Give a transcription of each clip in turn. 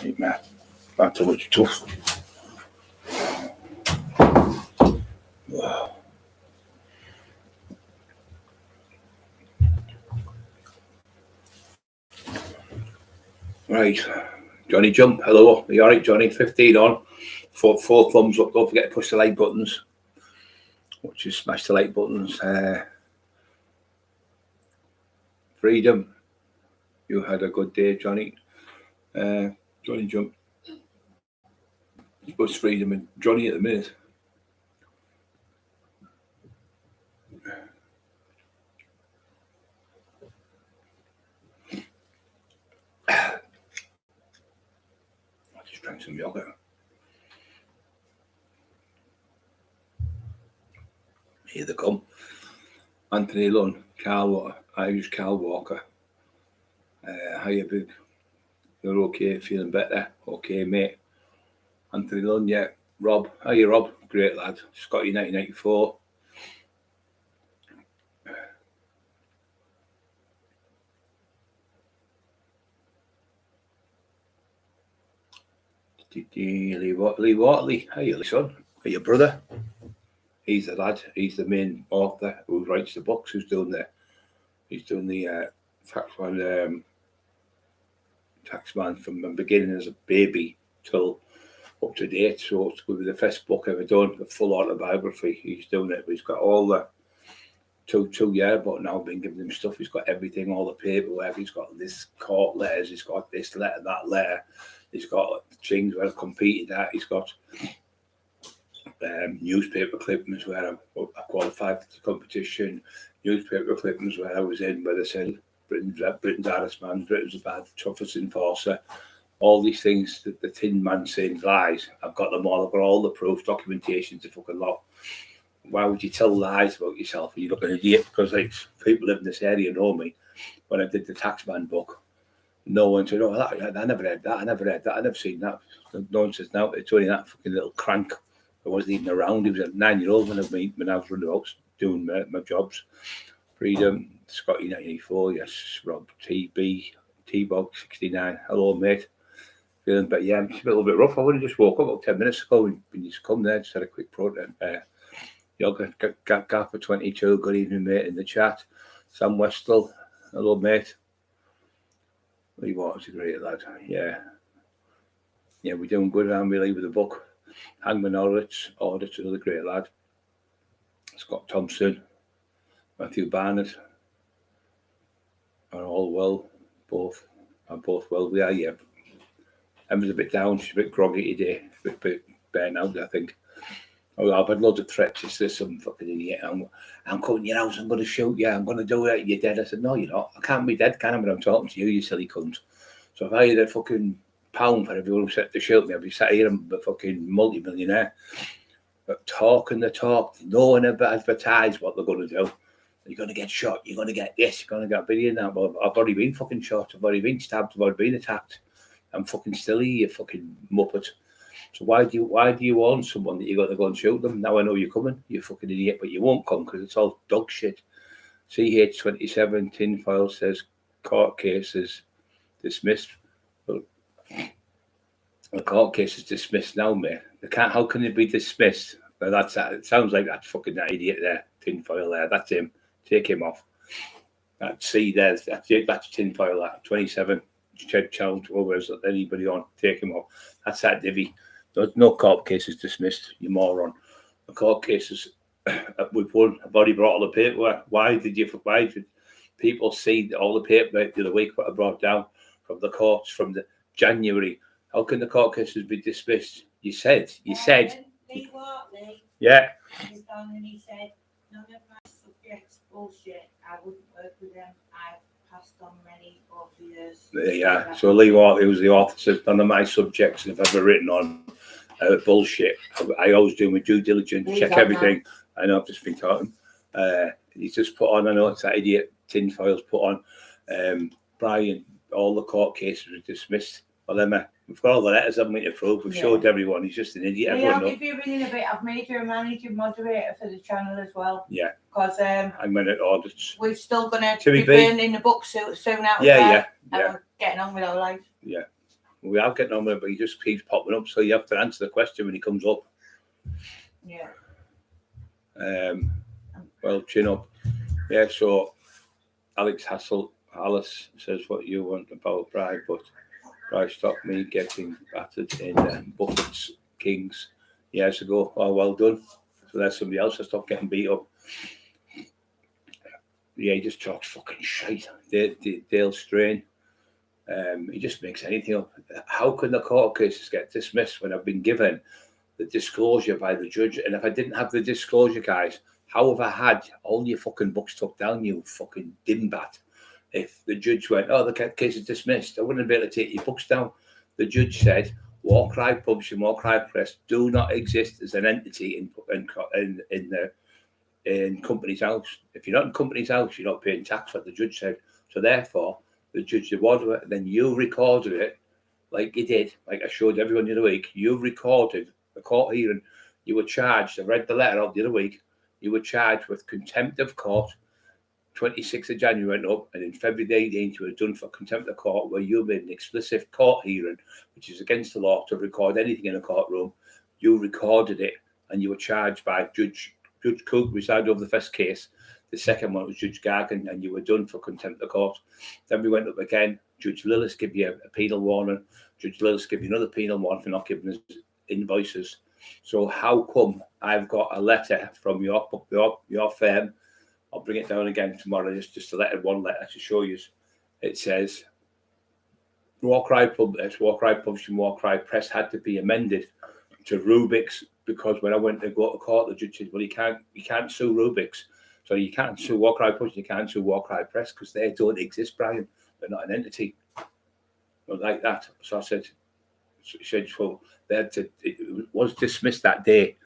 Hey, man. That's too much tough. Right, Johnny Jump, hello. Are you alright, Johnny? 15 on. Four thumbs up. Don't forget to push the like buttons. Watch you smash the like buttons. Freedom. You had a good day, Johnny. Johnny Jump. What's Freedom and Johnny at the minute? I just drank some yogurt. Here they come. Anthony Lunn, Irish Carl Walker. How you big? You're okay, feeling better? Okay, mate. Anthony Lunn, yeah. Rob, how you, Rob? Great lad. Scotty 1994. Lee Watley, how you, son? Are your brother? He's the lad. He's the main author who writes the books. He's doing the taxman from the beginning as a baby till up to date. So it's going to be the first book ever done, a full autobiography. He's doing it. He's got all the 2 years, but now been giving him stuff. He's got everything, all the paperwork. He's got this court letters. He's got this letter, that letter. He's got things where I've competed at. He's got newspaper clippings where I qualified for the competition. Newspaper clippings where I was in, where they said Britain's Harassment, Britain's the toughest enforcer. All these things that the Tin Man saying lies. I've got them all. I've got all the proof, documentation to fucking lot. Why would you tell lies about yourself? You look an idiot, because like people live in this area know me. When I did the Taxman book, no one said, "Oh, I never read that. I never read that. I never seen that." No one says now. It's only that fucking little crank. I wasn't even around. He was a 9-year-old when I was running the house doing my jobs. Freedom, Scotty 1984, yes. Rob T-Bog 69. Hello, mate. Feeling better? Yeah, I'm just a little bit rough. I only just woke up about 10 minutes ago when you come there. Just had a quick protein. Yoga Gaffer 22. Good evening, mate. In the chat. Sam Westall. Hello, mate. Lee Waters, a great lad. Yeah, we're doing good around really with the book. Hangman Audits, another great lad. Scott Thompson, Matthew Barnett are all well. Both well. We are, yeah. Emma's a bit down. She's a bit groggy today. A bit burnt out, I think. I've had loads of threats. It's just some fucking idiot. I'm coming to your house. I'm going to shoot you. I'm going to do it. You're dead. I said, no, you're not. I can't be dead, can I? But I'm talking to you, you silly cunt. So if I had a fucking pound for everyone who said to shoot me, I'd be sat here and a fucking multi-millionaire. But talking the talk, no one ever advertised what they're going to do. You're going to get shot. You're going to get this. You're going to get video now. But I've already been fucking shot. I've already been stabbed. I've already been attacked. I'm fucking still here, you fucking muppet. So why do you want someone that you're going to go and shoot them? Now I know you're coming, you fucking idiot, but you won't come because it's all dog shit. CH27 tinfoil says court cases dismissed. Well, the court case is dismissed now, mate. How can it be dismissed? Well, it sounds like that fucking that idiot there, tinfoil there. That's him. Take him off. That's tinfoil there. 27. Challenge over anybody on. Take him off. That's that divvy. No court cases dismissed, you moron. The court cases we've won. I've already brought all the paperwork. Why did people see all the paperwork the other week what I brought down from the courts from the January? How can the court cases be dismissed? You said. Lee Watley. Yeah. He's gone and he said, none of my subjects bullshit. I wouldn't work with them. I've passed on many over the years. Yeah. So Lee Watley was the author. Says none of my subjects have ever written on bullshit. I always do my due diligence, check everything. I know I've just been talking. He's just put on. I know it's that idiot tinfoil's put on. Brian, all the court cases were dismissed. Well, Emma, we've got all the letters, haven't we, to prove? We've showed everyone. He's just an idiot. I'll give you a ring in a bit. I've made you a managing moderator for the channel as well. Yeah. Because I'm in at audits. we're still going to be burning the book soon out. Yeah. And we're getting on with our life. Yeah. we are getting on with it, but he just keeps popping up, so you have to answer the question when he comes up. Yeah. Well, chin up. Yeah, so Alice says what you want about Bride, but Bride stopped me getting battered in Buffett's Kings years ago. Oh, well done. So there's somebody else that stopped getting beat up. Yeah, he just talks fucking shite. Dale Strain. He just makes anything up. How can the court cases get dismissed when I've been given the disclosure by the judge? And if I didn't have the disclosure, guys, how have I had all your fucking books took down, you fucking dimbat? If the judge went, oh, the case is dismissed, I wouldn't be able to take your books down. The judge said, War Cry Publishing, War Cry Press do not exist as an entity in Company's House. If you're not in Company's House, you're not paying tax, what the judge said. So therefore, the judge awarded it, and then you recorded it, like you did, like I showed everyone the other week. You recorded the court hearing. You were charged. I read the letter out the other week. You were charged with contempt of court. 26th of January went up, and in February the 18th, you were done for contempt of court, where you made an explicit court hearing, which is against the law to record anything in a courtroom. You recorded it, and you were charged by Judge Cook, who presided over the first case. The second one was Judge Gargan, and you were done for contempt of court. Then we went up again. Judge Lillis gave you a penal warning. Judge Lillis gave you another penal warning for not giving us invoices. So how come I've got a letter from your firm? I'll bring it down again tomorrow, just a letter, one letter to show you. It says, War Cry Publishing, War Cry Press had to be amended to Rubik's, because when I went to go to court, the judge said, well, you can't sue Rubik's. So you can't sue War Cry Publishing, you can't sue War Cry Press, because they don't exist, Brian. They're not an entity. Not like that. So I said, well, it was dismissed that day.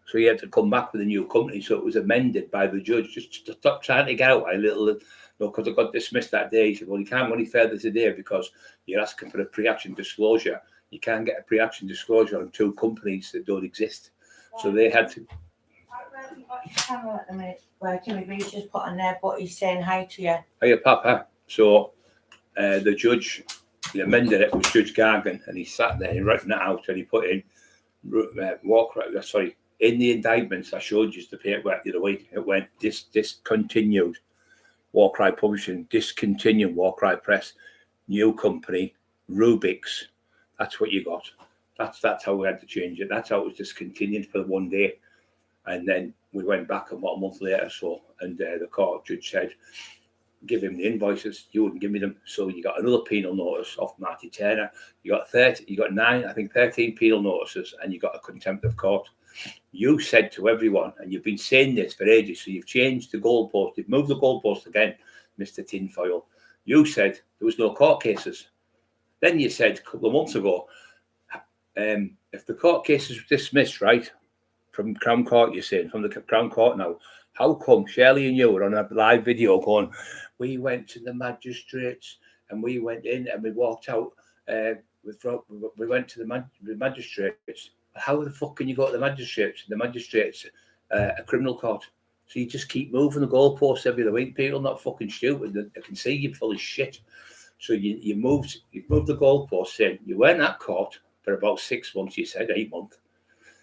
So he had to come back with a new company. So it was amended by the judge, just to stop trying to get out a little, because it got dismissed that day. He said, well, you can't go any further today because you're asking for a pre-action disclosure. You can't get a pre-action disclosure on two companies that don't exist. So they had to. I've got your camera at the minute where Timmy B's just put on there, but he's saying hi to you. Hiya, Papa. So the judge, he amended it with Judge Gargan, and he sat there, he written it out, and he put in in the indictments I showed you the paperwork the other week. It went discontinued War Cry Publishing, discontinued War Cry Press, new company, Rubik's. That's what you got. That's how we had to change it. That's how it was discontinued for 1 day. And then we went back about a month later or so, and the court judge said, give him the invoices. You wouldn't give me them. So you got another penal notice off Marty Turner. You got 13 penal notices, and you got a contempt of court. You said to everyone, and you've been saying this for ages, so you've changed the goalpost. You've moved the goalpost again, Mr. Tinfoil. You said there was no court cases. Then you said a couple of months ago, if the court cases were dismissed, right, from Crown Court, you're saying, from the Crown Court now, how come Shirley and you were on a live video going, we went to the magistrates and we went in and we walked out, we went to the magistrates. How the fuck can you go to the magistrates? The magistrates, a criminal court. So you just keep moving the goalposts every other week. People not fucking stupid. They can see you're full of shit. So you moved the goalposts in. You weren't at court for about 6 months. You said 8 months.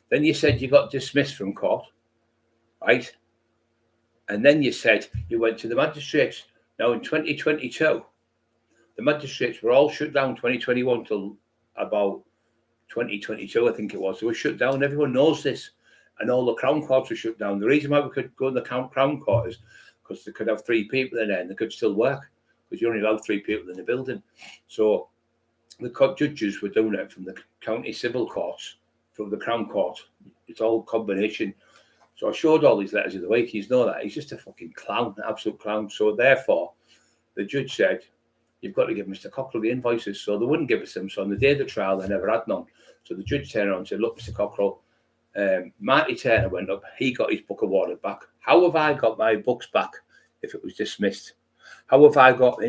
Then you said you got dismissed from court, right? And then you said you went to the magistrates. Now in 2022, the magistrates were all shut down 2021 till about 2022, I think it was. They were shut down. Everyone knows this. And all the Crown Courts were shut down. The reason why we could go in the Crown Court is because they could have 3 people in there and they could still work, because you only allowed 3 people in the building. So the court judges were doing it from the county civil courts, from the Crown Court. It's all combination. So I showed all these letters of the week. He's know that. He's just a fucking clown, an absolute clown. So therefore, the judge said, you've got to give Mr. Cockerill the invoices. So they wouldn't give us them. So on the day of the trial, they never had none. So the judge turned around and said, look, Mr. Cockerill, Marty Turner went up. He got his book awarded back. How have I got my books back if it was dismissed? How have I got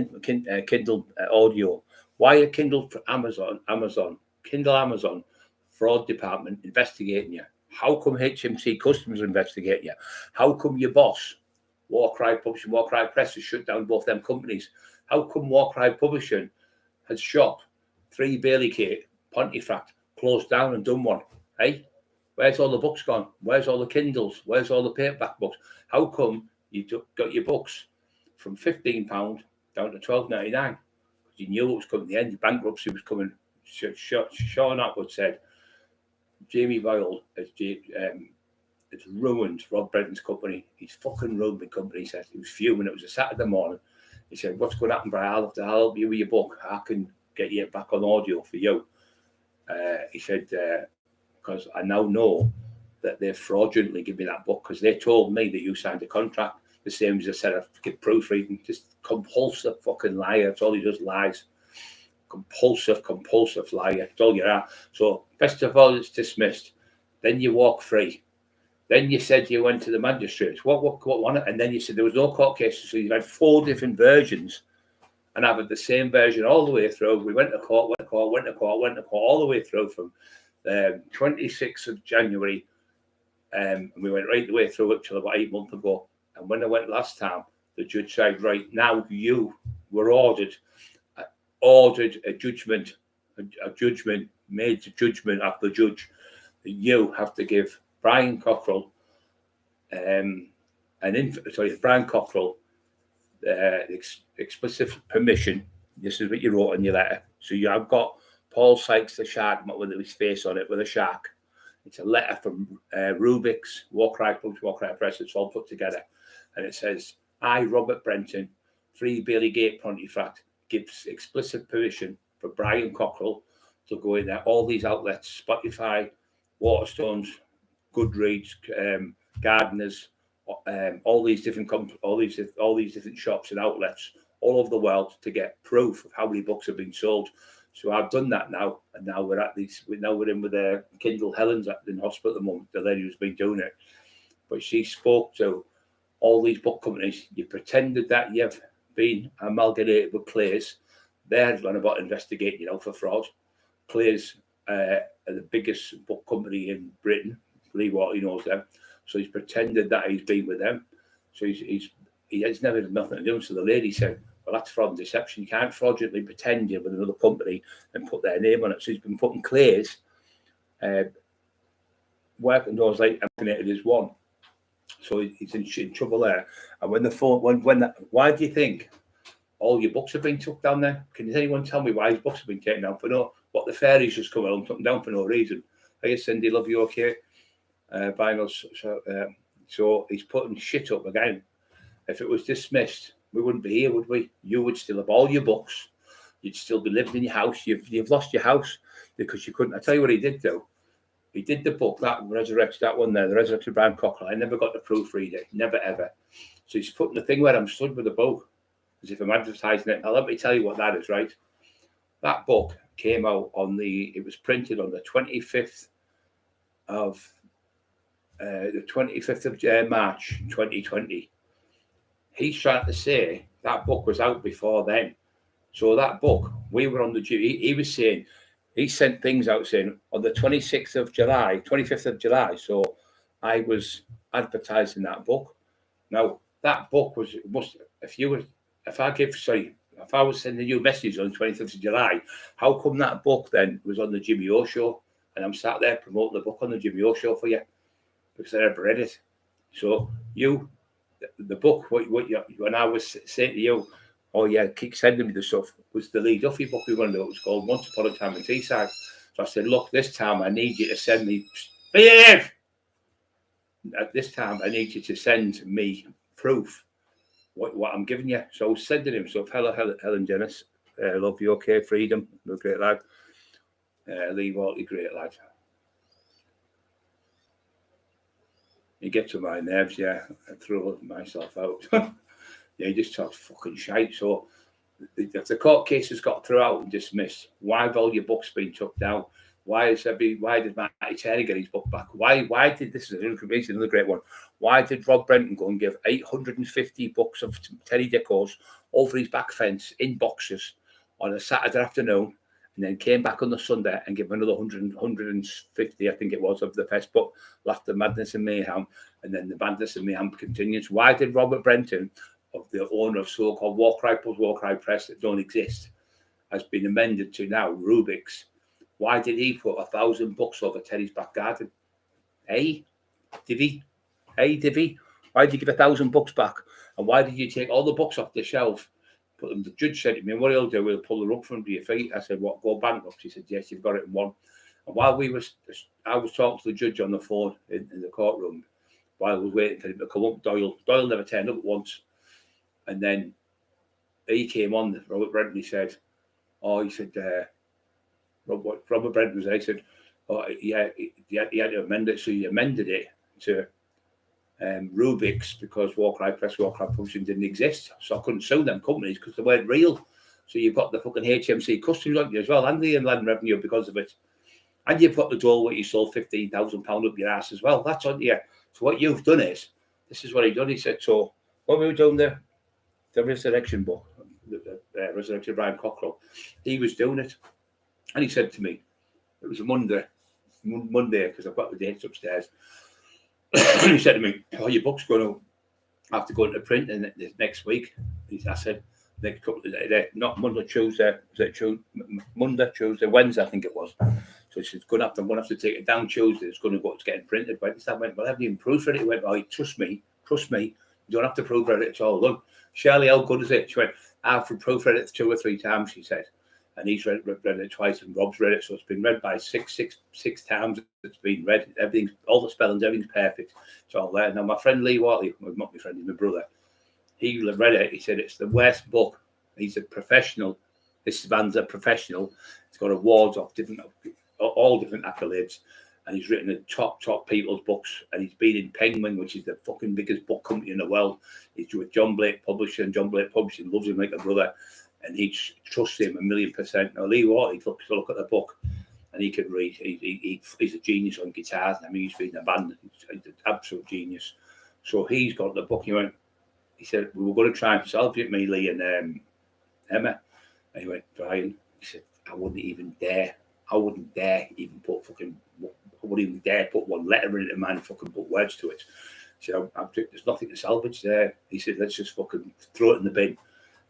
Kindle audio? Why are Kindle fraud department investigating you? How come HMC Customs investigating you? How come your boss, War Cry Publishing, War Cry Press, has shut down both them companies? How come War Cry Publishing has shot 3 Bailey Gate, Pontefract, closed down and done one. Hey, where's all the books gone? Where's all the Kindles? Where's all the paperback books? How come you got your books from £15 down to £12.99? You knew it was coming. The end of bankruptcy was coming. Sean Atwood said, Jamie Boyle has ruined Rob Brenton's company. He's fucking ruined my company, he said. He was fuming. It was a Saturday morning. He said, what's going to happen, Brian? I'll help you with your book. I can get you back on audio for you. He said, because I now know that they're fraudulently giving me that book, because they told me that you signed a contract, the same as I said, I get proofreading. Just compulsive fucking liar. That's all he does, lies. Compulsive liar. That's all you are. So, first of all, it's dismissed. Then you walk free. Then you said you went to the magistrates. What one? And then you said there was no court cases. So you've had 4 different versions. And I've had the same version all the way through. We went to court, went to court, all the way through from 26th of January. And we went right the way through it till about 8 months ago. And when I went last time, the judge said, right, now you were ordered a judgment, made a judgment of the judge that you have to give Brian Cockerill, Brian Cockerill, explicit permission. This is what you wrote in your letter. So you have got Paul Sykes, the shark, with his face on it, with a shark. It's a letter from Rubik's, Warcry Press. It's all put together. And it says, I, Robert Brenton, 3 Bailey Gate, Pontefract, gives explicit permission for Brian Cockerill to go in there. All these outlets, Spotify, Waterstones, Goodreads, Gardeners, all these different shops and outlets all over the world to get proof of how many books have been sold. So I've done that now, and now we're at these. We're in with Kindle. Helen's in hospital at the moment. The lady who's been doing it, but she spoke to all these book companies. You pretended that you've been amalgamated with Clays. They're going about investigating, for fraud. Clays are the biggest book company in Britain. Lee Watley knows them. So he's pretended that he's been with them. So he has never had nothing to do. So the lady said, well, that's fraud and deception. You can't fraudulently pretend you're with another company and put their name on it. So he's been putting Clays, working those like Empinated is one. So he's in trouble there. And when the phone, why do you think all your books have been took down there? Can anyone tell me why his books have been taken down for no? What the fairies just come along, took them down for no reason? Hey, Cindy, love you, okay? So he's putting shit up again. If it was dismissed, we wouldn't be here, would we? You would still have all your books. You'd still be living in your house. You've lost your house because you couldn't. I tell you what he did do. He did the book, that one there, the Resurrected Brian Cockerill. I never got to proofread it, never ever. So he's putting the thing where I'm stood with the book, as if I'm advertising it. Now let me tell you what that is, right? That book came out it was printed on the 25th of March 2020. He's trying to say that book was out before then. So that book, we were on the duty. He was saying, he sent things out saying on the 25th of July. So I was advertising that book. Now that book was if I was sending you a message on the 25th of July, how come that book then was on the Jimmy O show? And I'm sat there promoting the book on the Jimmy O show for you because I never read it. So the book, when I was saying to you, oh yeah, keep sending me the stuff, was the Lee Duffy book we wanted to do. It was called Once Upon a Time in Teesside. So I said, look, this time I need you to send me, behave! At this time I need you to send me proof what I'm giving you. So I was sending him stuff. Hello, Helen Dennis. Love you, okay? Freedom, you're a great lad. Lee Waltley, great lad. You get to my nerves, yeah. I throw myself out. Yeah, he just talks fucking shite. So if the court case has got through out and dismissed, why have all your books been took down? Why did Matty Terry get his book back? Why did this is another great one? Why did Rob Brenton go and give 850 books of Terry Dicko's over his back fence in boxes on a Saturday afternoon, and then came back on the Sunday and gave another 150, I think it was, of the first book, Laughter, Madness and Mayhem, and then the Madness and Mayhem continues. Why did Robert Brenton, of the owner of so-called Warcry Press that don't exist, has been amended to now Rubik's. Why did he put 1,000 books over Teddy's back garden? Hey, did he? Hey, did he? Why did you give 1,000 books back? And why did you take all the books off the shelf? Put them. The judge said to me, "What he'll do, we'll pull the rug from under your feet." I said, "What? Go bankrupt?" He said, "Yes, you've got it in one." And while I was talking to the judge on the phone in the courtroom, while I was waiting for him to come up, Doyle never turned up once. And then he came on, Robert Brent, and he said, Robert Brent was there. He said, "Oh, yeah, he had to amend it." So he amended it to Rubik's because Warcry Press, Warcry Publishing didn't exist. So I couldn't sue them companies because they weren't real. So you've got the fucking HMC customs on you as well, and the Inland Revenue because of it. And you've got the door where you sold £15,000 up your ass as well. That's on you. So what you've done is, this is what he done. He said, so when we were doing the Resurrection book, the Resurrection of Brian Cockerill, he was doing it. And he said to me, it was a Monday, because I've got the dates upstairs. He said to me, "Oh, your book's going to have to go into print in next week." I said, "Next couple of days, not Monday, Tuesday. Was it Monday, Tuesday, Wednesday? I think it was." So he said, I'm going to have to take it down Tuesday. It's going to go. It's getting printed. Wednesday. I went, "Well, I haven't even proofread it." He went, "Oh, trust me. You don't have to proofread it. It's all done." "Shirley, how good is it?" She went, "I've proofread it 2 or 3 times." She said. And he's read it twice, and Rob's read it, so it's been read by six times. It's been read. Everything's, all the spellings, everything's perfect. It's all there. Now, my friend Lee Watley, well, not my friend, he's my brother. He read it. He said it's the worst book. He's a professional. This man's a professional. He's got awards of all different accolades, and he's written the top people's books. And he's been in Penguin, which is the fucking biggest book company in the world. He's with John Blake Publishing, and John Blake Publishing loves him like a brother. And he trusts him 1,000,000%. Now, Lee Watley took a look at the book, and he can read. He's a genius on guitars. I mean, he's been in a band. He's an absolute genius. So he's got the book. He said, "We were going to try and salvage it, me, Lee, and Emma." And he went, "Brian," he said, I wouldn't dare even put one letter in it, man, fucking put words to it." He said, "There's nothing to salvage there." He said, "Let's just fucking throw it in the bin.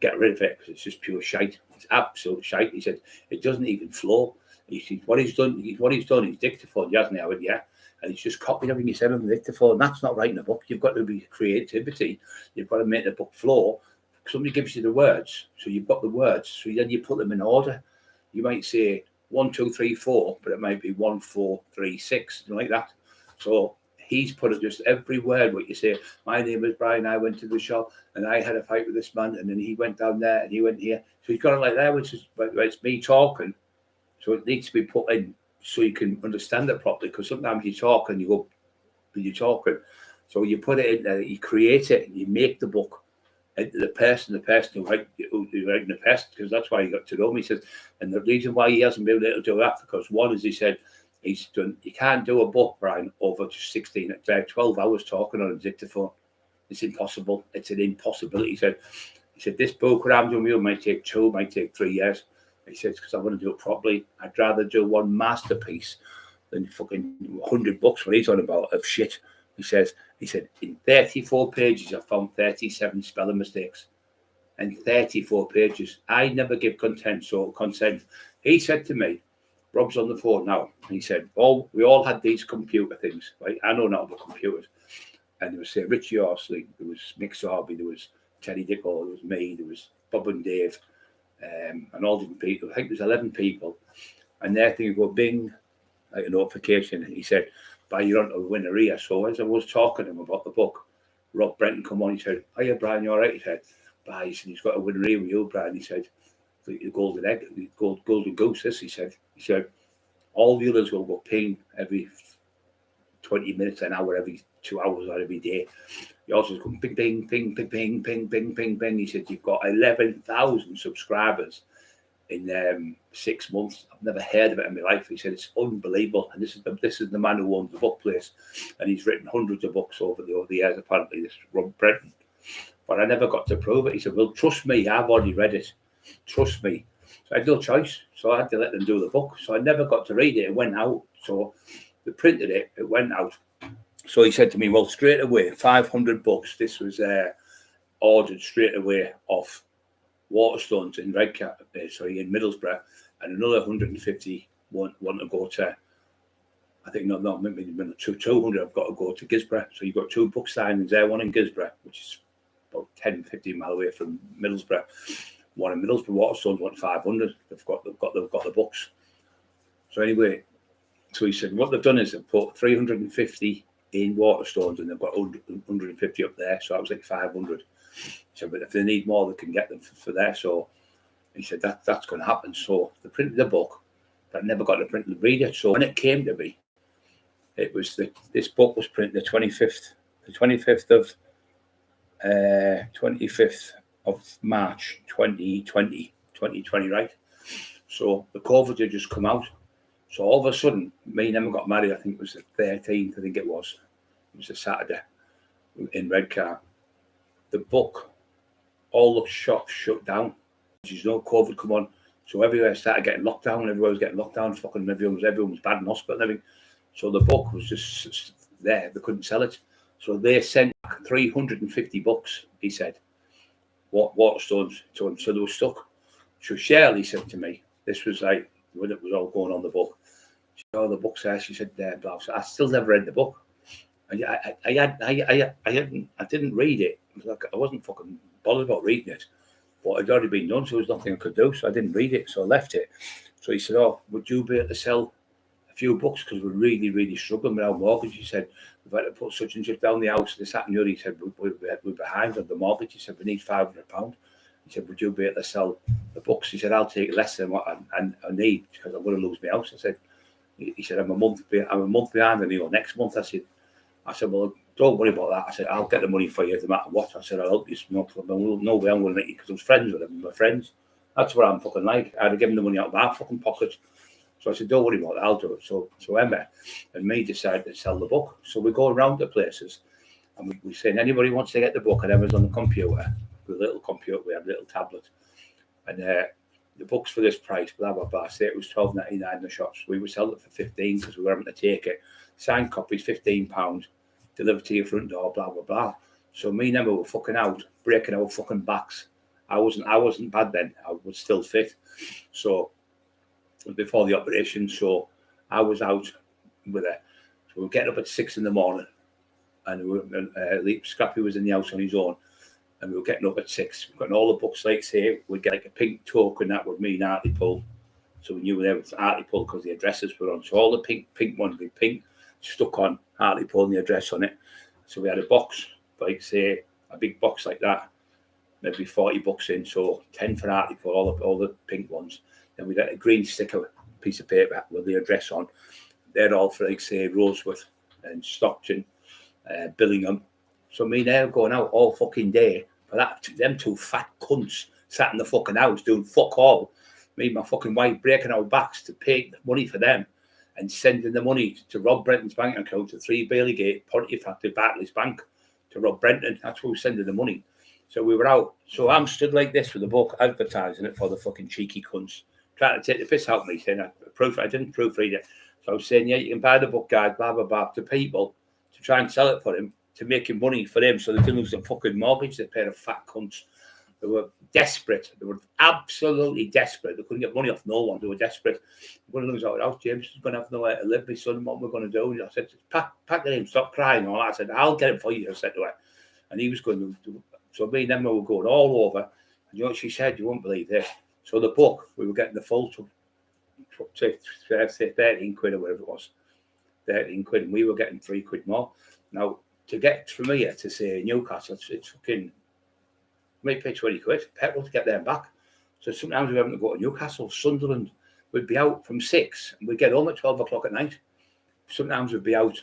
Get rid of it because it's just pure shite. It's absolute shite." He said, "It doesn't even flow." He said, what he's done, he's dictaphone, hasn't he?" I went, "Yeah." And he's just copied everything he said on the dictaphone. That's not writing a book. You've got to be creativity. You've got to make the book flow. Somebody gives you the words, so you've got the words. So then you put them in order. You might say 1, 2, 3, 4, but it might be 1, 4, 3, 6, something like that. So he's put it just every word what you say. "My name is Brian. I went to the shop and I had a fight with this man, and then he went down there and he went here." So he's got it like that, which is it's me talking. So it needs to be put in so you can understand it properly. Because sometimes you talk and you go, "But you're talking." So you put it in there, you create it, and you make the book. And the person who's writing the person, because that's why he got to know me. He says, and the reason why he hasn't been able to do that, because one is he said, you can't do a book, Brian, over just 12 hours talking on a dictaphone. It's impossible. It's an impossibility. He said, "This book that I'm doing with you might take 2, might take 3 years." He said, "Because I want to do it properly. I'd rather do one masterpiece than fucking 100 books what he's on about of shit." He said, "In 34 pages, I found 37 spelling mistakes. And 34 pages. I never give consent. He said to me, Rob's on the phone now. And he said, we all had these computer things, right? I know now about computers. And there was, say, Richie Horsley, there was Mick Sarby, there was Teddy Dicko, there was me, there was Bob and Dave, and all different people. I think there's 11 people. And their thing would go bing, like a notification. And he said, "By you're on to the winner here." So as I was talking to him about the book, Rob Brenton come on, he said, "Hiya, Brian, you all right?" He said, "By, he's got a winner here with you, Brian." He said, "The golden egg, the golden goose, this," he said, "all the others will go ping every 20 minutes, an hour, every 2 hours, or every day. He also come ping, ping, ping, ping, ping, ping, ping, ping, ping." He said, "You've got 11,000 subscribers in 6 months. I've never heard of it in my life." He said, "It's unbelievable." And this is the man who owns the book place, and he's written hundreds of books over the years. Apparently, this Rob Brenton. But I never got to prove it. He said, "Well, trust me, I've already read it. Trust me." So I had no choice. So I had to let them do the book. So I never got to read it. It went out. So they printed it. It went out. So he said to me, "Well, straight away, 500 books. This was ordered straight away off Waterstones in in Middlesbrough, and another 150 want to go to, I think, maybe 200 have got to go to Gisborough. So you've got 2 book signings there, one in Gisborough, which is about 10, 15 miles away from Middlesbrough. One in Middlesbrough, Waterstones want 500. They've got the books. So anyway, so he said what they've done is they've put 350 in Waterstones, and they've got 150 up there. So that was like 500. So, but if they need more, they can get them for there. So he said that's going to happen. So they printed the book, but never got to print and read it. So when it came to me, it was this book was printed the 25th of March 2020, right? So the COVID had just come out. So all of a sudden, me and Emma got married. I think it was the 13th. I think it was a Saturday in Redcar. The book, all the shops shut down. There's no COVID come on. So everywhere started getting locked down. Everywhere was getting locked down. Fucking everyone was bad in hospital and everything. So the book was just there. They couldn't sell it. So they sent back 350 books, he said. Waterstones to him. So they were stuck. So Shirley said to me, this was like when it was all going on the book. She said, oh, the book's there. She said, there, blah. So I still never read the book. I didn't read it. I wasn't fucking bothered about reading it. But it'd already been done, so there was nothing I could do. So I didn't read it. So I left it. So he said, oh, would you be able to sell a few books? Because we're really, really struggling with our mortgage. He said, we've had to put such and such down the house. This, that, and the other. He said, we're behind on the mortgage. He said, we need £500. He said, would you be able to sell the books? He said, I'll take less than what I need because I'm going to lose my house. I said, he said, I'm a month behind on you next month. I said, well, don't worry about that. I said, I'll get the money for you no matter what. I said, I'll help you. No way I'm going to let you because I was friends with them, my friends. That's what I'm fucking like. I'd have given the money out of my fucking pocket. So I said, don't worry about that. I'll do it. So Emma and me decided to sell the book. So we go around the places and we say, anybody wants to get the book, and Emma's on the computer, with a little computer, we have a little tablet. And the book's for this price, blah, blah, blah. Say it was $12.99 in the shops. We would sell it for $15 because we were having to take it. Signed copies, £15. Delivered to your front door, blah, blah, blah. So me and Emma were fucking out, breaking our fucking backs. I wasn't bad then. I was still fit. So before the operation, so I was out with her. So we were getting up at 6 in the morning, and Scrappy was in the house on his own, and we were getting up at 6. We've got all the books, like say, we'd get like a pink token that would mean Hartlepool. So we knew there was Hartlepool because the addresses were on. So all the pink ones would be pink, stuck on Hartlepool and the address on it. So we had a box, like say a big box like that, maybe 40 books in, so 10 for Hartlepool, all the pink ones. Then we got a green sticker piece of paper with the address on. They're all for, like say, Rosewood and Stockton, Billingham. So me and her going out all fucking day for that. Them 2 fat cunts sat in the fucking house doing fuck all. Me and my fucking wife breaking our backs to pay the money for them and sending the money to Rob Brenton's bank account to 3 Baileygate, Pontefract, Barclays Bank, to Rob Brenton. That's where we sending the money. So we were out. So I'm stood like this with the book, advertising it for the fucking cheeky cunts, trying to take the piss out of me, saying I didn't proofread it. So I was saying, yeah, you can buy the book, guys, blah, blah, blah, to people to try and sell it for him, to make him money for them so they didn't lose their fucking mortgage. They paid a fat cunts. They were desperate. They were absolutely desperate. They couldn't get money off no one. They were desperate. We're going to lose our house. James is going to have nowhere to live. My son, what we're going to do? And I said, pack it in, stop crying. And all that. I said, I'll get it for you. I said to her. And he was going to do. So me and Emma were going all over. And you know what she said? You won't believe this. So the book, we were getting the full to 13 quid or whatever it was. 13 quid. And we were getting 3 quid more. Now, to get from here to say Newcastle, it's fucking... We pay 20 quid petrol to get there and back. So sometimes we're having to go to Newcastle, Sunderland. We'd be out from 6 and we'd get home at 12 o'clock at night. Sometimes we'd be out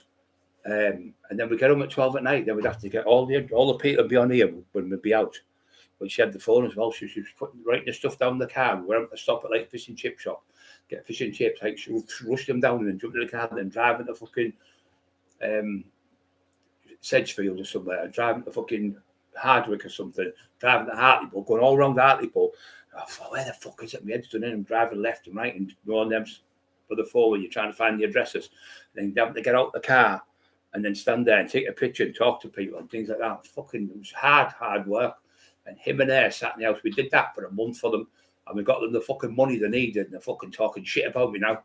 and then we'd get home at 12 at night. Then we'd have to get all the people would be on here when we'd be out. But she had the phone as well. She was writing the stuff down in the car. We were having to stop at like a fish and chip shop, get fish and chips. Like she would rush them down and then jump in the car and then drive into fucking Sedgefield or somewhere and driving to fucking Hardwick or something, driving to Hartlepool, going all around Hartlepool. I thought, where the fuck is it? My head's done in. I'm driving left and right and going them for the forward. You're trying to find the addresses. And then having to get out the car and then stand there and take a picture and talk to people and things like that. Fucking, it was hard work. And him and her sat in the house. We did that for a month for them. And we got them the fucking money they needed. And they're fucking talking shit about me now.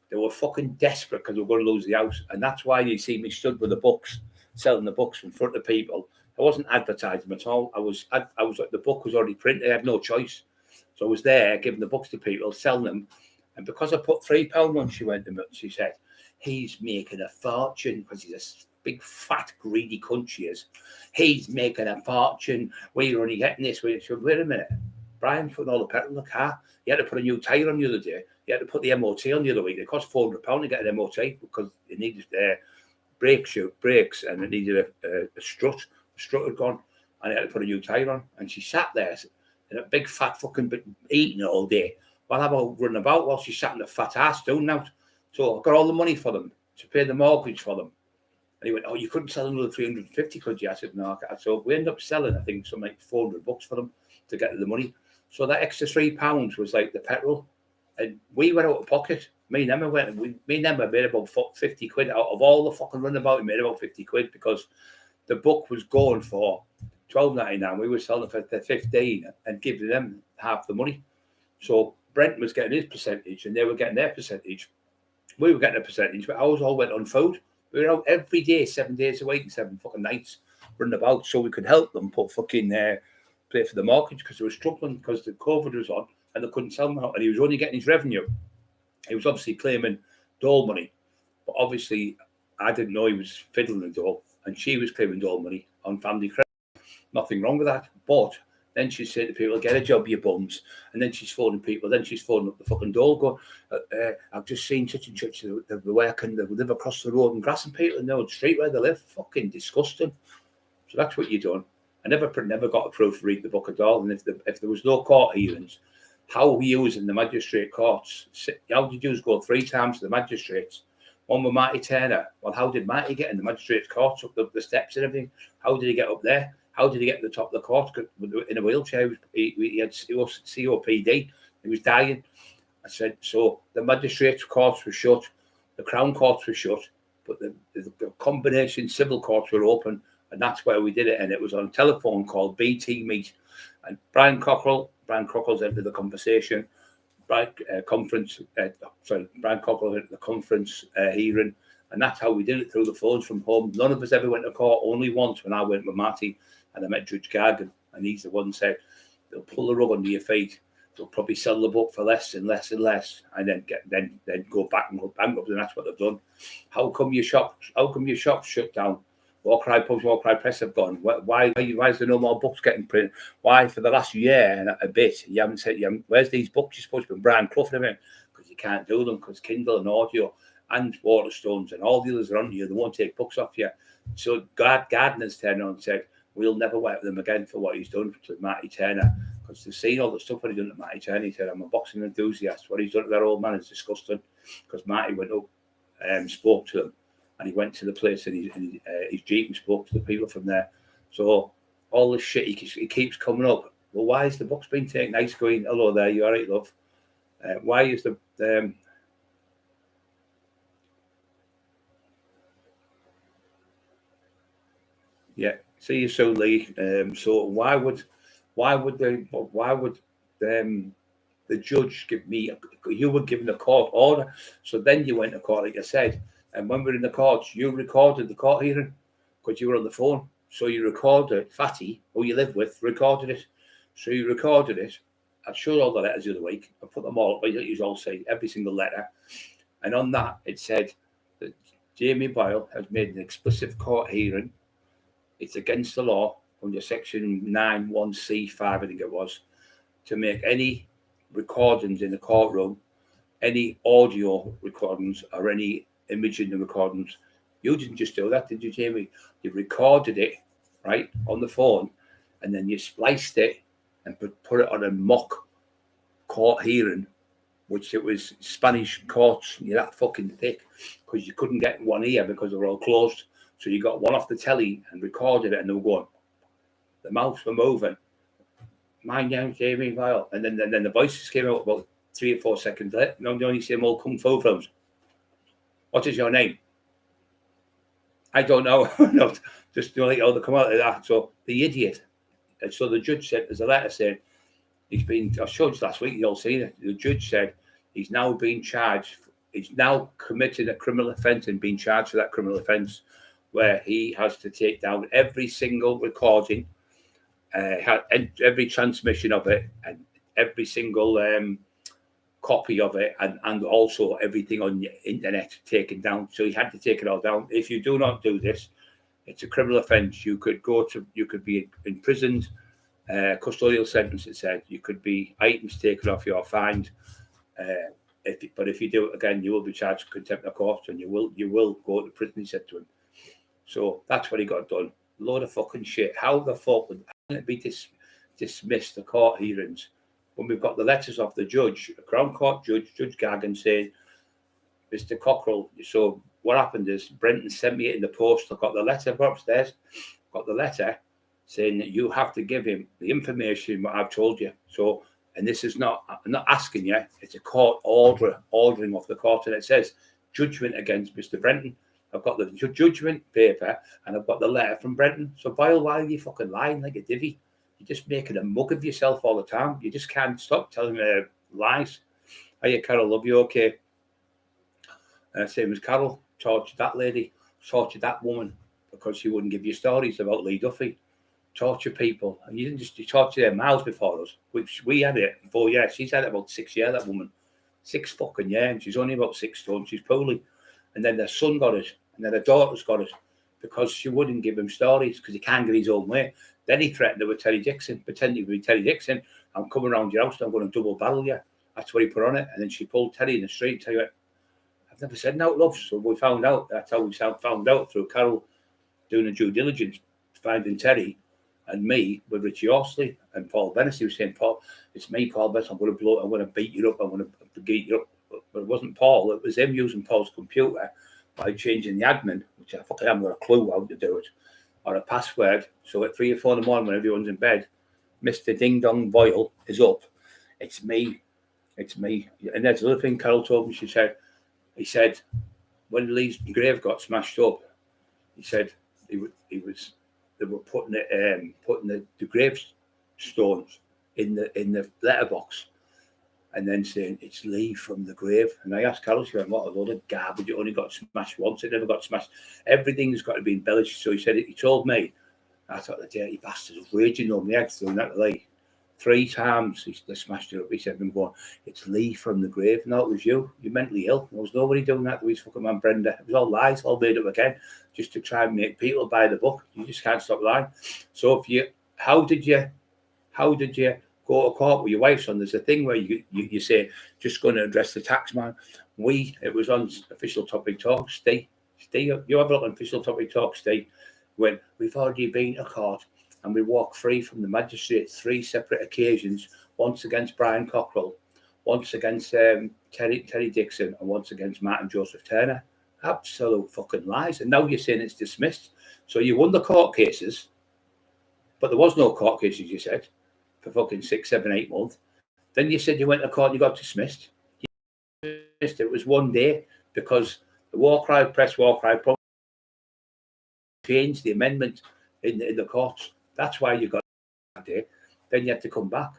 They were fucking desperate because we were going to lose the house. And that's why you see me stood with the books, selling the books in front of people. I wasn't advertising at all. I was like, the book was already printed. I had no choice. So I was there giving the books to people, selling them. And because I put £3 on, she said, he's making a fortune because he's a big, fat, greedy cunt she is. He's making a fortune. We're only getting this. She said, wait a minute. Brian's putting all the petrol in the car. He had to put a new tyre on the other day. He had to put the MOT on the other week. It cost £400 to get an MOT because it needed brakes and it needed a strut. The strut had gone and he had to put a new tyre on. And she sat there in a big fat fucking eating all day while I'm out running about while she sat in a fat ass doing that. So I got all the money for them to pay the mortgage for them. And he went, oh, you couldn't sell another 350, could you? I said, no. So we ended up selling, I think, something like $400 for them to get the money. So that extra £3 was like the petrol. And we went out of pocket. Me and Emma made about 50 quid out of all the fucking runabout. We made about 50 quid because the book was going for $12.99. We were selling it for 15 and giving them half the money. So Brent was getting his percentage and they were getting their percentage. We were getting a percentage, but ours all went on food. We were out every day, 7 days a week, 7 fucking nights running about so we could help them put fucking pay for the mortgage because they were struggling because the COVID was on and they couldn't sell them out. And he was only getting his revenue. He was obviously claiming dole money, but obviously I didn't know he was fiddling the dole, and she was claiming dole money on family credit. Nothing wrong with that, but then she'd say to people, get a job, you bums. And then she's phoning people. Then she's phoning up the fucking door going, I've just seen such and such. They're working, they live across the road and grassing people in the street where they live. Fucking disgusting. So that's what you're doing. I never got approved to read the book at all. And if there was no court hearings, how we use in the magistrate courts, how did you go 3 times to the magistrates? One with Marty Turner. Well, how did Marty get in the magistrate's court, up the steps and everything? How did he get up there? How did he get to the top of the court in a wheelchair? He had COPD. He was dying. I said, so the magistrates' courts were shut, the Crown courts were shut, but the combination civil courts were open, and that's where we did it. And it was on a telephone called BT Meet. And Brian Cockerill's entered the conversation. Brian Cockerill entered the conference hearing. And that's how we did it, through the phones from home. None of us ever went to court, only once when I went with Marty and I met Judge Gargan. And he's the one who said, they'll pull the rug under your feet. They'll probably sell the book for less and less and less. And then go back and go bankrupt. And that's what they've done. How come your shops shut down? War Cry Pubs, War Cry Press have gone. Why is there no more books getting printed? Why for the last year and a bit you haven't said, where's these books? You're supposed to be Brian Clough and everything, because you can't do them because Kindle and audio and Waterstones and all the others are on you. They won't take books off you. So Gardner's turned on and said, we'll never work with them again for what he's done to Marty Turner, because they've seen all the stuff that he's done to Marty Turner. He said, I'm a boxing enthusiast. What he's done to that old man is disgusting, because Marty went up and spoke to him, and he went to the place and his Jeep and spoke to the people from there. So all this shit, he keeps coming up. Well, why is the book's been taken? Nice going, hello there, you all right, love? Why is the... Yeah, see you soon, Lee. So why would the judge give me? You were given a court order, so then you went to court, like I said. And when we were in the courts, you recorded the court hearing because you were on the phone. So you recorded Fatty, who you live with, recorded it. So you recorded it. I showed all the letters the other week. I put them all up. You all say every single letter, and on that it said that Jamie Boyle has made an explicit court hearing. It's against the law under section 9(1)(c)(5), I think it was, to make any recordings in the courtroom, any audio recordings or any imaging recordings. You didn't just do that, did you, Jamie? You recorded it, right, on the phone, and then you spliced it and put it on a mock court hearing, which it was Spanish courts. You're that fucking thick because you couldn't get one here because they were all closed. So you got one off the telly and recorded it, and they were going. The mouths were moving. My name's Jamie Boyle, and then the voices came out about 3 or 4 seconds later. No, the only same old kung fu films. What is your name? I don't know. No, just like, oh, they come out like that. So the idiot, And so the judge said, there's a letter saying he's been, I showed you last week, you all seen it. The judge said he's now being charged, he's now committed a criminal offence and being charged for that criminal offence, where he has to take down every single recording, every transmission of it, and every single copy of it, and also everything on the internet taken down. So he had to take it all down. If you do not do this, it's a criminal offence. You could be imprisoned, custodial sentence. It said you could be items taken off your fined. But if you do it again, you will be charged with contempt of court, and you will go to prison. He said to him. So that's what he got done. Load of fucking shit. How the fuck would it be dismissed, the court hearings, when we've got the letters of the judge, the Crown Court judge, Judge Gagan, saying, Mr. Cockerill, so what happened is Brenton sent me it in the post. I got the letter upstairs, got the letter saying that you have to give him the information what I've told you. So, and this is not, I'm not asking you, it's a court ordering of the court, and it says judgment against Mr. Brenton. I've got the judgment paper and I've got the letter from Brenton. So why are you fucking lying like a divvy? You're just making a mug of yourself all the time. You just can't stop telling lies. Hiya, Carol, love you, okay? Same as Carol, tortured that lady, tortured that woman because she wouldn't give you stories about Lee Duffy. Torture people. And you didn't just torture their mouths before us, which we had it 4 years. She's had it about 6 years, that woman. 6 fucking years. And she's only about 6 stone. She's poorly. And then their son got it. And then her daughter's got it because she wouldn't give him stories because he can't get his own way. Then he threatened her with Terry Dixon, pretending to be Terry Dixon. I'm coming around your house and I'm going to double barrel you. That's what he put on it. And then she pulled Terry in the street and tell you, I've never said no, love. So we found out. That's how we found out through Carol doing a due diligence, finding Terry and me with Richie Horsley and Paul Bennis. He was saying, Paul, it's me, Paul Bennis. I'm going to beat you up. I'm going to beat you up. But it wasn't Paul. It was him using Paul's computer by changing the admin, which I fucking haven't got a clue how to do it, or a password. So at 3 or 4 in the morning when everyone's in bed, Mr. Ding Dong Boyle is up. It's me. It's me. And there's another thing Carol told me. He said, when Lee's grave got smashed up, he said they were putting the gravestones in the letterbox, and then saying it's Lee from the grave. And I asked Carol, she went, what a load of garbage. It only got smashed once. It never got smashed. Everything's got to be embellished. So he said, he told me, I thought the dirty bastard was raging on the eggs doing that like 3 times. They smashed it up. He said, I'm going, it's Lee from the grave. No, it was you. You're mentally ill. There was nobody doing that. There was fucking man Brenda. It was all lies, all made up again, just to try and make people buy the book. You just can't stop lying. So how did you go to court with your wife, son? There's a thing where you say, just going to address the tax man. It was on Official Topic Talk. Steve, you have a look on Official Topic Talk, Steve, when we've already been to court and we walk free from the magistrate 3 separate occasions, once against Brian Cockerill, once against Terry Dixon, and once against Martin Joseph Turner. Absolute fucking lies. And now you're saying it's dismissed. So you won the court cases, but there was no court cases, you said, for fucking 6, 7, 8 months. Then you said you went to court and you got dismissed. It was 1 day because the press war cry changed the amendment in the courts. That's why you got that day. Then you had to come back.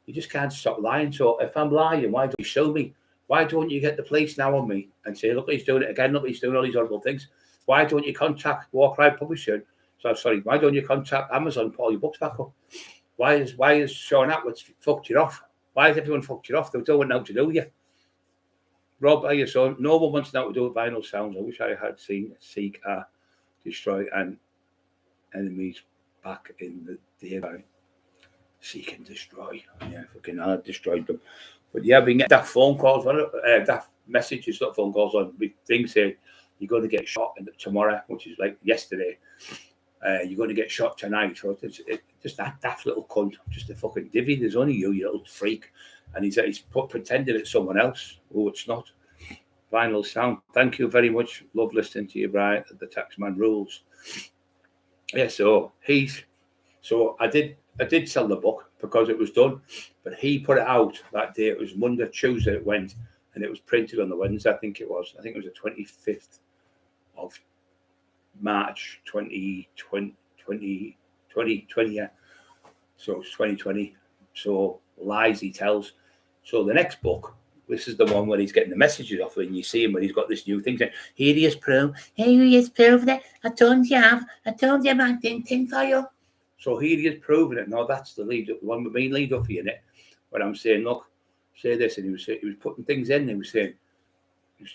You just can't stop lying. So if I'm lying, why don't you show me? Why don't you get the police now on me and say, look, he's doing it again. Look, he's doing all these horrible things. Why don't you contact Warcry Publishing? Why don't you contact Amazon and pull your books back up? Why is Sean Atwood's fucked you off? Why has everyone fucked you off? They don't know what to do with you. Rob, are you so? No one wants to know what to do with vinyl sounds. I wish I had seen Seek, Destroy, and Enemies back in the day by Seek and Destroy. Yeah, fucking I destroyed them. But yeah, we get that phone calls on it, that messages, not phone calls on with things saying you're going to get shot tomorrow, which is like yesterday. You're going to get shot tonight. So it's just that daft little cunt, just a fucking divvy. There's only you little freak. And he's pretending it's someone else. Oh, it's not. Vinyl sound. Thank you very much. Love listening to you, Brian. The Taxman Rules. Yeah, so I did sell the book because it was done, but he put it out that day. It was Monday, Tuesday it went, and it was printed on the Wednesday, I think it was the 25th of March 2020, yeah. So it's 2020. So lies he tells. So the next book, this is the one where he's getting the messages off, and you see him when he's got this new thing saying, here he is proof that I told you about tin for you. So here he is proving it. Now that's the lead up, the one with me lead up in it. But I'm saying, look, say this, and he was putting things in. He was saying,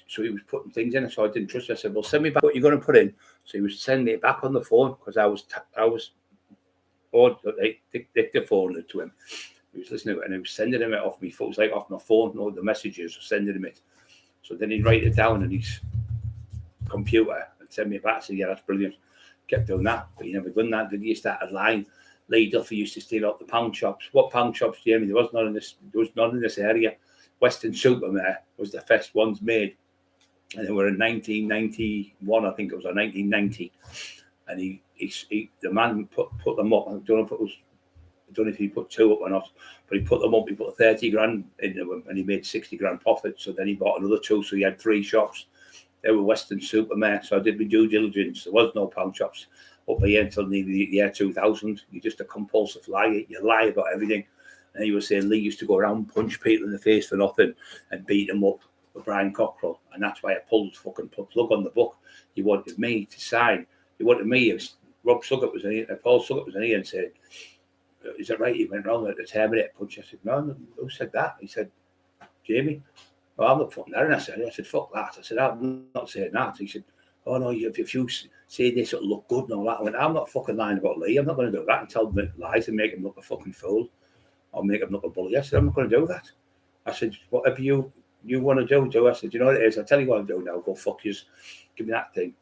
so he was putting things in, so I didn't trust it. I said, well, send me back what you're going to put in. So he was sending it back on the phone because I was dictaphone to him. He was listening to it, and he was sending him it off me. It was like off my phone, no, the messages, sending him it. So then he'd write it down on his computer and send me it back. I said, yeah, that's brilliant. Kept doing that, but he never done that. Did he? Started lying. Lee Duffy used to steal out the pound shops. What pound shops, Jamie? There was none in this area. Western Supermare was the first ones made, and they were in 1991, I think it was, or 1990. And the man put them up. I don't know if he put two up or not, but he put them up. He put 30 grand into them, and he made 60 grand profit. So then he bought another two, so he had 3 shops. They were Western Supermare. So I did my due diligence. There was no pound shops up here until the year 2000. You're just a compulsive liar. You lie about everything. And he was saying Lee used to go around, punch people in the face for nothing, and beat them up with Brian Cockerill. And that's why I pulled the plug on the book. You wanted me to sign. You wanted me, if Rob Suggett was in here, Paul Suggett was in here and said, is it right he went wrong at the Terminator punch? I said, no, who said that? He said, Jamie. Well, I'm not fucking there. And I said, fuck that. I said, I'm not saying that. He said, oh no, if you say this, it'll look good and all that. I went, I'm not fucking lying about Lee. I'm not going to do that and tell them lies and make him look a fucking fool or make him look a bully. I said, I'm not going to do that. I said, whatever you want to do. I said, you know what it is? I'll tell you what I'll do now. Go fuck yous. Give me that thing.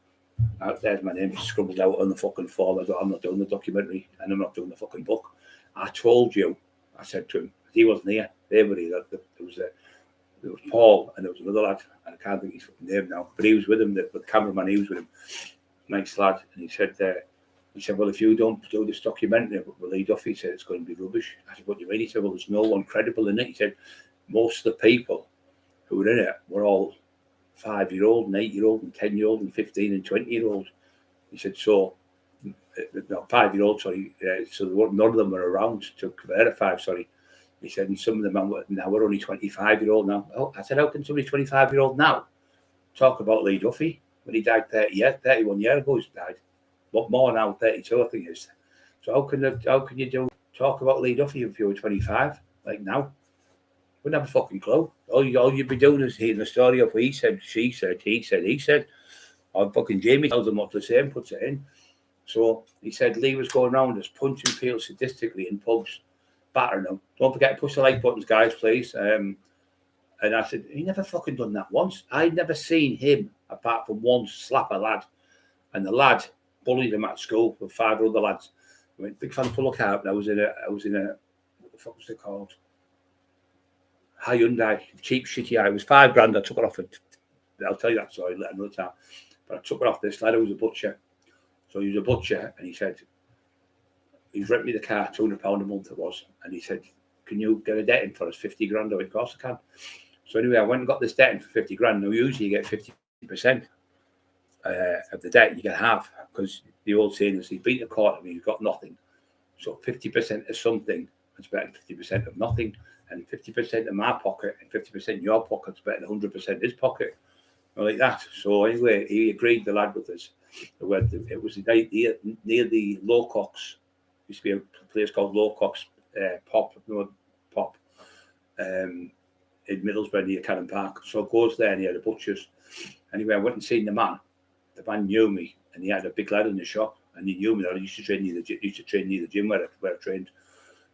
There's my name scribbled out on the fucking form. I thought, I'm not doing the documentary and I'm not doing the fucking book. I told you, I said to him, he wasn't here. They were here. There was Paul and there was another lad, and I can't think his fucking name now, but he was with him, the cameraman, he was with him, nice lad, and he said, well, if you don't do this documentary with Lee Duffy, he said, it's going to be rubbish. I said, what do you mean? He said, well, there's no one credible in it. He said, most of the people who were in it were all 5-year-old and 8-year-old and 10-year-old and 15 and 20-year-old. He said, so, no, 5-year-old, sorry, so none of them were around to verify, sorry. He said, and some of them now we're only 25-year-old now. Oh, I said, how can somebody 25-year-old now talk about Lee Duffy when he died 31 years ago? He's died. What more now? 32, I think it is. So how can you talk about Lee Duffy if you were 25 like now? Wouldn't have a fucking clue. All you'd be doing is hearing the story of he said, she said, he said. Or fucking Jamie tells them what to say and puts it in. So he said Lee was going around just punching people sadistically in pubs, battering them. Don't forget to push the like buttons, guys, please. And I said, he never fucking done that once. I'd never seen him, apart from once, slap a lad. And the lad bullied him at school with 5 other lads. I went, big fan to look out. And I was in a, what the fuck was it called? Hyundai, cheap shitty eye. It was 5 grand. I took it off. I'll tell you that story another time. But I took it off this lad who was a butcher. So he was a butcher, and he said, he's renting me the car, £200 a month it was. And he said, can you get a debt in for us, 50 grand? I went, of course I can. So anyway, I went and got this debt in for 50 grand. Now, usually you get 50% of the debt, you get half, because the old saying is, he's beaten a quarter of me, he's got nothing. So 50% of something is better than 50% of nothing. And 50% in my pocket and 50% in your pocket is better than 100% in his pocket. Like that. So anyway, he agreed, the lad, with us. It was near the Lowcocks. Used to be a place called Lowcocks Pop in Middlesbrough near Cannon Park. So I goes there near the butchers. Anyway, I went and seen the man. The man knew me, and he had a big lad in the shop, and he knew me that I used to train near the gym where I trained.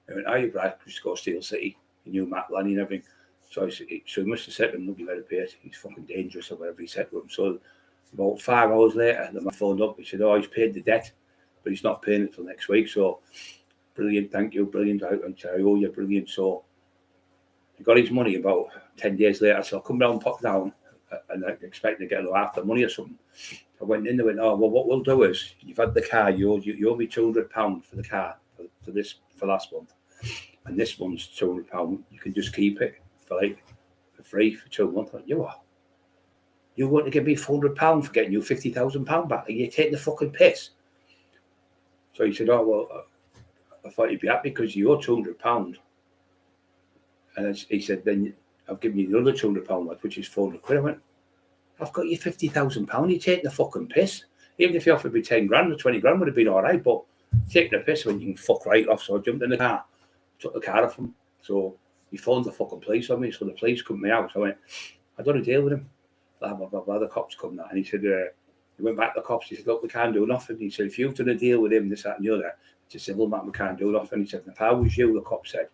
I went, are you right? I used to go to Steel City. He knew Matt Lanny and everything. So he must have said to him, look, you better pay it. He's fucking dangerous, or whatever he said to him. So about 5 hours later, the man phoned up. He said, oh, he's paid the debt, but he's not paying it till next week. So brilliant, thank you, brilliant. I owe you, brilliant. So he got his money about 10 days later. So I come down, pop down, and I expect to get a little after money or something. I went in, they went, oh, well, what we'll do is, you've had the car, you owe me £200 for the car for last month. And this one's £200. You can just keep it for free for 2 months. You want to give me £400 for getting you £50,000 back? Are you taking the fucking piss? So he said, oh, well, I thought you'd be happy because you owe £200. And he said, then I've given you the other £200, which is 400 quid. I went, I've got you £50,000. You're taking the fucking piss. Even if you offered me 10 grand or 20 grand would have been all right, but taking the piss when you can fuck right off. So I jumped in the car, took the car off him. So he phoned the fucking police on me. So the police come me out. So I went, I done a deal with him. Blah, blah, blah, blah. The cops come now. And he said, he went back to the cops. He said, look, we can't do nothing. He said, if you've done a deal with him, this, that, and the other, it's a civil matter, we can't do nothing. He said, if I was you, the cop said,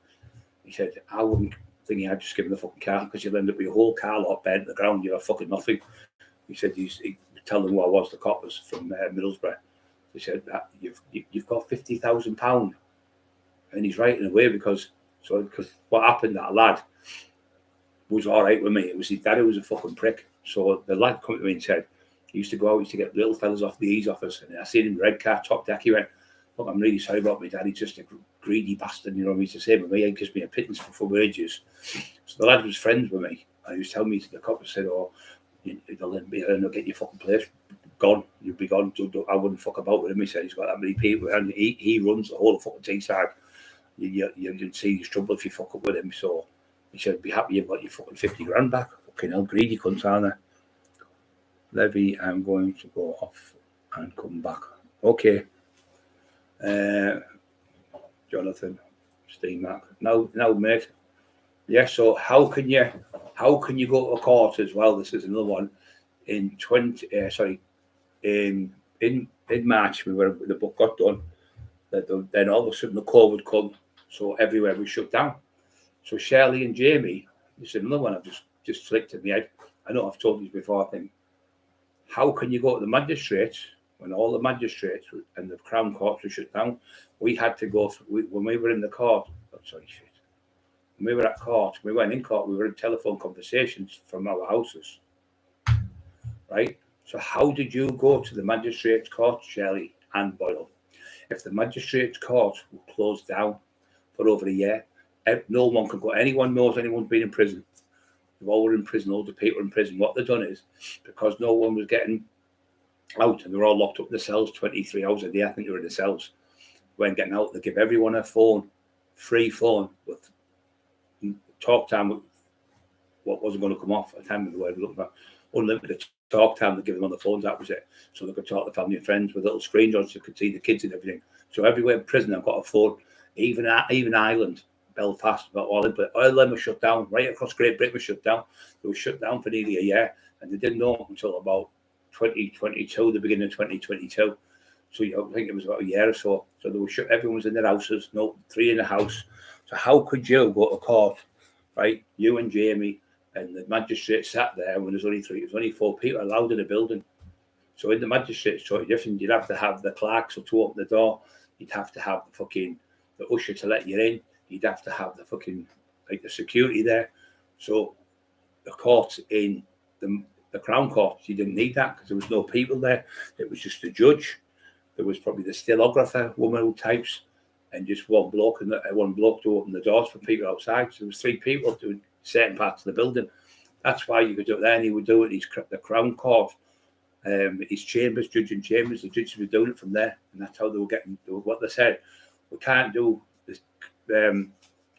he said, I wouldn't think I'd just give him the fucking car because you'll end up with your whole car lot bent to the ground. You're fucking nothing. He said, he tell them who I was. The cop was from Middlesbrough. He said, you've got £50,000. And he's right in a way because what happened, that lad was all right with me. It was his dad who was a fucking prick. So the lad come to me and said, he used to go out, he used to get little fellas off the ease office. And I seen him in red car, top deck. He went, look, I'm really sorry about my dad. He's just a greedy bastard. You know, he's the same with me. He gives me a pittance for wages. So the lad was friends with me. And he was telling me, the cop said, oh, they'll not get your fucking place gone. You'll be gone. I wouldn't fuck about with him. He said he's got that many people. And he runs the whole fucking Teesside. You can see his trouble if you fuck up with him. So he said, be happy you've got your fucking 50 grand back. Fucking hell, greedy cunts, aren't they? Levy, I'm going to go off and come back. Okay. Jonathan, Steve Mac. Now, mate. Yeah, so how can you go to a court as well? This is another one. In March, the book got done. Then all of a sudden the COVID come, so everywhere was shut down. So Shirley and Jamie, this is another one I've just flicked in my head. I know I've told you before, I think. How can you go to the magistrates when all the magistrates and the Crown Courts were shut down? We had to go when we were in the court. When we were at court, we went in court, we were in telephone conversations from our houses. Right? So how did you go to the magistrates' court, Shirley and Boyle? If the magistrates' court were closed down for over a year, no one can go. Anyone knows anyone's been in prison. They've all were in prison, all the people in prison. What they've done is, because no one was getting out and they're all locked up in the cells 23 hours a day, I think they were in the cells, when getting out, they give everyone a phone, free phone, with talk time, what wasn't going to come off at the time of the word we're looking at, unlimited talk time, they give them on the phones, that was it. So they could talk to family and friends with little screens on so you could see the kids and everything. So everywhere in prison, I've got a phone, even Ireland, Belfast, all in, but all of them were shut down, right across Great Britain was shut down. They were shut down for nearly a year, and they didn't know until about 2022, the beginning of 2022. So I think it was about a year or so. So they were shut, everyone was in their houses, no, 3 in the house. So how could you go to court, right? You and Jamie and the magistrate sat there when there's only 4 people allowed in the building. So in the magistrate's sort of different, you'd have to have the clerks to open the door, you'd have to have the usher to let you in, you'd have to have the the security there. So the courts in the Crown Court, you didn't need that because there was no people there. It was just the judge. There was probably the stenographer, woman who types, and just one bloke to open the doors for people outside. So there was 3 people doing certain parts of the building. That's why you could do it there, and he would do it. The Crown Court, his chambers, judging chambers, the judges were doing it from there, and that's how they were getting what they said. We can't do this,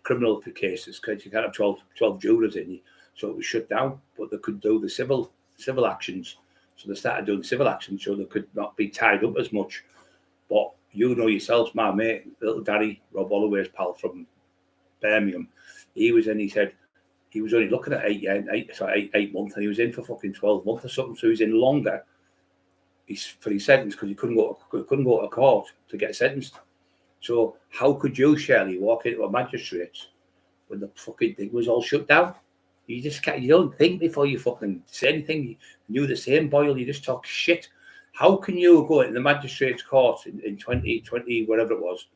criminal cases because you can't have 12 jurors in you. So it was shut down, but they could do the civil actions. So they started doing civil actions so they could not be tied up as much. But you know yourselves, my mate, little daddy, Rob Holloway's pal from Birmingham, he said he was only looking at 8 months, and he was in for fucking 12 months or something. So he was in longer for his sentence because he couldn't go to court to get sentenced. So how could you, Shirley, walk into a magistrate's when the fucking thing was all shut down? You don't think before you fucking say anything. You knew the same, Boyle. You just talk shit. How can you go into the magistrate's court in 2020, whatever it was,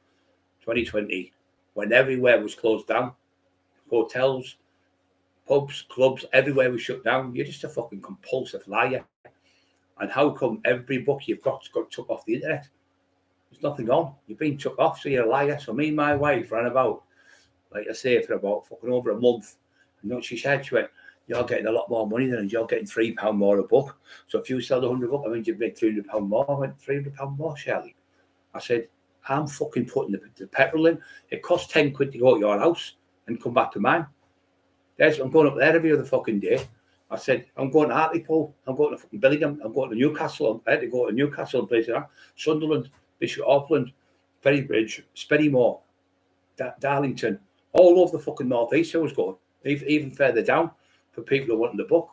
2020, when everywhere was closed down? Hotels, pubs, clubs, everywhere was shut down. You're just a fucking compulsive liar. And how come every book you've got took off the internet? There's nothing on. You've been took off, so you're a liar. So me and my wife ran about, like I say, for about fucking over a month. And what she said, she went, you're getting a lot more money than us. You're getting £3 more a book. So if you sell the 100 book, I mean, you'd make £300 more. I went, £300 more, Shirley. I said, I'm fucking putting the petrol in. It costs 10 quid to go to your house and come back to mine. I'm going up there every other fucking day. I said, I'm going to Hartlepool, I'm going to fucking Billingham, I'm going to Newcastle. I had to go to Newcastle, places like Sunderland, Bishop Auckland, Ferrybridge, Spennymoor, Darlington, all over the fucking northeast I was going, even further down for people who wanted the book.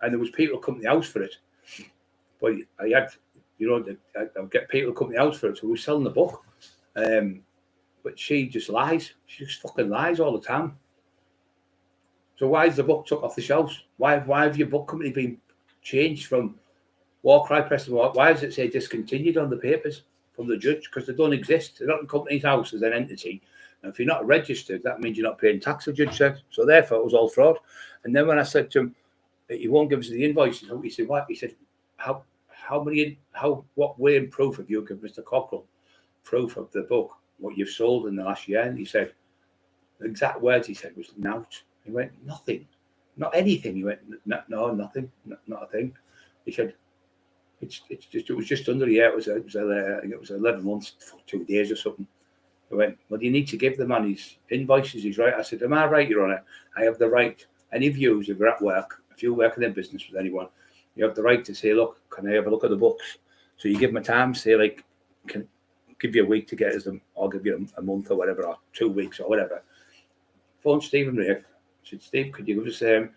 And there was people coming to the house for it. But I had, I'd get people coming to the house for it, so we were selling the book. But she just lies. She just fucking lies all the time. So why is the book took off the shelves? Why have your book company been changed from War Cry Press? Why does it say discontinued on the papers from the judge? Because they don't exist. They're not in the company's house as an entity. And if you're not registered, that means you're not paying tax, the judge said. So therefore, it was all fraud. And then when I said to him, he won't give us the invoices, he said, what? He said, what way and proof have you given Mr. Cockerill? Proof of the book, what you've sold in the last year? And he said, the exact words he said was nout. He went, nothing, not anything. He went, no, nothing, not a thing. He said, it was just under a year. I think it was 11 months, 2 days or something. He went, well, you need to give the man his invoices. He's right. I said, am I right, Your Honour? I have the right. Any views if you're at work, if you're working in business with anyone, you have the right to say, look, can I have a look at the books? So you give them a time, say like, can give you a week to get us them, or give you a month or whatever, or 2 weeks or whatever. Phone Stephen Rafe. I said, Steve, could you give us an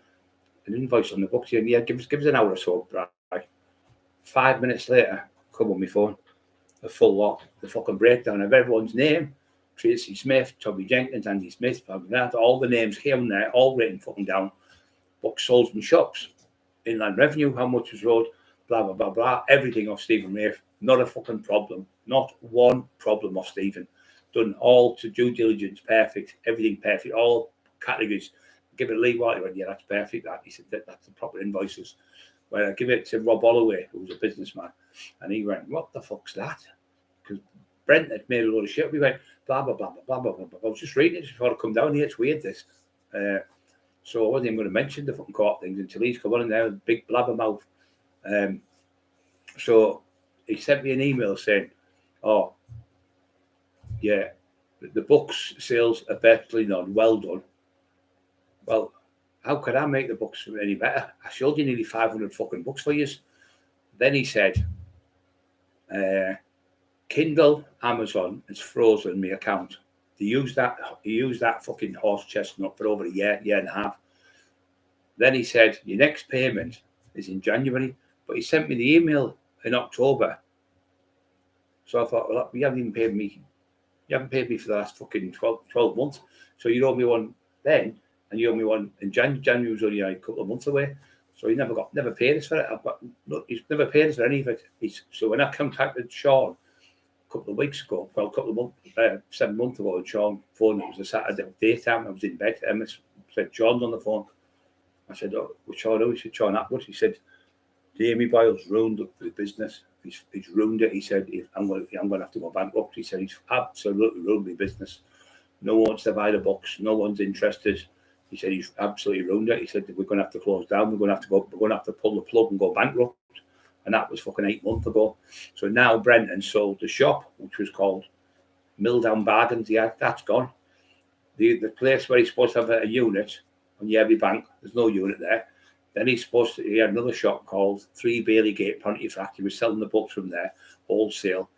invoice on the books? Yeah, give us an hour or so, right? 5 minutes later, come on my phone, a full lot, the fucking breakdown of everyone's name. Tracy Smith, Toby Jenkins, Andy Smith, all the names came there, all written fucking down. Books sold in shops, inland revenue, how much was owed, blah, blah, blah, blah. Everything off Stephen Rafe. Not a fucking problem. Not one problem off Stephen. Done all to due diligence, perfect. Everything perfect. All categories. Give it Lee White. He went, yeah, that's perfect. That. He said, that's the proper invoices. When I give it to Rob Holloway, who was a businessman, and he went, what the fuck's that? Because Brent had made a load of shit. We went, blah, blah, blah, blah, blah, blah, blah. I was just reading it before I come down here. It's weird, this. So I wasn't even going to mention the fucking court things until he's come on in there with a big blabbermouth. So he sent me an email saying, oh, yeah, the books sales are virtually none. Well done. Well, how could I make the books any better? I showed you nearly 500 fucking books for you. Then he said, Kindle, Amazon has frozen my account. He used that fucking horse chestnut for over a year and a half. Then he said, your next payment is in January, but he sent me the email in October. So I thought, well, you haven't even paid me. You haven't paid me for the last fucking 12 months. So you owe me one then, and you owe me one in January. January was only a couple of months away. So he never paid us for it. He's never paid us for any of it. So when I contacted Sean a couple of weeks ago, 7 months ago, and Sean phoned, it was a Saturday daytime, I was in bed, and I said, John's on the phone. I said, oh, what's Sean doing? He said, Sean Atwood. He said, Jamie Boyle's ruined the business. He's ruined it. He said, I'm going to have to go bankrupt. He said, he's absolutely ruined my business. No one wants to buy the books. No one's interested. He said, he's absolutely ruined it. He said, we're going to have to close down. We're going to have to pull the plug and go bankrupt. And that was fucking 8 months ago. So now Brenton sold the shop, which was called Milldown Bargains. Yeah, that's gone. The place where he's supposed to have a unit on Yerby Bank, there's no unit there. Then he had another shop called 3 Bailey Gate Pontefract. He was selling the books from there, wholesale.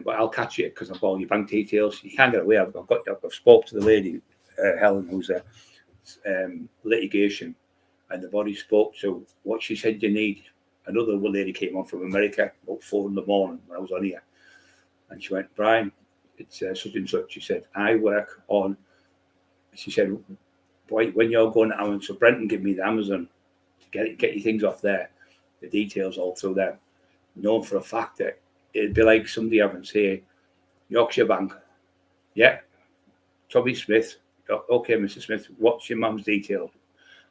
But I'll catch you because I've got all your bank details. You can't get away. I've spoke to the lady, Helen, who's a litigation, and the body spoke to what she said you need. Another lady came on from America about 4 a.m. when I was on here, and she went, Brian, it's such and such. She said, I work on. She said, boy, when you're going to Amazon, so Brenton give me the Amazon to get your things off there, the details all through there. Known for a fact that it'd be like somebody having say Yorkshire Bank, yeah, Toby Smith, okay, Mr. Smith, what's your mum's detail?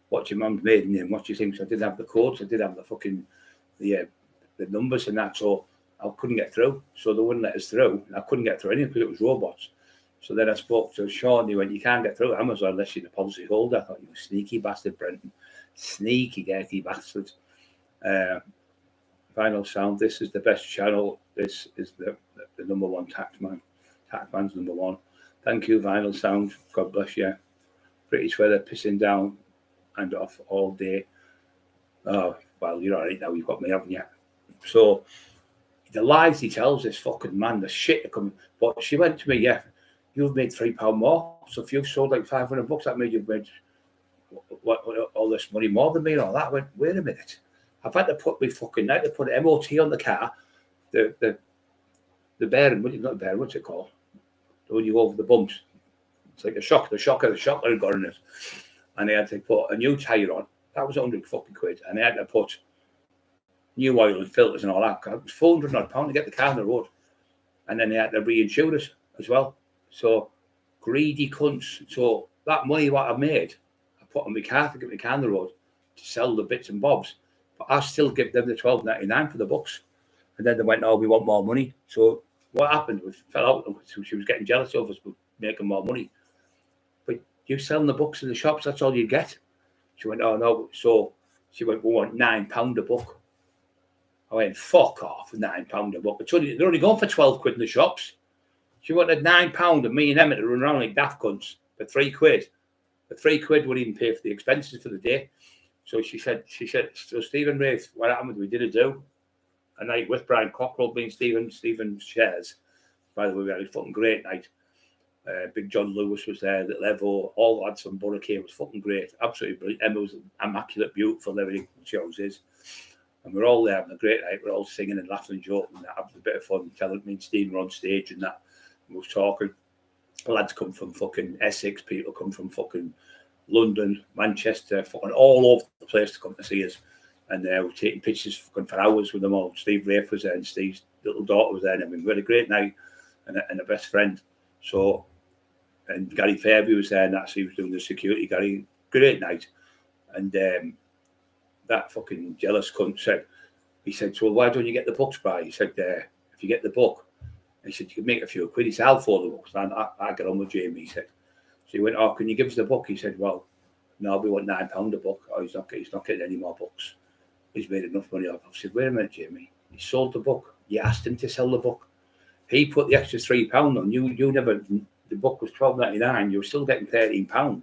What's your mum's maiden name? What do you think? So I did have the codes, I did have the fucking the numbers and that, so I couldn't get through. So they wouldn't let us through. I couldn't get through anything because it was robots. So then I spoke to Sean. He went, you can't get through Amazon unless you're the policy holder. I thought, you sneaky bastard, Brenton. Sneaky, dirty bastard. Final Sound. This is the best channel. This is the number one taxman. Taxman's number one. Thank you, Vinyl Sound. God bless you. British weather pissing down and off all day. Oh, well, you're all right now. You've got me, haven't you? So the lies he tells this fucking man, the shit that comes. But she went to me, yeah, you've made £3 more. So if you've sold like 500 books, that means you've made what, all this money more than me and all that. I went, wait a minute. I've had to put me fucking, I had to put an MOT on the car. The bearing, not the bearing, what's it called? When you go over the bumps. It's like the shocker had got in it. And I had to put a new tyre on. That was 100 fucking quid. And I had to put new oil and filters and all that. It was £400 odd to get the car on the road. And then they had to reinsure it as well. So greedy cunts. So that money what I made, I put on my car to get my car on the road to sell the bits and bobs. But I still give them the $12.99 for the books. And then they went, oh, we want more money. So what happened? We fell out. So she was getting jealous of us making more money. But you selling the books in the shops, that's all you get. She went, oh, no. So she went, we want £9 a book. I went, fuck off, £9 a book. They're only going for 12 quid in the shops. She wanted £9 and me and Emma to run around like daft cunts for 3 quid. The 3 quid wouldn't even pay for the expenses for the day. So she said, so Stephen Wraith, what happened? We did a night with Brian Cockerill being Stephen's shares. By the way, we had a fucking great night. Big John Lewis was there, the Levo, all the lads from Burricane. It was fucking great, absolutely brilliant. Emma was immaculate, beautiful, everything she always is. And we're all there having a great night. We're all singing and laughing and joking and having a bit of fun. Telling me and Steve were on stage and that. And we was talking. The lads come from fucking Essex, people come from fucking London, Manchester, fucking all over the place to come to see us. And we're taking pictures fucking for hours with them all. Steve Wraith was there and Steve's little daughter was there. And I mean, we had a great night and a best friend. So, and Gary Fairby was there and that's he was doing the security. Gary, great night. And that fucking jealous cunt said, he said, so why don't you get the books, Bri? He said, if you get the book, he said, you can make a few quid. He said, I'll for the books. I get on with Jamie, he said. So he went, oh, can you give us the book? He said, well, no, we want £9 a book. Oh, he's not getting any more books. He's made enough money off. I said, wait a minute, Jamie. He sold the book. You asked him to sell the book. He put the extra £3 on. You never, the book was $12.99. You were still getting £13.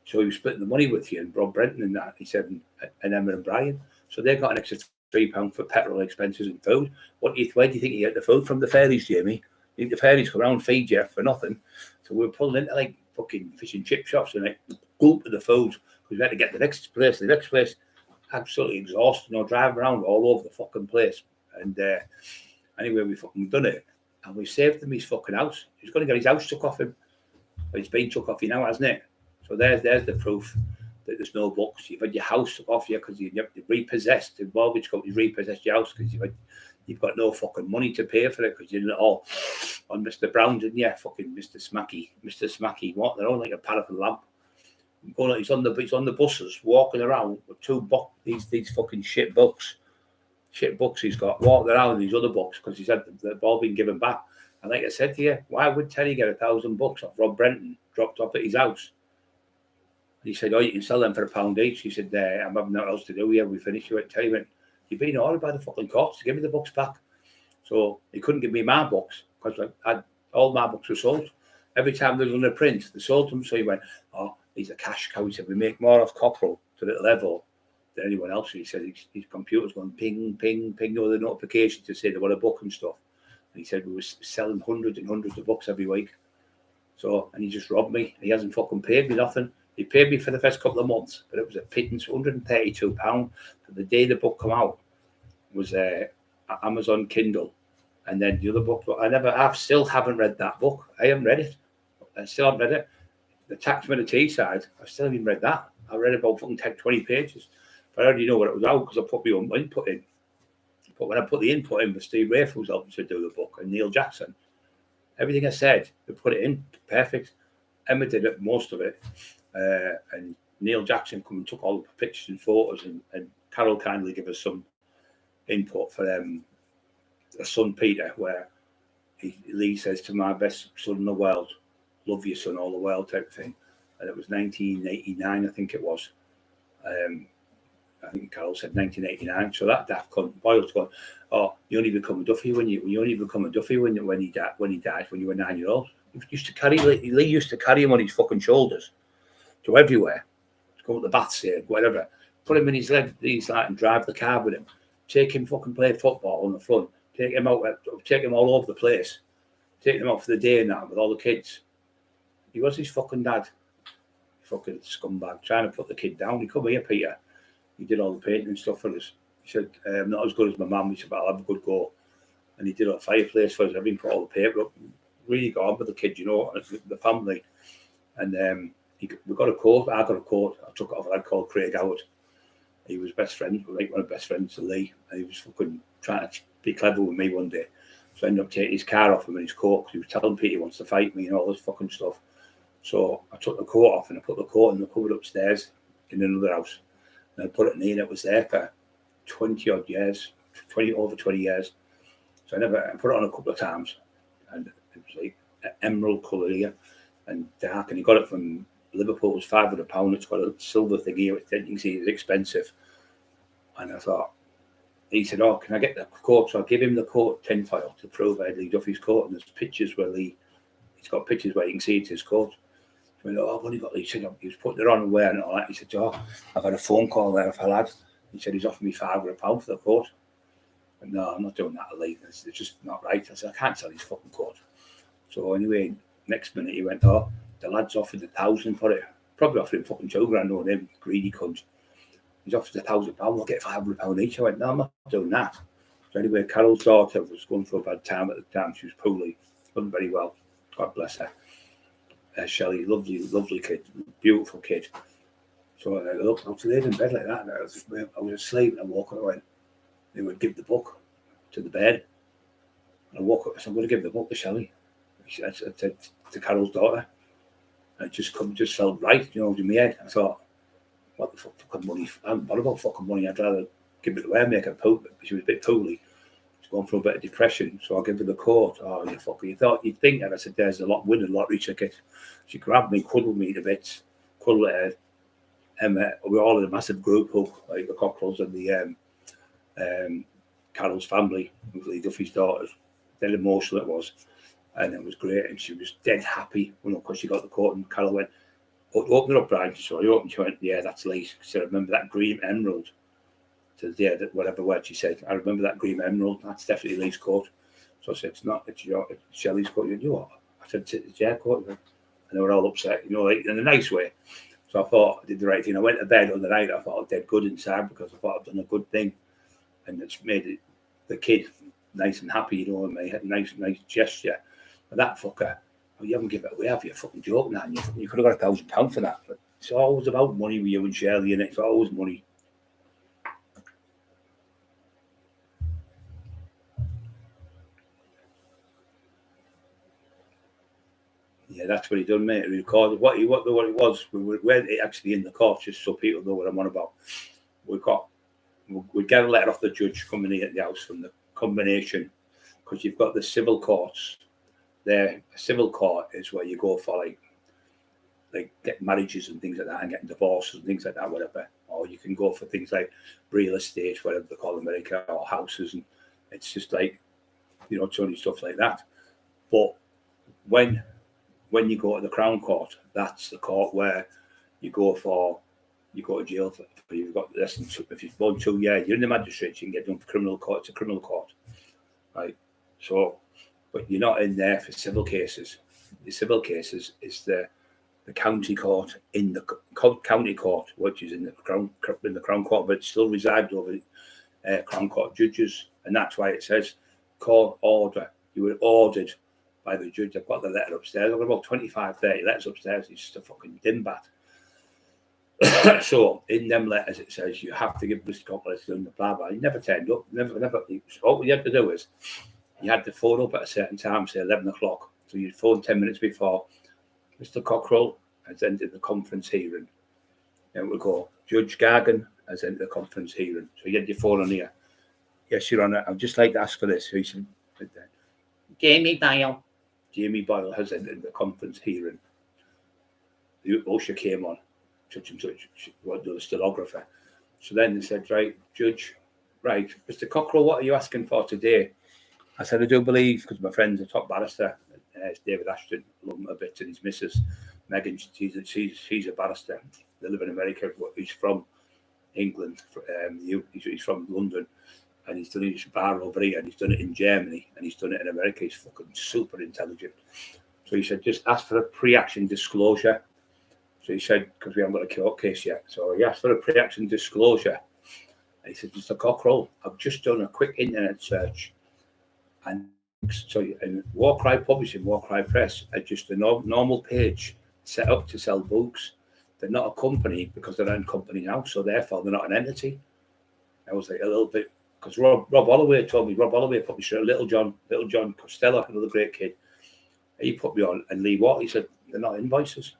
So he was splitting the money with you and Rob Brenton and that. He said, and Emma and Brian. So they got an extra £3 for petrol expenses and food. Where do you think you get the food from the fairies, Jamie? You think the fairies come around and feed you for nothing? So we were pulling into like fucking fish and chip shops and like gulp of the food because we had to get the next place. Absolutely exhausted, driving around all over the fucking place. And anyway, we fucking done it. And we saved him his fucking house. He's going to get his house took off him. But it's been took off you now, hasn't it? So there's the proof that there's no books. You've had your house took off you because you've repossessed. The mortgage company repossessed your house because you've got no fucking money to pay for it because you didn't all on Mr. Brown, didn't you? Fucking Mr. Smacky. What? They're all like a paraffin lamp. He's on the buses walking around with these fucking shit books he's got walking around these other books because he's had they've all been given back. And like I said to you, why would Terry get 1,000 books off Rob Brenton dropped off at his house? And he said, oh, you can sell them for £1 each. He said, I'm having nothing else to do. Yeah, we finished. Terry went, you've been ordered by the fucking courts to give me the books back. So he couldn't give me my books because all my books were sold. Every time there was on a print, they sold them. So he went, oh, he's a cash cow. He said, we make more of Cockerill to that level than anyone else. He said his computer's going ping, ping, ping, the notifications to say they want a book and stuff. And he said we were selling hundreds and hundreds of books every week. So, and he just robbed me. He hasn't fucking paid me nothing. He paid me for the first couple of months, but it was a pittance, £132. For the day the book come out was Amazon Kindle. And then the other book, I still haven't read that book. I haven't read it. I still haven't read it. The Taxman of Teesside, I still haven't read that. I read about fucking 20 pages. But I already know what it was out because I put my own input in. But when I put the input in with Steve Wraith, who was helping to do the book, and Neil Jackson, everything I said, they put it in perfect. Emma did it, most of it. And Neil Jackson come and took all the pictures and photos, and Carol kindly gave us some input for a son, Peter, where Lee says to my best son in the world, love your son, all the world type thing. And it was 1989, I think it was. I think Carol said 1989. So that daft cunt Boyle's gone, oh, you only become a Duffy when you he died when you were 9-year-old. He used to carry Lee used to carry him on his fucking shoulders to everywhere, to go to the baths here, whatever. Put him in his leg, and drive the car with him. Take him fucking play football on the front. Take him out, take him all over the place. Take him out for the day and that with all the kids. He was his fucking dad. Fucking scumbag, trying to put the kid down. He come here, Peter. He did all the painting and stuff for us. He said, I'm not as good as my mum. He said, but I'll have a good go. And he did a fireplace for us. Everything, put all the paper up. Really got on with the kid, you know, the family. And we got a court. I got a court. I took it off a lad called Craig Howard. He was best friend, like one of the best friends to Lee. And he was fucking trying to be clever with me one day. So I ended up taking his car off him and his coat because he was telling Peter he wants to fight me and all this fucking stuff. So I took the coat off and I put the coat in the cupboard upstairs in another house. And I put it in there and it was there for 20 odd years, over 20 years. So I put it on a couple of times and it was like an emerald colour here and dark. And he got it from Liverpool. It was £500. It's got a silver thing here. You can see it's expensive. And I thought, he said, oh, can I get the coat? So I give him the coat tinfoil to prove I had Lee Duffy's coat. And there's pictures where he's got pictures where you can see it's his coat. So I went, oh, I've only got Lee. He said, he was putting it on and wearing it all that. He said, oh, I've had a phone call there for a lad. He said, he's offered me £500 for the coat. And no, I'm not doing that, Lee. It's just not right. I said, I can't sell his fucking coat. So anyway, next minute he went, oh, the lad's offered £1,000 for it. Probably offered him fucking £2,000 on him, greedy cunt. He's offered £1,000. I'll get £500 each. I went, no, I'm not doing that. So anyway, Carol's daughter was going through a bad time at the time. She was poorly, wasn't very well. God bless her. Shelley, lovely kid, beautiful kid. So I looked, I was laying in bed like that. And I was asleep and I woke up and I went, they would give the book to the bed. And I woke up and I said, I'm going to give the book to Shelley. I said to Carol's daughter. And it just felt right, you know, in my head. I thought, what the fucking money? What about fucking money? I'd rather give it away and make her poop. She was a bit poorly. She's going through a bit of depression. So I'll give her the coat. Oh, you fucker. You thought you'd think that. I said, there's a winning lottery ticket. She grabbed me, cuddled me to bits, cuddled her. And we were all in a massive group hug, like the Cockerills and the Carol's family, with Lee Duffy's daughters. Dead emotional it was. And it was great. And she was dead happy, you know, because she got the coat. And Carol went, open it up, Brian. So I opened, she went, yeah, that's Lee. She said, I remember that green emerald. So, yeah, whatever word she said. I remember that green emerald. That's definitely Lee's coat. So I said, it's not, it's Shelley's coat. You know what? I said, it's your coat. And they were all upset, you know, like in a nice way. So I thought I did the right thing. I went to bed on the night. I thought I did good inside because I thought I'd done a good thing. And it's made the kid nice and happy, you know, and I had a nice gesture. But that fucker, well, you haven't given it away, have you? Fucking joke, man. You could have got £1,000 for that. But it's always about money with you and Shirley, and it's always money. Yeah, that's what he done, mate. He recorded what it was. We were actually in the court, just so people know what I'm on about. We get a letter off the judge coming in at the house from the combination, because you've got the civil courts. There, a civil court is where you go for like get marriages and things like that, and getting divorces and things like that, whatever. Or you can go for things like real estate, whatever they call America, or houses, and it's just like, you know, Tony, stuff like that. But when you go to the Crown Court, that's the court where you go to jail for you've got less than if you've done 2 years, you're in the magistrate, you can get done for criminal court. It's a criminal court, right? So, but you're not in there for civil cases. The civil cases is the county court in the county court, which is in the Crown Court, but it still resides over Crown Court judges, and that's why it says court order. You were ordered by the judge. I've got the letter upstairs. I've got about 25, 30 letters upstairs. It's just a fucking dimbat. So in them letters it says you have to give Mr. Cockerill and the blah blah. He never turned up. Never. All you had to do is you had to phone up at a certain time, say 11 o'clock. So you'd phone 10 minutes before. Mr. Cockerill has ended the conference hearing. And we'll go, Judge Gargan has ended the conference hearing. So you had your phone on here. Yes, Your Honour, I'd just like to ask for this. So he said, Jamie Boyle has ended the conference hearing. The usher came on, touch, the stenographer. So then they said, right, Judge, right, Mr. Cockerill, what are you asking for today? I said, I do believe, because my friend's a top barrister, it's David Ashton, I love him a bit, and his missus, Megan, she's a barrister. They live in America, but he's from England, he's from London, and he's done his bar over here, and he's done it in Germany, and he's done it in America. He's fucking super intelligent. So he said, just ask for a pre-action disclosure. So he said, because we haven't got a court case yet. So he asked for a pre-action disclosure. And he said, Mr. Cockerill, I've just done a quick internet search. And so in War Cry Publishing, War Cry Press, are just a normal page set up to sell books. They're not a company because they're not in company now. So therefore, they're not an entity. I was like a little bit, because Rob Holloway told me, Rob Holloway put me through Little John Costello, another great kid. He put me on, and Lee Watt, he said, they're not invoices.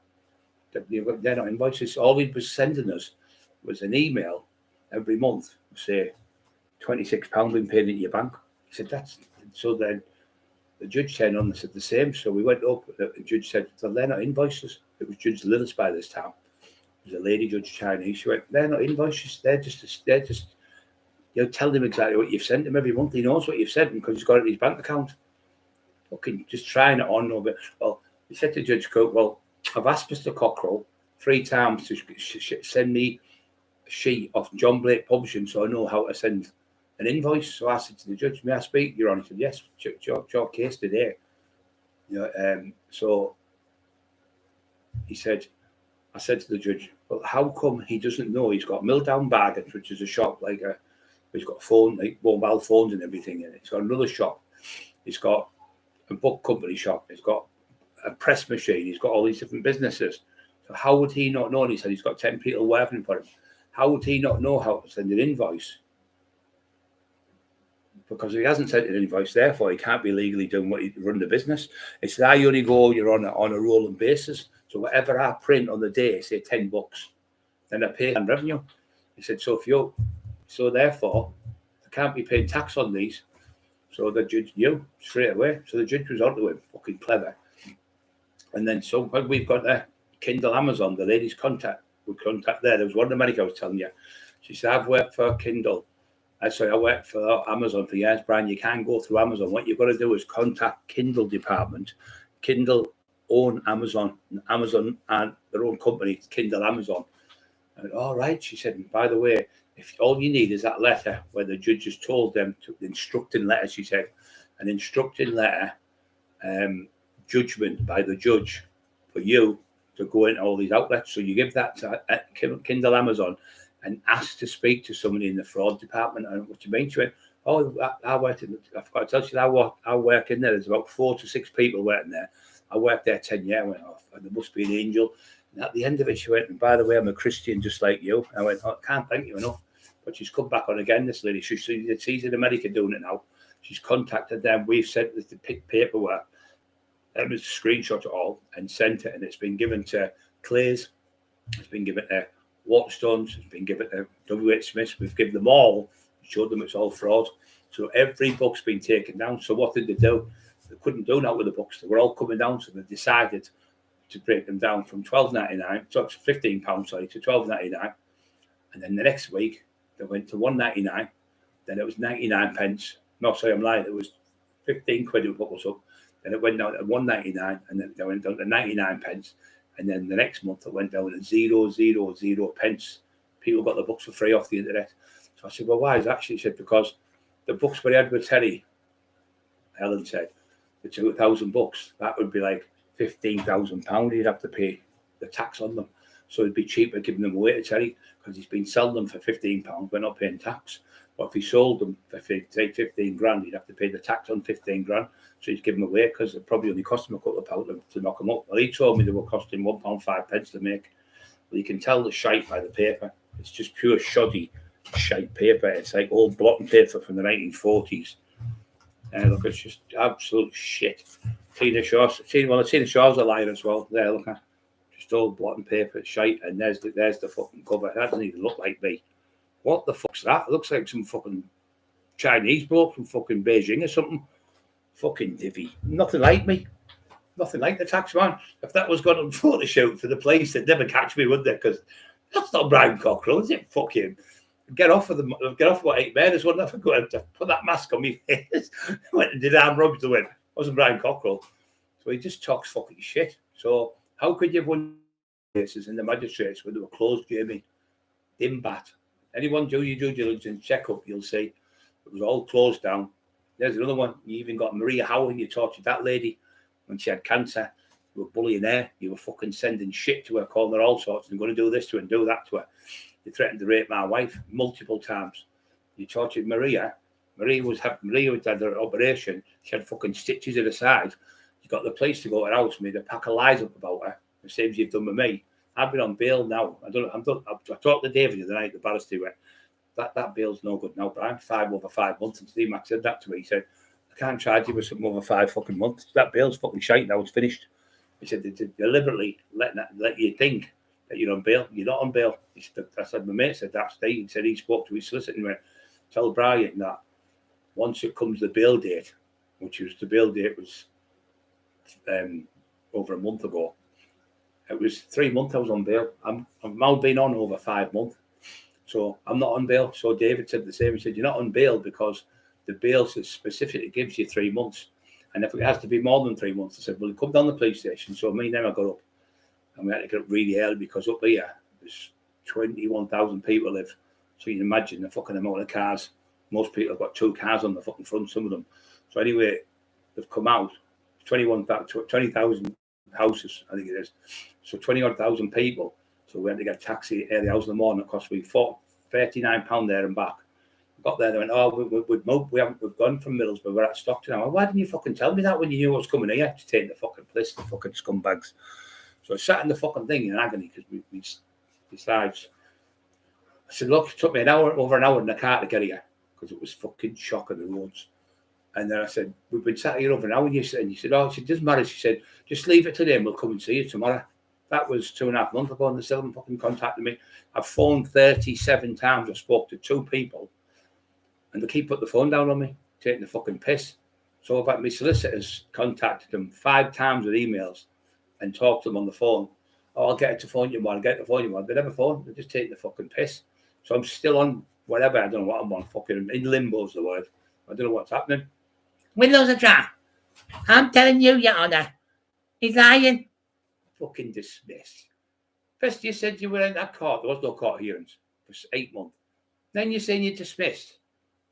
They're not invoices. All he was sending us was an email every month, say £26 being paid into your bank. He said, that's, so then the judge turned on and said the same. So we went up, the judge said, well, they're not invoices. It was Judge Lillis by this time. It was a lady judge, Chinese. She went, they're not invoices. They're just, tell him exactly what you've sent him every month. He knows what you've sent him because he's got it in his bank account. Fucking just trying it on over. Well, he said to Judge Cook, well, I've asked Mr. Cockerill 3 times to send me a sheet of John Blake Publishing so I know how to send an invoice. So I said to the judge, may I speak, Your Honour? He said, yes, your case today. So he said, I said to the judge, well, how come he doesn't know he's got Milldown Bargains, which is a shop he's got a phone, like mobile phones and everything in it. He's got another shop. He's got a book company shop. He's got a press machine. He's got all these different businesses. So how would he not know? And he said he's got 10 people working for him. How would he not know how to send an invoice? Because he hasn't sent an invoice, therefore he can't be legally doing what he run the business. It's that I only go, you're on a rolling basis. So whatever I print on the day, say $10, then I pay on revenue. He said, so therefore I can't be paying tax on these. So the judge knew straight away. So the judge was onto him, fucking clever. And then so when we've got the Kindle Amazon, the lady's contact there. There was one in America I was telling you. She said, I've worked for Kindle. I worked for Amazon for years, Brian. You can't go through Amazon. What you've got to do is contact Kindle department. Kindle own Amazon. Amazon and their own company, Kindle Amazon. I went, all right. She said, and by the way, if all you need is that letter where the judge has told them to, the instructing letter, she said, an instructing letter, judgment by the judge for you to go into all these outlets. So you give that to Kindle Amazon and ask to speak to somebody in the fraud department. And what you mean? She went, oh, I worked in, I forgot to tell you, I work in there. There's about 4 to 6 people working there. I worked there 10 years. I went off, and there must be an angel. And at the end of it, she went, and by the way, I'm a Christian just like you. I went, oh, I can't thank you enough. But she's come back on again, this lady. She's in America doing it now. She's contacted them. We've sent the paperwork. That was a screenshot of all and sent it. And it's been given to Clay's. It's been given to Waterstones. It's been given to W.H. Smiths. We've given them all. Showed them it's all fraud. So every book's been taken down. So what did they do? They couldn't do that with the books. They were all coming down. So they decided to break them down from £12.99, so it's £15, sorry, to £12.99. And then the next week, they went to £1.99. Then it was 99 pence. No, sorry, I'm lying. It was 15 quid it was up. Then it went down to £1.99, and then they went down to 99 pence. And then the next month, it went down to 0.000 pence. People got the books for free off the internet. So I said, well, why is that? She said, because the books we had with Terry, Helen said, the 2,000 books, that would be like £15,000. He'd have to pay the tax on them. So it'd be cheaper giving them away to Terry because he's been selling them for £15. We're not paying tax. But if he sold them for say 15 grand, he'd have to pay the tax on 15 grand. So he'd give them away because it probably only cost him a couple of pounds to knock them up. Well, he told me they were costing £1.05 to make. Well, you can tell the shite by the paper. It's just pure shoddy shite paper. It's like old blotting paper from the 1940s. Look, it's just absolute shit. Tina Shaw's a liar as well. There, look at just old blotting paper, shite, and there's the fucking cover. That doesn't even look like me. What the fuck's that? It looks like some fucking Chinese bloke from fucking Beijing or something. Fucking divvy. Nothing like me. Nothing like the tax man. If that was going on photo shoot for the police, they'd never catch me, would they? Because that's not Brian Cockerill, is it? Fuck him. get off of what 8 minutes, wouldn't I? Go to put that mask on my face. Went and did armed robbery to win. Wasn't Brian Cockerill. So he just talks fucking shit. So how could you have won cases in the magistrates when they were closed, Jamie? Dimbat. Anyone do your due diligence check up, you'll see it was all closed down. There's another one. You even got Maria Howard. You tortured that lady when she had cancer. You were bullying her. You were fucking sending shit to her, calling her all sorts. And going to do this to her and do that to her. You threatened to rape my wife multiple times. You tortured Maria. Maria had her operation. She had fucking stitches at her side. You got the police to go to her house, made a pack of lies up about her, the same as you've done with me. I've been on bail now. I talked to David the other night, the barrister went, that bail's no good now, Brian. 5 over 5 months. And Steve Mack said that to me. He said, I can't charge you with something over 5 fucking months. That bail's fucking shite now. It's finished. He said, they deliberately let you think that you're on bail. You're not on bail. I said, my mate said that. He said he spoke to his solicitor and went, tell Brian that once it comes the bail date, which was the bail date was over a month ago. It was 3 months I was on bail. I've now been on over 5 months. So I'm not on bail. So David said the same. He said, you're not on bail because the bail specifically gives you 3 months. And if it has to be more than 3 months, I said, well, come down the police station. So me and them, I got up. And we had to get up really early because up here, there's 21,000 people live. So you can imagine the fucking amount of cars. Most people have got 2 cars on the fucking front, some of them. So anyway, they've come out, 20,000 houses, I think it is. So 20,000 people. So we had to get a taxi early hours in the morning. It cost me £39 there and back. Got there, they went, oh, we've gone from Middlesbrough, we're at Stockton now. Why didn't you fucking tell me that when you knew I was coming here to take the fucking place, the fucking scumbags? So I sat in the fucking thing in agony because we besides. I said, look, it took me over an hour in the car to get here because it was fucking shocking the roads. And then I said, we've been sat here over an hour. And you said, oh, she doesn't matter. She said, just leave it today and we'll come and see you tomorrow. That was 2.5 months ago and they still haven't fucking contacted me. I've phoned 37 times. I spoke to 2 people and they keep putting the phone down on me, taking the fucking piss. So I've had my solicitors contacted them 5 times with emails and talked to them on the phone. Oh, I'll get it to phone you more. I'll get it to phone you more. They never phone. They're just taking the fucking piss. So I'm still on whatever. I don't know what I'm on. Fucking in limbo's the word. I don't know what's happening. Windows are dry. I'm telling you, Your Honour. He's lying. Fucking dismissed. First you said you were in that court. There was no court hearings for 8 months. Then you're saying you're dismissed.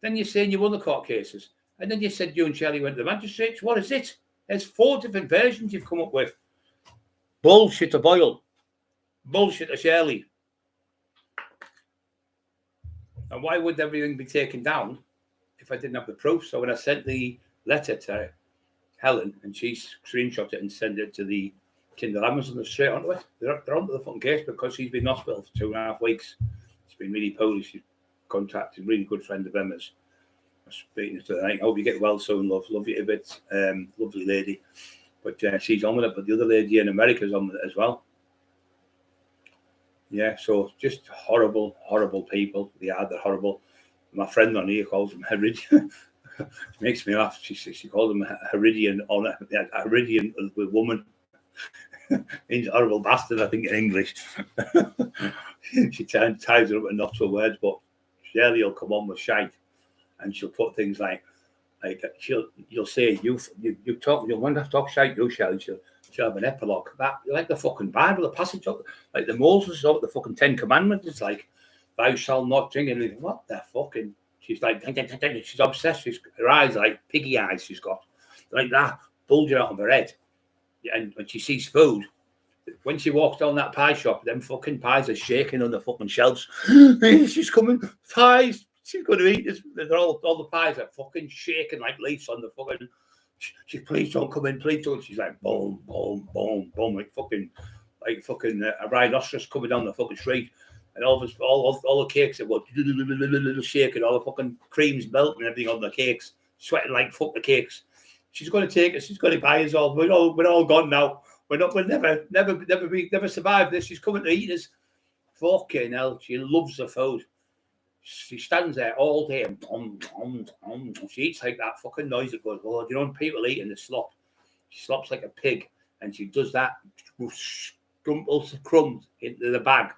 Then you're saying you won the court cases. And then you said you and Shelley went to the magistrates. What is it? There's 4 different versions you've come up with. Bullshit to Boyle. Bullshit to Shelley. And why would everything be taken down if I didn't have the proof? So when I sent the letter to Helen and she screenshot it and sent it to the Kindle Amazon, they're straight onto it. They're onto the fucking case because she's been in hospital for 2.5 weeks. She's been really poorly. She's contacted a really good friend of Emma's. I'm speaking to her tonight. I hope you get well soon, love. Love you a bit. Lovely lady. But she's on with it. But the other lady in America is on with it as well. Yeah, so just horrible, horrible people. They're horrible. My friend on here calls them Heridian. It makes me laugh. She called them Heridian honor. Heridian woman. Means horrible bastard, I think, in English. She ties it up in not so words, but Shirley will come on with shite and she'll put things like you'll say you'll want to talk shite, you Shirley. She'll have an epilogue. That like the fucking Bible, the passage of like the Moses of the fucking 10 Commandments. It's like thou shalt not drink anything. What the fucking? She's like she's obsessed. Her eyes like piggy eyes. She's got like that bulging out of her head. And when she sees food, when she walks down that pie shop, them fucking pies are shaking on the fucking shelves. She's coming, pies. She's going to eat this. They're all the pies are fucking shaking like leaves on the fucking. She please don't come in, please don't. She's like boom, boom, boom, boom, like fucking a rhinoceros coming down the fucking street, and all the cakes are what shaking, all the fucking creams melting and everything on the cakes, sweating like fuck the cakes. She's going to take us. She's going to buy us all. We're all gone now. We'll never survive this. She's coming to eat us. Fucking hell. She loves the food. She stands there all day and she eats like that fucking noise that goes, oh, you know, when people eat in the slop, she slops like a pig and she does that, scrumples the crumbs into the bag.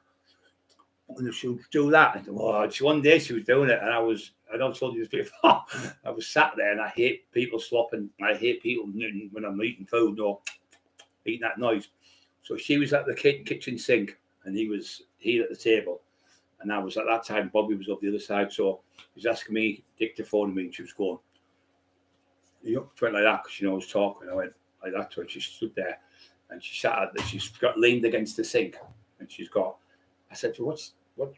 and she'll do that. And one day she was doing it, and I don't told you this before. I was sat there, and I hate people slopping. I hate people when I'm eating food or eating that noise. So she was at the kitchen sink, and he was here at the table. And I was at that time, Bobby was up the other side. So he was asking me, dictaphone me, and she was going, you went like that because I was talking. I went like that to her. She stood there, and she sat there. She's got leaned against the sink, and she's got. I said to her,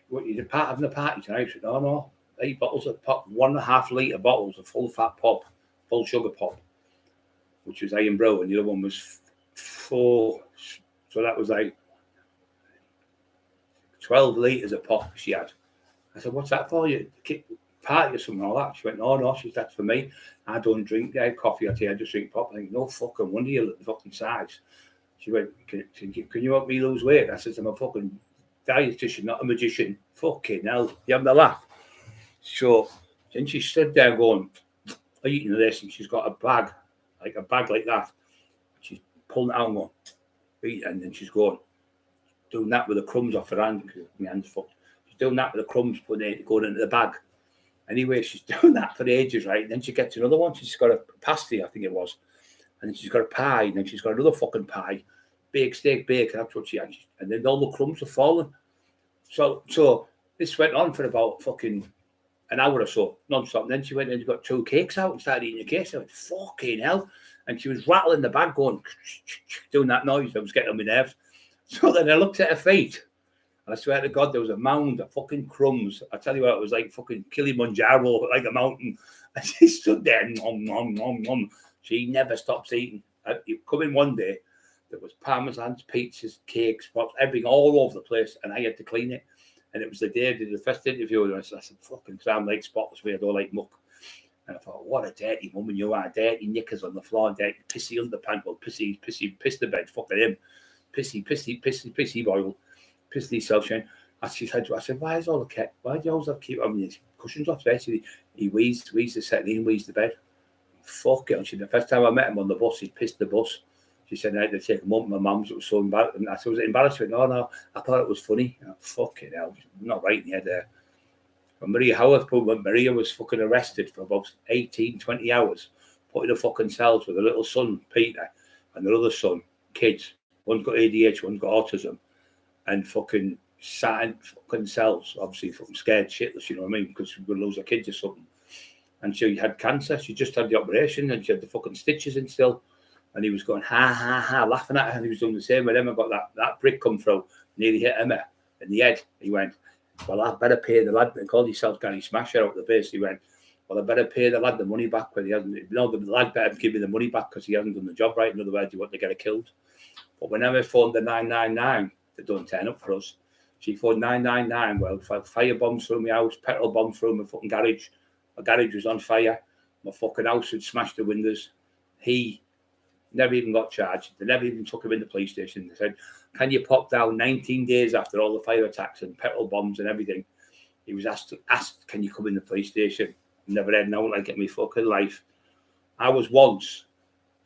what you having a party tonight? She said, no, 8 bottles of pop, 1.5 litre bottles of full fat pop, full sugar pop, which was iron brew, and the other one was 4. So that was like 12 litres of pop she had. I said, what's that for? You party or something like that? She went, no, she said, that's for me. I don't drink coffee or tea, I just drink pop. I think, no fucking wonder you're the fucking size. She went, can you help me lose weight? I said, I'm a fucking dietitian, not a magician. Fucking hell, you having a laugh? So then she stood there going, eating this, and she's got a bag like that. She's pulling it out and going, eat, and then she's going, doing that with the crumbs off her hand because my hand's fucked. She's doing that with the crumbs going into the bag. Anyway, she's doing that for ages, right? And then she gets another one. She's got a pasty, I think it was. And then she's got a pie, and then she's got another fucking pie. Baked steak, bacon, that's what she had. And then all the crumbs are falling. So this went on for about fucking an hour or so, non-stop. And then she went and got 2 cakes out and started eating the cakes. I went, fucking hell. And she was rattling the bag going, doing that noise. I was getting on my nerves. So then I looked at her feet. And I swear to God, there was a mound of fucking crumbs. I tell you what, it was like fucking Kilimanjaro, like a mountain. And she stood there, nom, nom, nom, nom. She never stops eating. You come in one day, there was parmesans, pizzas, cakes, pops, everything all over the place. And I had to clean it. And it was the day I did the first interview. And I said, fucking, because I'm like spotless, I don't like muck. And I thought, what a dirty woman you are. Dirty knickers on the floor, dirty, pissy underpants, well, pissy, piss the bed, fucking him. Pissy boil. Pissy self-shame. I said, why is all the cat? Why do you always have to keep having these cushions off there? He wheezed the settee, wheezed the bed. Fuck it. And she, the first time I met him on the bus, he pissed the bus. She said I had to take him up. My mum's, it was so embarrassing. And I said, was it embarrassing? No, I thought it was funny. Fucking hell, I'm not right in the head there. But Maria was fucking arrested for about 18, 20 hours, put in a fucking cells with a little son, Peter, and their other son, kids. One's got ADHD, one's got autism. And fucking sat in fucking cells, obviously fucking scared shitless, you know what I mean? Because we're going to lose her kids or something. And she had cancer. She just had the operation and she had the fucking stitches in still. And he was going, ha, ha, ha, laughing at her. And he was doing the same with Emma. Got that brick come through, nearly hit Emma in the head. He went, well, I better pay the lad. They called himself Gary Smasher out the base. He went, well, I better pay the lad the money back when he hasn't. No, the lad better give me the money back because he hasn't done the job right. In other words, you want to get her killed. But when Emma phoned the 999, they don't turn up for us. She phoned 999. Well, fire bombs through my house, petrol bombs through my fucking garage. My garage was on fire. My fucking house had smashed the windows. He never even got charged. They never even took him in the police station. They said, can you pop down 19 days after all the fire attacks and petrol bombs and everything? He was asked, can you come in the police station? Never had no like in my fucking life. I was once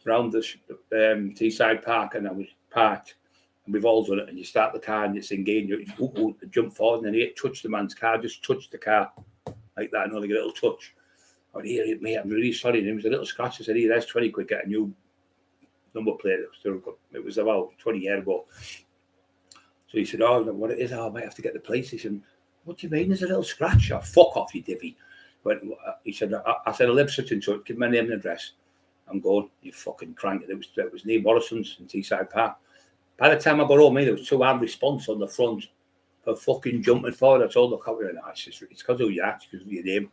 around the Teesside Park and I was parked. And we've all done it, and you start the car and it's engaged, you jump forward, and then he touched the man's car, just touched the car like that, and only a little touch. I went, here, mate, I'm really sorry. And it was a little scratch. I said, here, there's 20 quid, get a new number plate. It was about 20 years ago. So he said, oh, what it is, I might have to get the police. He said, what do you mean there's a little scratch? Oh, fuck off, you divvy. He said, I said, I live such and such, give me my name and address. I'm going, you fucking crank. It was near Morrison's in Teesside Park. By the time I got home, there was 2 armed response on the front for fucking jumping forward. I told the cop, it's because of you, it's because of your name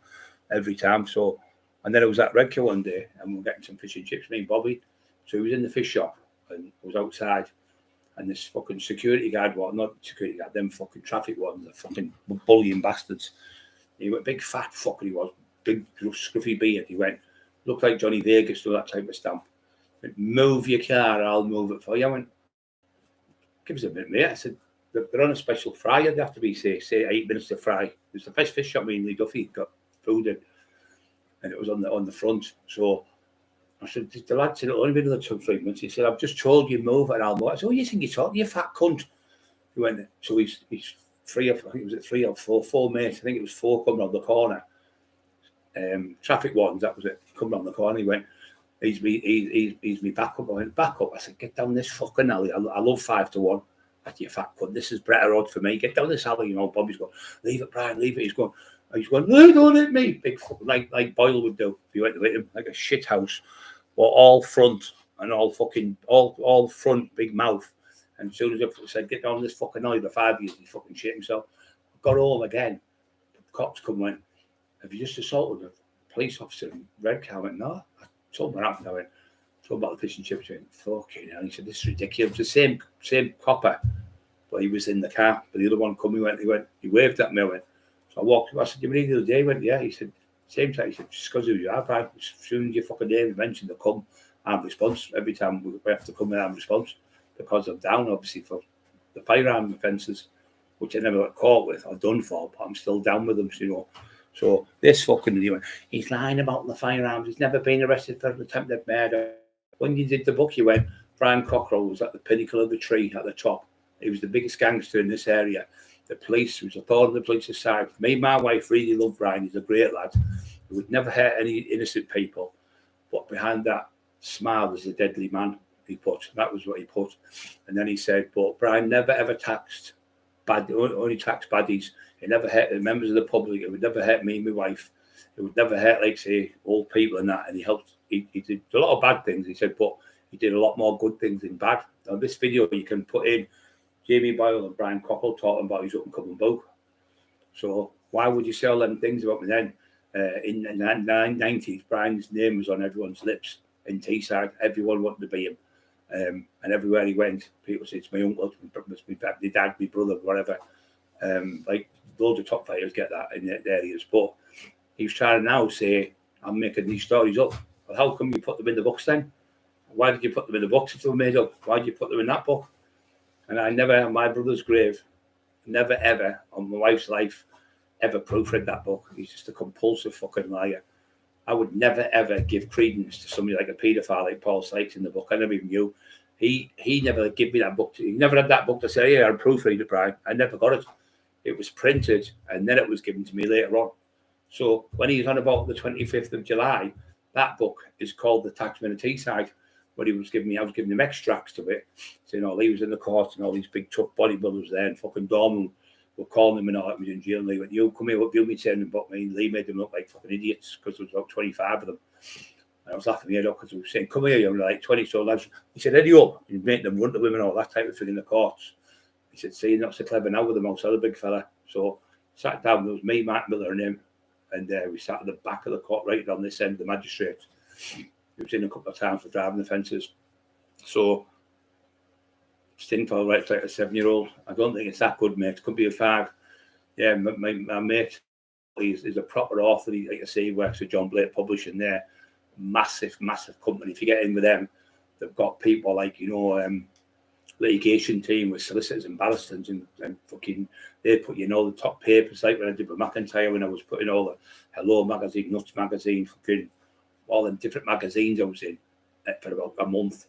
every time. So, and then it was at Redcar one day, and we were getting some fish and chips, me and Bobby. So he was in the fish shop, and I was outside, and this fucking security guard, not security guard, them fucking traffic ones, the fucking bullying bastards. He went, big fat fucker he was, big scruffy beard. He went, looked like Johnny Vegas, do that type of stamp. He went, move your car, I'll move it for you. I went, give us a minute, mate. I said, they're on a special fry. They have to be, say 8 minutes to fry. It was the first fish shop me in Lee Duffy got food in, and it was on the front. So I said, the lad said, it'll only be another 2-3 minutes. He said, I've just told you move it and I'll move it. I said, oh, you think you're talking, you fat cunt? He went, so he's three or four mates. I think it was four coming around the corner. Traffic wardens, that was it. Coming around the corner, he went, he's me backup. I went, back up. I said, get down this fucking alley. I love 5 to 1. That's your fat cunt. This is better odd for me. Get down this alley. You know, Bobby's going, leave it, Brian, leave it. He's going, no, don't hit me. Big fucking, like Boyle would do if you went to hit him, like a shit house. Or all front and all fucking, all front, big mouth. And as soon as I said, get down this fucking alley, the 5 years, he fucking shit himself. Got home again. The cops come and went, have you just assaulted a police officer in Redcar? I went, no. I told him what happened. I went, told about the fish and chips. He went, fucking hell. He said, this is ridiculous. The same copper, but he was in the car. But the other one come, he waved at me. I went, so I walked up. I said, you mean the other day? He went, yeah. He said, same time. He said, just because you are, Brian. As soon as you fucking name mentioned to come, armed response. Every time we have to come with armed response because I'm down, obviously, for the firearm offences, which I never got caught with or done for, but I'm still down with them, you know. So this fucking idiot, he's lying about the firearms. He's never been arrested for attempted murder. When you did the book, you went, Brian Cockerill was at the pinnacle of the tree at the top. He was the biggest gangster in this area. The police was a thorn on the police's side. Me and my wife really love Brian. He's a great lad. He would never hurt any innocent people. But behind that smile was a deadly man, he put. That was what he put. And then he said, but Brian never ever taxed only tax baddies. It never hurt the members of the public. It would never hurt me and my wife. It would never hurt, like, say, old people and that. And he helped. He did a lot of bad things, he said, but he did a lot more good things than bad. Now, this video, you can put in Jamie Boyle and Brian Cockerill talking about his up-and-coming book. So why would you say all them things about me then? In the 90s, Brian's name was on everyone's lips in Teesside. Everyone wanted to be him. And everywhere he went, people said, it's my uncle, my dad, my brother, whatever. Like, loads of top fighters get that in the areas. But he's trying to now say, I'm making these stories up. Well, how come you put them in the books then? Why did you put them in the books if they were made up? Why did you put them in that book? And I never, on my brother's grave, never ever, on my wife's life, ever proofread that book. He's just a compulsive fucking liar. I would never ever give credence to somebody like a paedophile like Paul Sykes in the book. I never even knew. He never gave me that book. He never had that book to say, yeah, I'll proofread it, Brian. I never got it. It was printed and then it was given to me later on. So when he's on about the 25th of July, that book is called The Taxman of Teesside. What he was giving me, I was giving him extracts of it, saying, oh, he was in the court and all these big tough bodybuilders there, and fucking Dorman were calling him and all that, he was in jail, and they went, you come here, what view me turning about me, and Lee made them look like fucking idiots because there was about 25 of them. And I was laughing at because he was saying, come here, you're like 20 so lads. He said, Eddie up, and make them run to women, all that type of thing in the courts. He said, see, not so clever now with them, also the big fella. So sat down, there was me, Mark Miller, and him, and we sat at the back of the court, right on this end, the magistrate. He was in a couple of times for driving offences. So, Stingfell writes like a 7-year-old. I don't think it's that good, mate. It could be a 5. Yeah, my mate is a proper author. He, like I say, he works with John Blake Publishing there. Massive company. If you get in with them, they've got people like, you know, litigation team with solicitors and barristers and fucking, they put, you know, the top papers, like when I did with McIntyre, when I was putting all the Hello magazine, Nuts magazine, fucking all the different magazines I was in for about a month,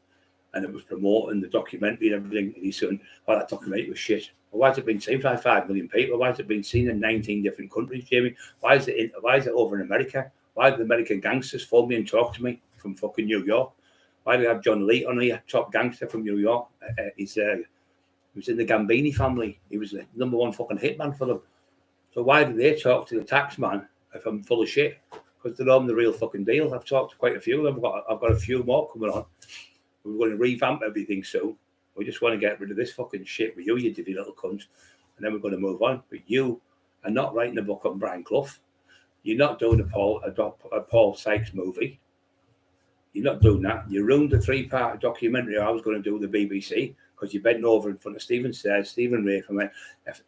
and it was promoting the documentary and everything. And he said, oh, that documentary was shit. Well, why has it been seen by 5 million people? Why has it been seen in 19 different countries, Jamie? Why is it over in America? Why did the American gangsters phone me and talk to me from fucking New York? Why do I have John Lee on here, top gangster from New York? He was in the Gambini family. He was the #1 fucking hitman for them. So why do they talk to the tax man if I'm full of shit? Because they're on the real fucking deal. I've talked to quite a few of them. I've got a few more coming on. We're going to revamp everything soon. We just want to get rid of this fucking shit with you divvy little cunt. And then we're going to move on. But you are not writing a book on Brian Clough. You're not doing a Paul Sykes movie. You're not doing that. You ruined the 3-part documentary I was going to do with the BBC because you bent over in front of Stephen Rafe, and went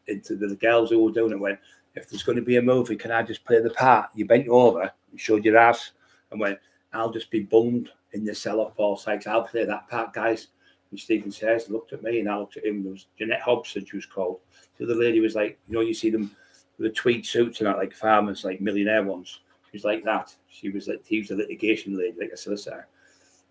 into the girls who were doing it, went, if there's going to be a movie, can I just play the part? You bent over and showed your ass and went, I'll just be bummed in the cell of Paul Sykes. I'll play that part, guys. And Stephen says, looked at me and I looked at him. There was Jeanette Hobson, she was called. The other lady was like, you know, you see them with the tweed suits and that, like farmers, like millionaire ones. She was like that. She was a litigation lady, like a solicitor.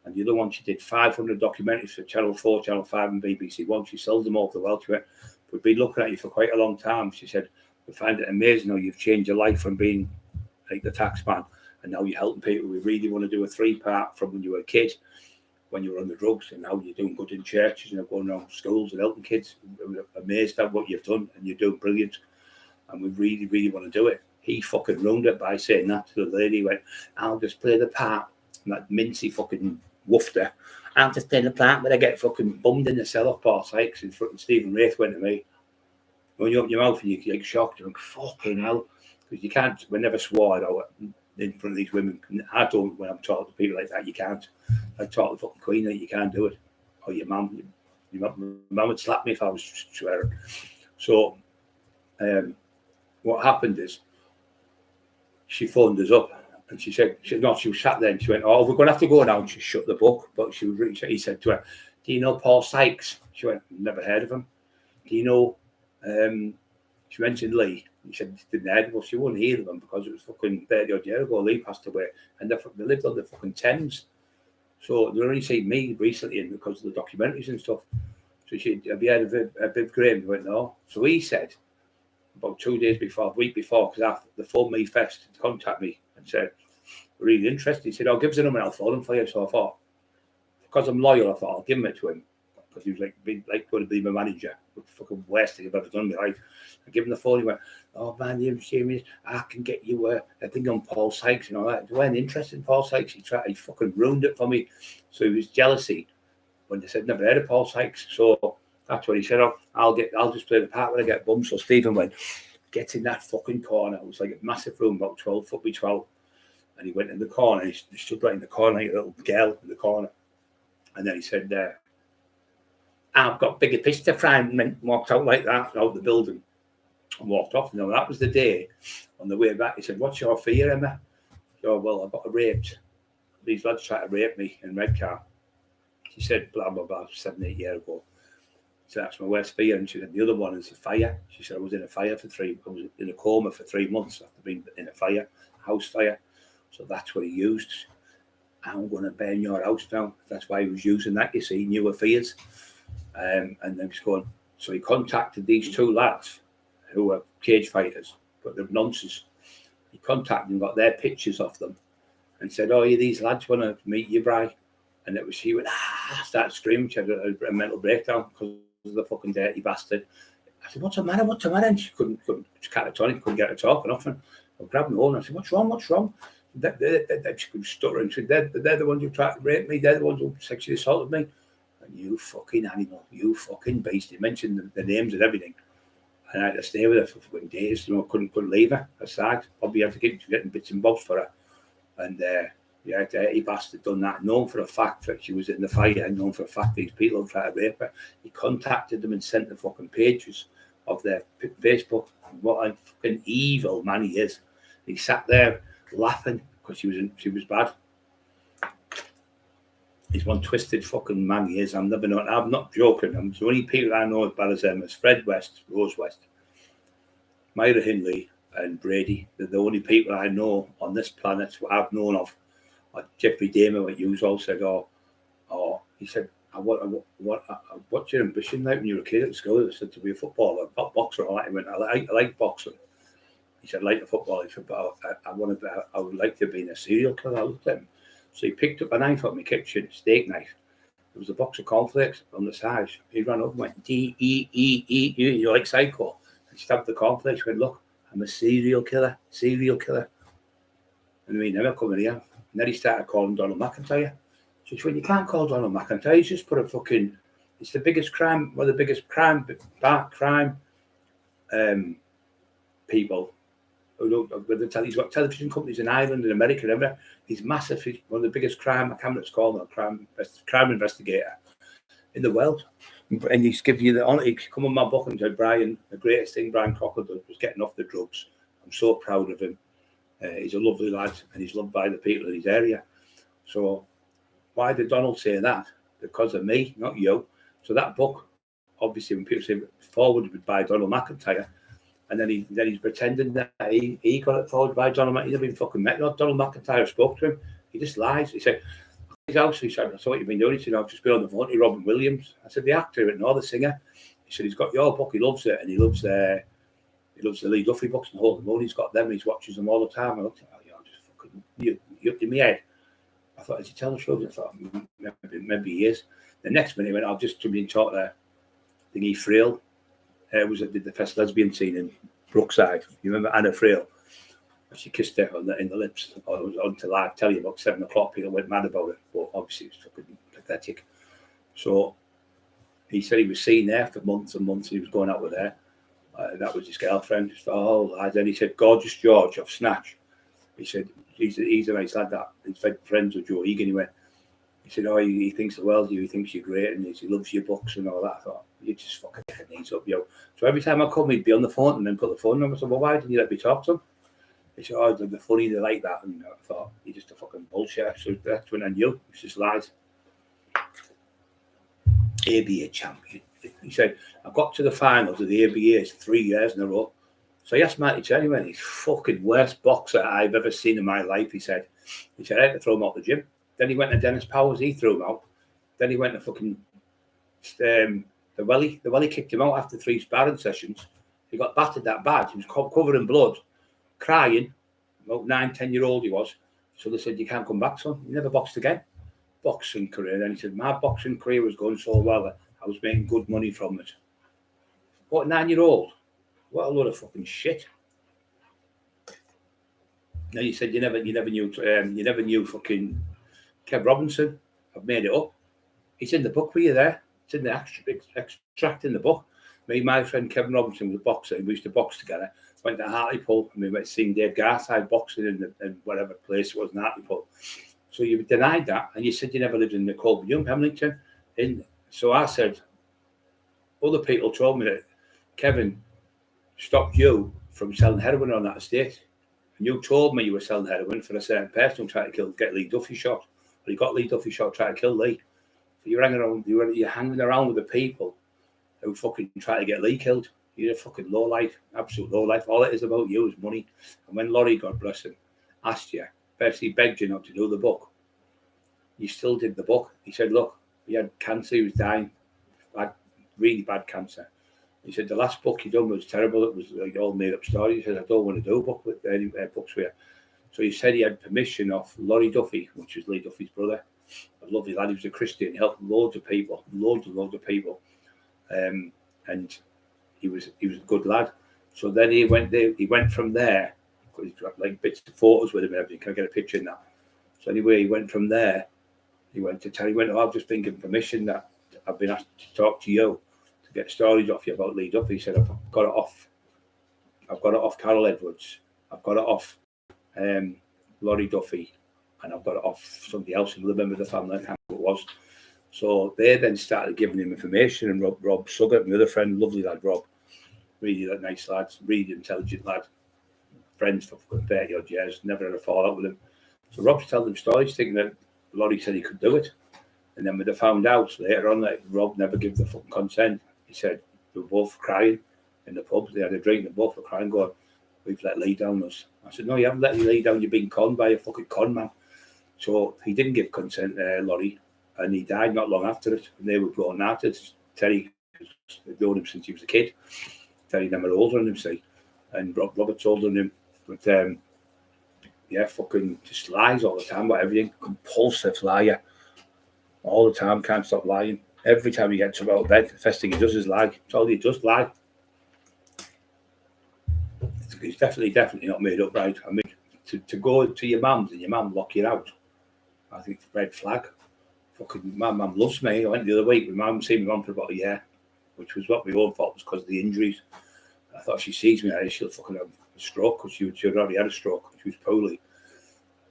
And the other one, she did 500 documentaries for Channel 4, Channel 5 and BBC One. She sells them all to the world. She went, we've been looking at you for quite a long time. She said, we find it amazing how you've changed your life from being like the tax man, and now you're helping people. We really want to do a 3-part from when you were a kid, when you were on the drugs, and now you're doing good in churches and going around schools and helping kids. We're amazed at what you've done, and you're doing brilliant, and we really, really want to do it. He fucking ruined it by saying that to the lady. He went, I'll just play the part. And that mincy fucking woofed her. I'll just play the part, but I get fucking bummed in the cell of Paul Sykes. And Stephen Wraith went to me, when you open your mouth and you're like shocked, you're like, fucking hell. Because you can't, we never swore it out in front of these women. I don't, when I'm talking to people like that, you can't. I talk to the fucking Queen, like, you can't do it. Or your mum would slap me if I was swearing. So, what happened is, she phoned us up and she said, she was sat there and she went, oh, we're going to have to go now. And she shut the book. But he said to her, do you know Paul Sykes? She went, never heard of him. Do you know, she mentioned Lee. He said, didn't hear of him. Well, she wouldn't hear of him because it was fucking 30 odd years ago. Lee passed away and they lived on the fucking Thames. So they only seen me recently and because of the documentaries and stuff. So she, have you heard of Viv Graham? He went, no. So he said, about 2 days before, a week before, because they phoned me first to contact me and said, really interested. He said, I'll give us a number and I'll phone him for you. So I thought, because I'm loyal, I thought I'll give it to him. Because he was like going to be my manager. The fucking worst thing I've ever done in my life. I give him the phone, he went, oh man, you're serious? I can get you a thing on Paul Sykes and all that. I wasn't interested in Paul Sykes. He fucking ruined it for me. So it was jealousy when they said, never heard of Paul Sykes. So that's what he said. I'll just play the part when I get bummed. So Stephen went, get in that fucking corner. It was like a massive room, about 12 foot by 12. And he went in the corner. He stood right in the corner, like a little girl in the corner. And then he said, I've got bigger fish to fry, and walked out like that, out the building, and walked off. No, that was the day. On the way back, he said, what's your fear, Emma? Oh, well, I got raped. These lads tried to rape me in Redcar. She said, blah, blah, blah, 7, 8 years ago. So that's my worst fear. And she said, the other one is a fire. She said, I was in a fire I was in a coma for 3 months after being in a fire, house fire. So that's what he used. I'm going to burn your house down. That's why he was using that, you see, he knew her fears. And then he's going, so he contacted these 2 lads who were cage fighters, but they're nonsense. He contacted them, got their pictures of them, and said, oh, these lads want to meet you, Bri. And it was, she went, started screaming. She had a mental breakdown because of the fucking dirty bastard. I said, what's the matter? And she couldn't catatonic, couldn't get her talking often. I grabbed her on and I said, what's wrong? She could stutter and said, they're the ones who tried to rape me, they're the ones who sexually assaulted me. And you fucking animal, you fucking beast. He mentioned the names and everything. And I had to stay with her for fucking days. Couldn't leave her aside. Probably had to keep getting bits and bobs for her. And the dirty bastard done that. Known for a fact that she was in the fire, and known for a fact these people tried to rape her. He contacted them and sent the fucking pages of their Facebook. What a fucking evil man he is. He sat there laughing because she was bad. He's one twisted fucking man he is. I'm not joking. The only people I know as bad as them is Fred West, Rose West, Myra Hindley and Brady. They're the only people I know on this planet who I've known of. Like Jeffrey Dahmer, what you all said, he said, what's your ambition like when you were a kid at school? I said, to be a footballer, not boxer. He went, I like boxing. He said, I like the football. He said, but I would like to be a serial killer. I looked at him. So he picked up a knife out of my kitchen, steak knife. There was a box of cornflakes on the side. He ran up and went, D-E-E-E, you're like Psycho. And stabbed the cornflakes. He went, look, I'm a serial killer. And we never come in here. And then he started calling Donald McIntyre. So he went, you can't call Donald McIntyre. He's just put a fucking, it's the biggest crime, one of the biggest crime people. He's got television companies in Ireland and America and everywhere. He's massive. He's one of the biggest crime investigator in the world. And he's giving you the honor. He come on my book and said, Brian, the greatest thing Brian Cockerill did was getting off the drugs. I'm so proud of him. He's a lovely lad and he's loved by the people in his area. So why did Donald say that? Because of me, not you. So that book, obviously, when people say forwarded by Donald McIntyre, and then he's pretending that he got it forwarded by Donald McIntyre. He's never been fucking met. Donald McIntyre spoke to him. He just lies. He said, his house. He said, that's what you've been doing. He said, I've just been on the phone to Robin Williams. I said, the actor. He went, no, the singer. He He said he's got your book, he loves it, and he loves the Lee Duffy books and Hold the Moon. He's got them, and he watches them all the time. I looked at him, I'm just fucking, you up in my head. I thought, is he telling the truth? I thought, maybe he is. The next minute he went, I'll just to me and talk there. Thingy Frail. Did the first lesbian scene in Brookside. You remember Anna Frail? She kissed her in the lips until I tell you about 7 o'clock. People went mad about it, but obviously it was fucking pathetic. So he said he was seen there for months and months. He was going out with her. That was his girlfriend. Then he said, Gorgeous George of Snatch. He said, he's a nice lad that. He's friends with Joe Egan. He said, he thinks the world of you. He thinks you're great and he loves your books and all that. I thought, you just fucking take your knees up, yo. So every time I come, he'd be on the phone and then put the phone number. I said, well, why didn't you let me talk to him? He said, they're funny, they like that. And I thought, you're just a fucking bullshit. So that's when I knew. It's just lies. ABA champion. He said, I got to the finals of the ABAs 3 years in a row. So he asked Matty Chen, he went, he's fucking worst boxer I've ever seen in my life, he said. I had to throw him out the gym. Then he went to Dennis Powers, he threw him out. Then he went to fucking the Welly kicked him out after 3 sparring sessions. He got battered that bad. He was covered in blood, crying. About 9-10-year-old he was. So they said, you can't come back, son. He never boxed again. Boxing career. Then he said, my boxing career was going so well. I was making good money from it. What, 9-year-old? What a load of fucking shit. Then he said, you never knew fucking Kev Robinson. I've made it up. It's in the book. Were you there? It's in the extract in the book. Me, my friend Kevin Robinson was a boxer. We used to box together. Went to Hartlepool and we went to see Dave Garside boxing in whatever place it was in Hartlepool. So you denied that and you said you never lived in the Colby Young, Hamilton. So I said, other people told me that Kevin stopped you from selling heroin on that estate. And you told me you were selling heroin for a certain person who tried to get Lee Duffy shot. But he got Lee Duffy shot trying to kill Lee. So you're hanging around with the people who fucking try to get Lee killed. You're a fucking lowlife, absolute lowlife. All it is about you is money. And when Laurie, God bless him, asked you, basically begged you not to do the book, you still did the book. He said, look, he had cancer, he was dying, really bad cancer. He said, the last book you done was terrible. It was like all made up stories. He said, I don't want to do a book with any books with you. So he said he had permission off Laurie Duffy, which is Lee Duffy's brother. A lovely lad. He was a Christian. He helped loads of people. And he was a good lad. So then he went from there, because he's got like bits of photos with him and everything. Can I get a picture in that? So anyway, he went from there. I've just been given permission that I've been asked to talk to you to get stories off you about Lee Duffy. He said, I've got it off Carol Edwards. I've got it off Laurie Duffy. And I've got it off somebody else, another member of the family, I can't remember who it was. So they then started giving him information, and Rob Suggett, my other friend, lovely lad, Rob, really nice lad, really intelligent lad, friends for 30 odd years, never had a fallout with him. So Rob's telling them stories, thinking that Laurie said he could do it. And then when they found out later on that Rob never gave the fucking consent, he said they were both crying in the pub. They had a drink, they both were crying, going, we've let Lee down us. I said, no, you haven't let Lee down, you've been conned by a fucking con man. So he didn't give consent, Laurie, and he died not long after it. And they were brought out. Terry, they'd known him since he was a kid. Terry never older than him, see. And Robert's older than him. But fucking just lies all the time about everything. Compulsive liar. All the time, can't stop lying. Every time he gets up out of bed, the first thing he does is lie. That's all he does, lie. It's definitely not made up right. I mean, to go to your mum's and your mum lock you out, I think red flag. Fucking my mum loves me. I went the other week. My mum seen me on for about a year, which was what my own fault was because of the injuries. I thought she sees me, she'll fucking have a stroke because she had already had a stroke. She was poorly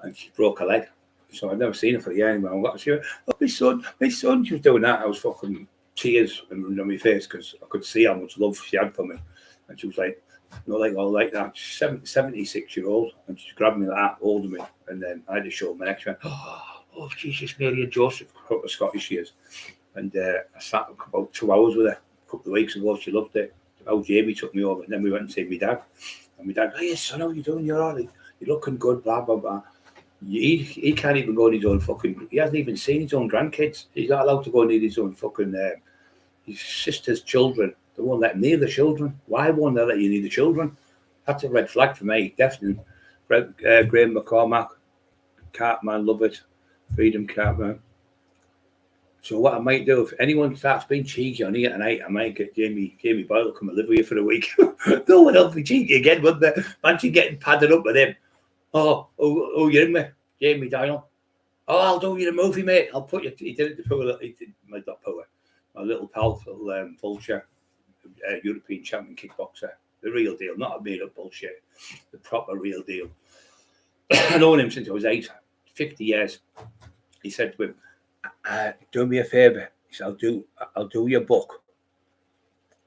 and she broke her leg. So I'd never seen her for a year anymore. I got to see her. Oh, my son. She was doing that. I was fucking tears on my face because I could see how much love she had for me. And she was like, all like that. She's 76-year-old, and she grabbed me like that, holding me, and then I had to show my next one. Oh, Jesus, Mary and Joseph, what a Scottish she is. And I sat about 2 hours with her a couple of weeks ago. She loved it. Old Jamie took me over, and then we went and seen my dad. And my dad, hey, son, how you doing? You're all right. You're looking good, blah, blah, blah. He can't even go on his own fucking, he hasn't even seen his own grandkids. He's not allowed to go near his own fucking, his sister's children. They won't let them near the children. Why won't they let you near the children? That's a red flag for me, definitely. Graham McCormack, Cartman, love it. Freedom Cartman. So what I might do, if anyone starts being cheeky on here tonight, I might get Jamie Boyle to come and live with you for a week. No one else be cheeky again, wouldn't they? Imagine getting padded up with him. Oh, you're in me, Jamie Doyle. Oh, I'll do you the movie, mate. I'll put you. He did it to Power. He did my little pal, little Vulture, European champion kickboxer. The real deal, not a made up bullshit. The proper real deal. I've known him since I was 8, 50 years. He said to him, do me a favour. He said, I'll do your book.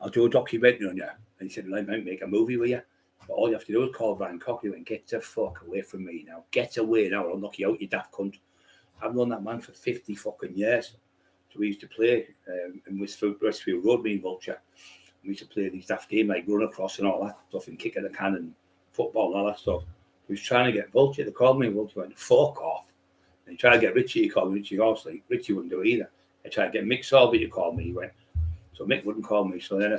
I'll do a documentary on you. And he said, I might make a movie with you. But all you have to do is call Brian Cockerill and get the fuck away from me now. Get away now, or I'll knock you out, you daft cunt. I've known that man for 50 fucking years. So we used to play in Westfield Road, me and Vulture. We used to play these daft games like run across and all that stuff and kicking the can and football and all that stuff. He was trying to get Vulture to call me, and Vulture went, fuck off. And he tried to get Richie, he called me Richie Horsley. Richie wouldn't do it either. I tried to get Mick Sorby to call me, he went. So Mick wouldn't call me. So then I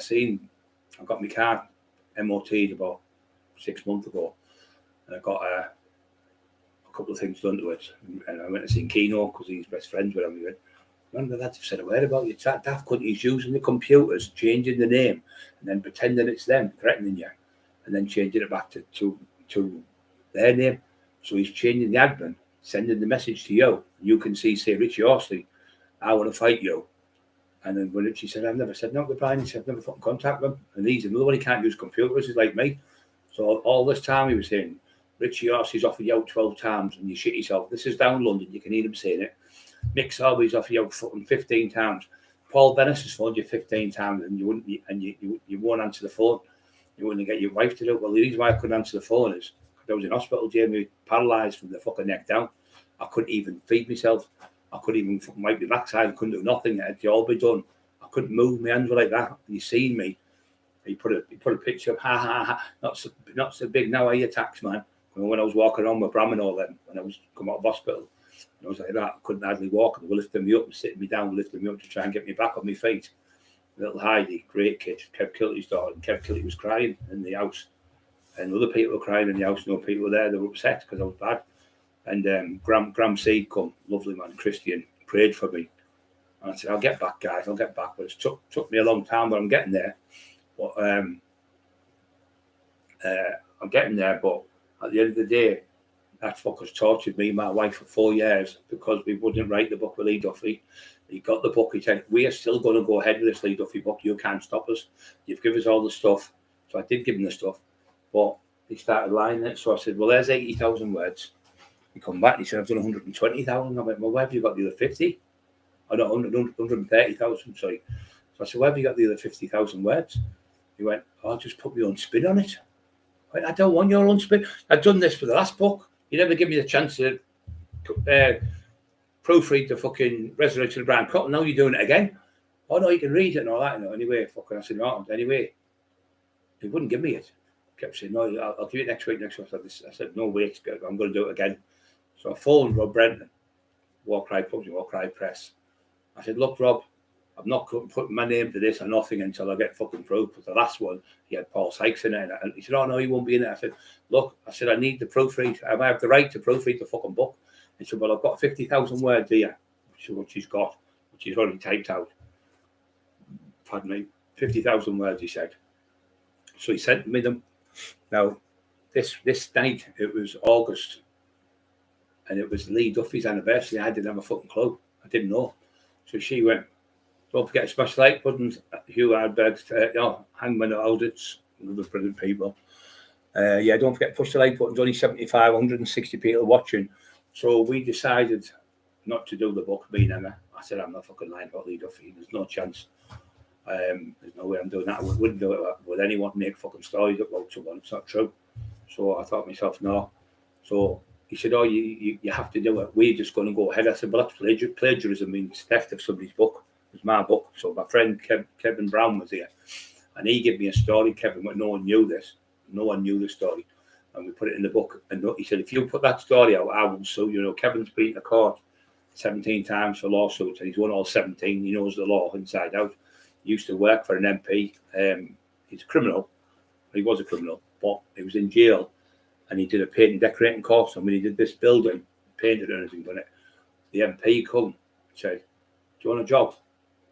got my car MOT'd about 6 months ago. And I got a couple of things done to it. And I went to see Keno because he's best friends with him. He went, none of the lads have said a word about you. It's that daft cunt. He's using the computers, changing the name, and then pretending it's them, threatening you, and then changing it back to their name. So he's changing the admin, sending the message to you. You can say Richie Horsley, I want to fight you. And then when Richie said, I've never said no to Brian, he said, I've never fucking contacted them. And he's another one, he can't use computers, he's like me. So all this time he was saying, Richie Horsley's offered you out 12 times and you shit yourself. This is down London, you can hear him saying it. Mick Sorby's offered you out fucking 15 times. Paul Venice has phoned you 15 times and you won't answer the phone. You wouldn't get your wife to do it. Well, the reason why I couldn't answer the phone is because I was in hospital, Jamie, paralysed from the fucking neck down. I couldn't even feed myself. I couldn't even wipe my backside. I couldn't do nothing. It had all be done. I couldn't move. My hands were like that. You seen me. He put a picture of, ha, ha, ha. Not so big now, are you, tax man? When I was walking around with Bram and all them, when I was come out of hospital, I was like that. I couldn't hardly walk. They were lifting me up and sitting me down, lifting me up to try and get me back on my feet. Little Heidi, great kid, Kev Kilty's daughter, and Kev Kilty was crying in the house. And other people were crying in the house. No people were there. They were upset because I was bad. And Graham Seed come, lovely man, Christian, prayed for me. And I said, I'll get back, guys. I'll get back. But it took me a long time, but I'm getting there. But I'm getting there. But at the end of the day, that fucker's tortured me and my wife for 4 years because we wouldn't write the book with Lee Duffy. He got the book. He said, we are still going to go ahead with this Lee Duffy book. You can't stop us. You've given us all the stuff. So I did give him the stuff. But he started lying it. So I said, well, there's 80,000 words. He come back and he said, I've done 120,000. I went, well, where have you got the other 50? I don't 130,000, sorry. So I said, where have you got the other 50,000 words? He went, I'll just put my own spin on it. I went, I don't want your own spin. I've done this for the last book. You never give me the chance to proofread the fucking Resurrection of Brian Cotton. Now you're doing it again. Oh, no, you can read it and all that. You know, anyway, fucking, I said, no, anyway. He wouldn't give me it. Kept saying, no, I'll give you it next week. I said, no, wait, I'm going to do it again. So I phoned Rob Brenton, War Cry Publishing, War Cry Press. I said, look, Rob, I'm not putting my name to this or nothing until I get fucking proof. Because the last one, he had Paul Sykes in it. And he said, oh, no, he won't be in it. I said, look, I need the proofread. I have the right to proofread the fucking book. He said, well, I've got 50,000 words here, which is what she's got, which he's already typed out. Pardon me, 50,000 words, he said. So he sent me them. Now, this night, it was August, and it was Lee Duffy's anniversary. I didn't have a fucking clue. I didn't know. So she went, don't forget to smash the like buttons, Hugh Hardberg's, Hangman Audits, other brilliant people. Don't forget to push the like buttons. Only 75, 160 people watching. So we decided not to do the book, me and Emma. I said, I'm not fucking lying about Lee Duffy. There's no chance. There's no way I'm doing that. I wouldn't do it with anyone make fucking stories about someone. It's not true. So I thought to myself, no. So he said, oh, you have to do it. We're just going to go ahead. I said, well, that's plagiarism means theft of somebody's book. It's my book. So my friend Kevin Brown was here, and he gave me a story. Kevin, no one knew this. No one knew the story. And we put it in the book. And he said, if you put that story out, I will sue. You know, Kevin's been to court 17 times for lawsuits, and he's won all 17. He knows the law inside out. used to work for an MP. He's a criminal. He was a criminal, but he was in jail, and he did a painting decorating course. And when he did this building, painted anything on it, the MP come said, "Do you want a job?"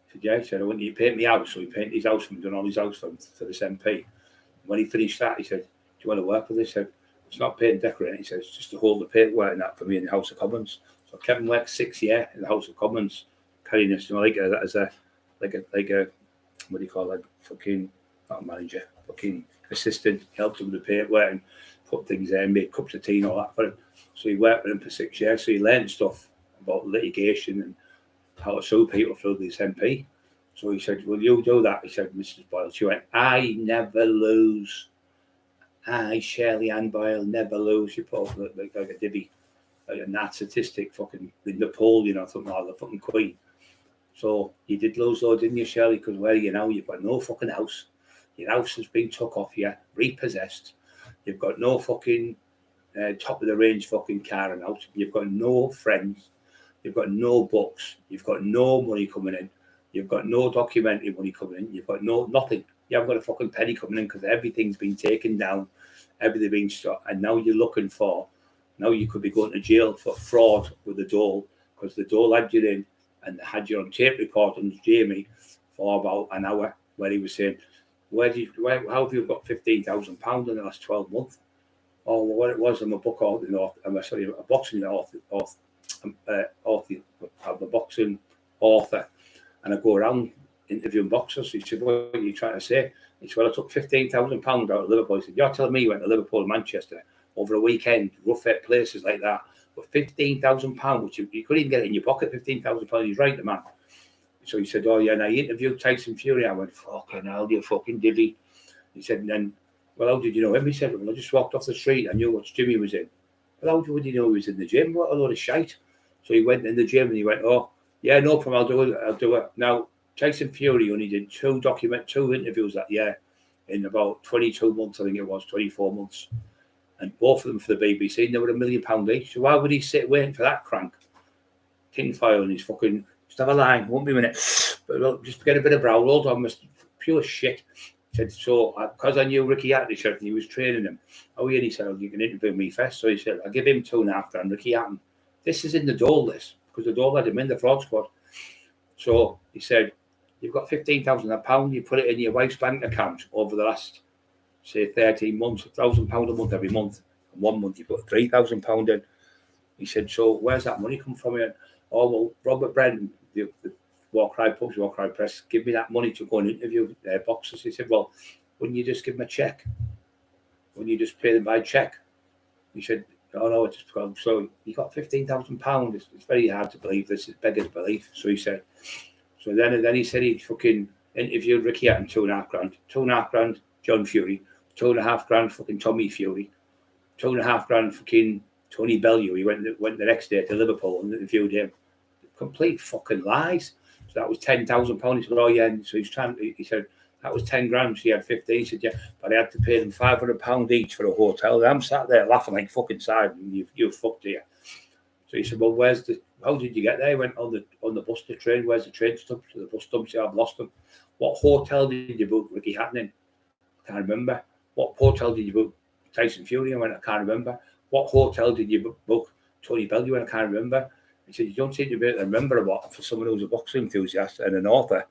He said, "Yeah." He said, "I want you to paint my house." So he painted his house for him, done all his house for this MP. When he finished that, he said, "Do you want to work with this?" He said, "It's not painting decorating." He said, "It's just to hold the paintwork and that for me in the House of Commons." So I kept him work 6 years in the House of Commons, carrying this, like a what do you call it? Fucking not a manager, fucking assistant. Helped him with the paintwork and put things there, made cups of tea and all that for him. So he worked with him for 6 years. So he learned stuff about litigation and how to sue people through this MP. So he said, "Will you do that?" He said, "Mrs. Boyle." She went, "I never lose. I, Shirley Ann Boyle, never lose." She put up like a divvy, like a narcissistic fucking Napoleon or something like the fucking Queen. So you did lose though, didn't you, Shirley? Because where are you now? You've got no fucking house. Your house has been took off you, repossessed. You've got no fucking top of the range fucking car and house. You've got no friends. You've got no books. You've got no money coming in. You've got no documentary money coming in. You've got nothing. You haven't got a fucking penny coming in because everything's been taken down, everything been stopped, and now you're looking for. Now you could be going to jail for fraud with the dole because the dole had you in and had you on tape recording Jamie for about an hour where he was saying, how have you got £15,000 in the last 12 months? Oh, well, what it was, I'm a book author, a boxing author, I'm a boxing author, and I go around interviewing boxers. He said, "What are you trying to say?" He said, "Well, I took £15,000 out of Liverpool." He said, "You're telling me you went to Liverpool and Manchester over a weekend, rough at places like that, but £15,000, which you couldn't even get it in your pocket, £15,000, he's right, the man." So he said, "Oh, yeah," and I interviewed Tyson Fury. I went, "Fucking hell, you fucking divvy." He said, and then, "Well, how did you know him?" He said, "Well, I just walked off the street. I knew what gym he was in." "Well, how would you know he was in the gym? What a load of shite." So he went in the gym and he went, "Oh, yeah, no problem, I'll do it. Now, Tyson Fury only did two interviews that year in about 22 months, I think it was, 24 months. And both of them for the BBC, and they were £1 million each. So why would he sit waiting for that crank? Tinfoil and he's fucking, just have a line, won't be a minute. But look, just get a bit of brow rolled on, pure shit. He said, so, because I knew Ricky Hatton, and he was training him. Oh, yeah, he said, "Oh, you can interview me first." So he said, "I'll give him £2.5 grand, Ricky Hatton." This is in the Dole list, because the Dole had him in the fraud squad. So he said, "You've got £15,000, you put it in your wife's bank account over the last, say, 13 months, £1,000 a month every month. And 1 month you put £3,000 in." He said, "So where's that money come from?" And, "Oh, well, Robert Brennan, the War Cry Pubs, War Cry Press, give me that money to go and interview boxers." He said, "Well, wouldn't you just give them a check? Wouldn't you just pay them by check?" He said, "Oh, no, it's just because." So he got £15,000. It's very hard to believe. This is beggars belief. So he said, so then he said he fucking interviewed Ricky Hatton, £2.5 grand. £2.5 grand, John Fury. £2.5 grand, fucking Tommy Fury. £2.5 grand, fucking Tony Bellew. He went the next day to Liverpool and interviewed him. Complete fucking lies. So that was £10,000. He said, "Oh, yeah." And so he said, "That was 10 grand. So he had 15. He said, "Yeah, but I had to pay them £500 each for a hotel." And I'm sat there laughing like fucking side. And you fucked here. So he said, "Well, how did you get there?" He went, on the bus to train. "Where's the train stop?" So the bus stop, "I've lost them." "What hotel did you book Ricky Hatton in?" "Can't remember." "What hotel did you book Tyson Fury?" I went, "I can't remember." "What hotel did you book Tony Bellew?" "I can't remember." He said, "You don't seem to be able to remember a lot for someone who's a boxing enthusiast and an author."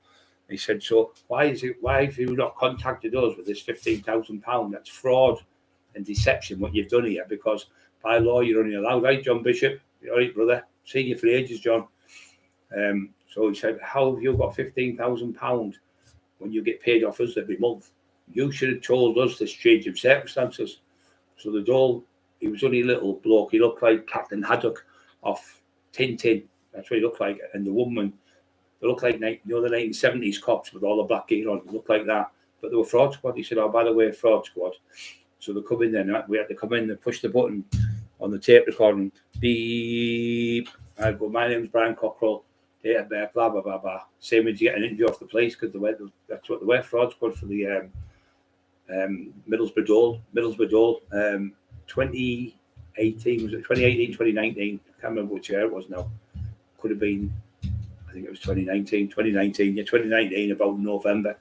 He said, "So why have you not contacted us with this £15,000? That's fraud and deception, what you've done here, because by law you're only allowed." Right, John Bishop? All right, brother. Seen you for ages, John. So he said, "How have you got £15,000 when you get paid off us every month? You should have told us this change of circumstances." So the Dole, he was only a little bloke. He looked like Captain Haddock off Tintin. That's what he looked like. And the woman, they looked like, the 1970s cops with all the black gear on. They looked like that. But they were fraud squad. He said, "Oh, by the way, fraud squad." So they come in there. We had to come in and push the button on the tape recording. Beep. I go, "My name's Brian Cockerill. Date of birth, blah, blah, blah, blah." Same as you get an interview off the police, because that's what they were, fraud squad for the Middlesbrough Dole. 2018, was it 2018, 2019? I can't remember which year it was now. Could have been, I think it was 2019, about November.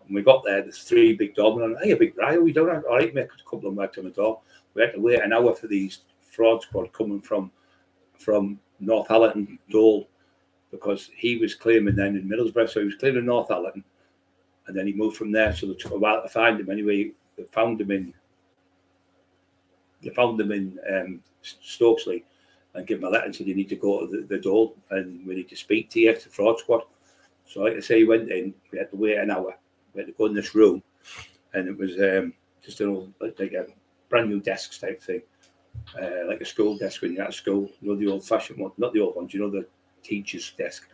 And we got there, there's 3 big doormen on. Hey, a big Brian, we don't have, all right, make a couple of them back on the door. We had to wait an hour for these fraud squad coming from Northallerton, Dole, because he was claiming then in Middlesbrough, so he was claiming Northallerton, and then he moved from there, so it took a while to find him. Anyway, they found him in Stokesley, and gave him a letter and said, you need to go to the Dole, and we need to speak to you, it's a fraud squad. So like I say, he went in, we had to wait an hour, we had to go in this room, and it was just an old, like a brand new desks type thing, like a school desk when you're at school, you know, the old fashioned one, not the old ones, you know, the teacher's desk.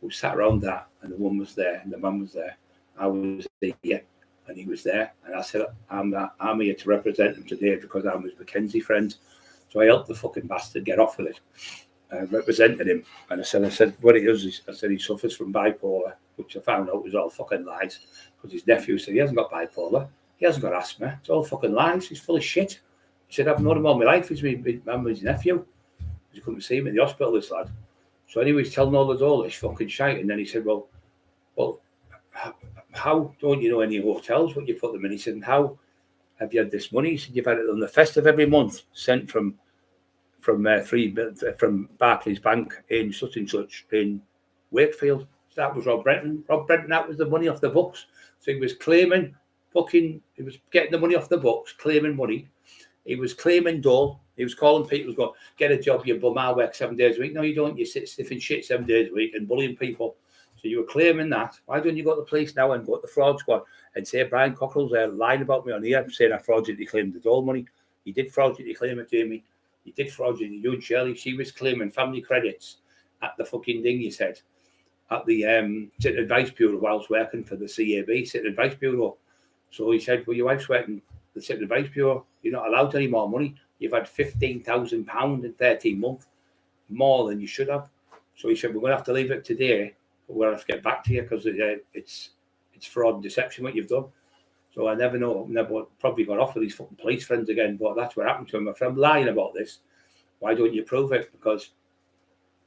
We sat around that, and the woman was there, and the man was there. I was there, and he was there, and I said, I'm here to represent him today because I'm his Mackenzie friend. So I helped the fucking bastard get off with it. I represented him, and I said, what he does is, I said he suffers from bipolar, which I found out was all fucking lies, because his nephew said he hasn't got bipolar, he hasn't got asthma, it's all fucking lies, he's full of shit. He said, I've known him all my life, he's his nephew. He couldn't see him in the hospital, this lad. So anyway, he's telling all this fucking shite, and then he said, well, how don't you know any hotels, what you put them in? He said, how have you had this money? He said, you've had it on the festive every month, sent from Barclays Bank in such and such in Wakefield. So that was Rob Brenton. That was the money off the books. So he was claiming he was getting the money off the books, claiming money. He was claiming dole. He was calling people, going, get a job, you bum, I work 7 days a week. No, you don't. You sit sniffing shit 7 days a week and bullying people. So you were claiming that. Why don't you go to the police now and go to the fraud squad and say, Brian Cockerill's there lying about me on here, saying I fraudulently claimed the dole money. He did fraudulently claim it, Jamie. He did fraudulently. You and Shirley, she was claiming family credits at the fucking thing, you said, at the Citizen Advice Bureau whilst working for the CAB, Citizen Advice Bureau. So he said, well, your wife's working the Citizen Advice Bureau. You're not allowed any more money. You've had £15,000 in 13 months, more than you should have. So he said, we're going to have to leave it today, but we're going to have to get back to you because it's fraud and deception what you've done. So I never probably got off with these fucking police friends again, but that's what happened to him. If I'm lying about this, why don't you prove it? Because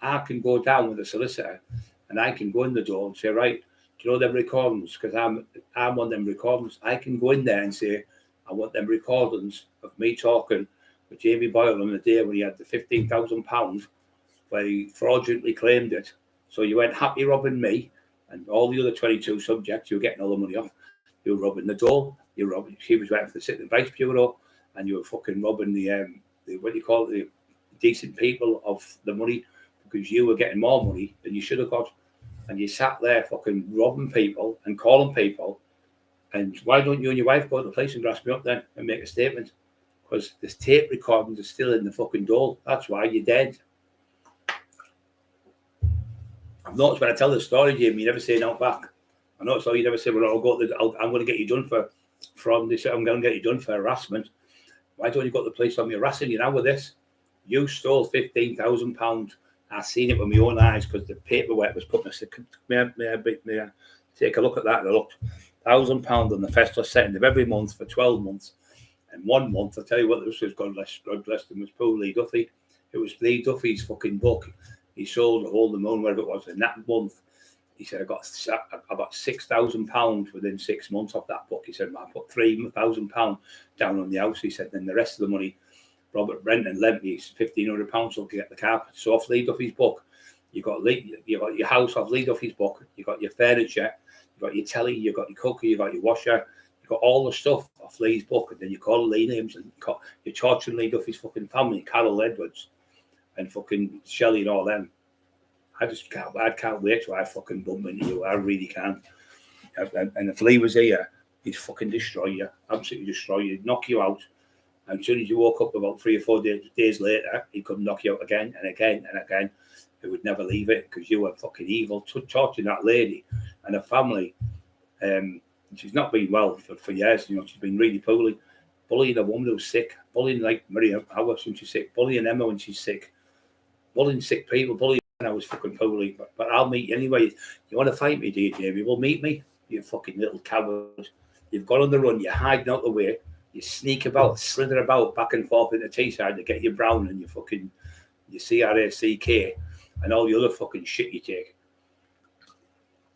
I can go down with a solicitor and I can go in the door and say, right, do you know them recordings? Because I'm on them recordings. I can go in there and say, I want them recordings of me talking with Jamie Boyle on the day when he had the £15,000 where he fraudulently claimed it. So you went happy robbing me and all the other 22 subjects, you were getting all the money off. You were robbing the door. She was working for the Citizen Advice Bureau, and you were fucking robbing the what do you call it, the decent people of the money because you were getting more money than you should have got, and you sat there fucking robbing people and calling people. And why don't you and your wife go to the police and grasp me up then and make a statement? Because this tape recordings are still in the fucking door. That's why you're dead. I've noticed when I tell the story, Jamie, you never say no back. I noticed all you never say, well, I'm going to get you done for this. I'm going to get you done for harassment. Why don't you go to the police? I'm harassing you now with this. You stole £15,000. I've seen it with my own eyes because the paperwork was put. May I take a look at that? I looked. £1,000 on the festive setting of every month for 12 months. And 1 month, I'll tell you what, this was God bless him, was Paul Lee Duffy. It was Lee Duffy's fucking book. He sold Hold the Moon, whatever it was, in that month. He said, I got £6,000 within 6 months off that book. He said, I put £3,000 down on the house. He said, then the rest of the money, Robert Brenton lent me £1,500 so to get the carpet. So off Lee Duffy's book, you got your house off Lee Duffy's book, you got your furniture, you got your telly, you got your cooker, you got your washer, you got all the stuff off Lee's book, and then you call Lee names and you're torturing Lee Duffy's fucking family, Carol Edwards and fucking Shelley and all them. I can't wait till I fucking bump into you. I really can't. And if Lee was here, he'd fucking destroy you, absolutely destroy you, knock you out. And as soon as you woke up about 3 or 4 days later, he could knock you out again and again and again. He would never leave it because you were fucking evil, torturing that lady and her family. She's not been well for years. You know, she's been really poorly. Bullying a woman who's sick, bullying like Maria Howard when she's sick, bullying Emma when she's sick, bullying sick people, bullying when I was fucking poorly. But I'll meet you anyway. You want to fight me, do you, Jamie? Well, meet me, you fucking little coward. You've gone on the run, you're hiding out the way, you sneak about, slither about back and forth in the Teesside to get your brown and your CRACK and all the other fucking shit you take.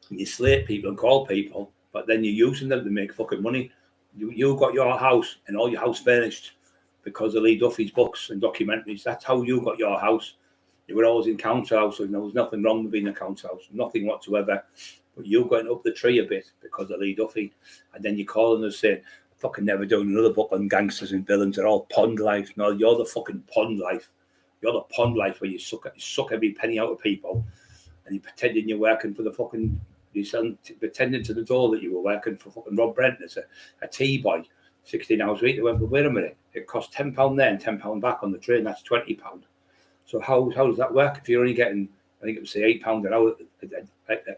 And you slate people and call people, but then you're using them to make fucking money. You got your house and all your house furnished because of Lee Duffy's books and documentaries. That's how you got your house. You were always in council house, and there was nothing wrong with being in a council house, nothing whatsoever. But you got up the tree a bit because of Lee Duffy. And then you're calling us saying, fucking never doing another book on gangsters and villains. They're all pond life. No, you're the fucking pond life. You're the pond life where you suck every penny out of people, and you're pretending you're working for the fucking, you're pretending to the door that you were working for fucking Rob Brent as a tea boy, 16 hours a week. They went, but wait a minute, it costs £10 there and £10 back on the train. That's £20. So how does that work if you're only getting, I think it would say £8 an hour,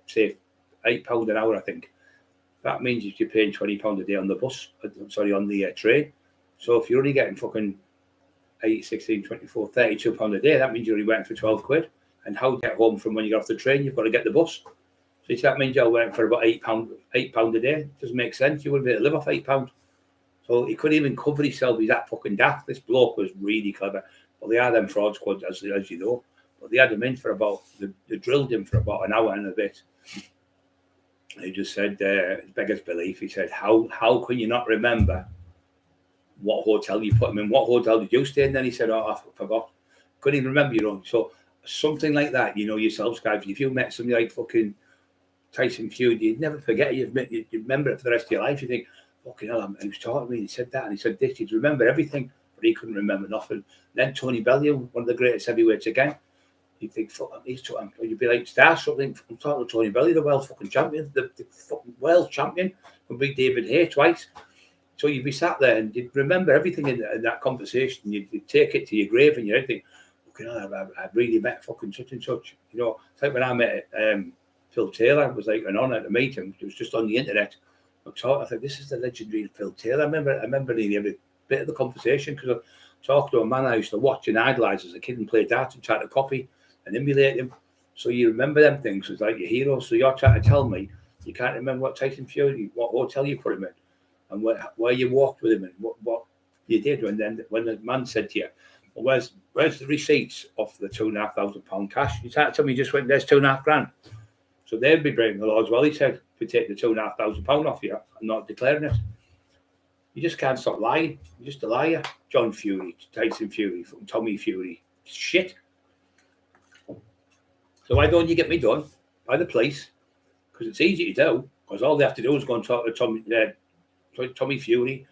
say £8 an hour, I think. That means if you're paying £20 a day on the bus, on the train. So if you're only getting fucking 8, 16, 24, £32 a day, that means you're only working for 12 quid. And how to get home from when you get off the train, you've got to get the bus. So that means you're working for about £8 a day. It doesn't make sense. You wouldn't be able to live off £8. So he couldn't even cover himself. He's that fucking daft. This bloke was really clever. Well, they had them fraud squads, as you know. But they had him in for about, they drilled him for about an hour and a bit. He just said, beggars belief, he said, how can you not remember what hotel you put him in? What hotel did you stay in? Then he said, oh, I forgot. Couldn't even remember your own. So something like that, you know yourself, guys. If you met somebody like fucking Tyson Fury, you'd never forget it. You'd remember it for the rest of your life. You think, fucking hell, he was talking to me, he said that, and he said this. You'd remember everything, but he couldn't remember nothing. And then Tony Bellew, one of the greatest heavyweights again, you'd think, fuck, he's talking, you'd be like, starstruck, I'm talking to Tony Bellew, the world fucking champion, the fucking world champion, who beat David Hay twice. So you'd be sat there and you'd remember everything in that conversation. You'd take it to your grave and you'd think, okay, I really met fucking such and such. You know, it's like when I met Phil Taylor, it was like an honour to meet him. It was just on the internet. I thought, this is the legendary Phil Taylor. I remember nearly every bit of the conversation because I talked to a man I used to watch and idolise as a kid and play darts and try to copy and emulate him. So you remember them things. It's like your hero. So you're trying to tell me you can't remember what Tyson Fury, what hotel you put him in, and where you walked with him and what you did. And then when the man said to you, well, where's the receipts of the £2,500 cash? You can't tell me you just went, there's £2,500. So they'd be breaking the law as well. He said, if we take the £2,500 off you and not declaring it. You just can't stop lying. You're just a liar. John Fury, Tyson Fury, Tommy Fury. Shit. So why don't you get me done by the police? Because it's easy to do. Because all they have to do is go and talk to Tommy Fury,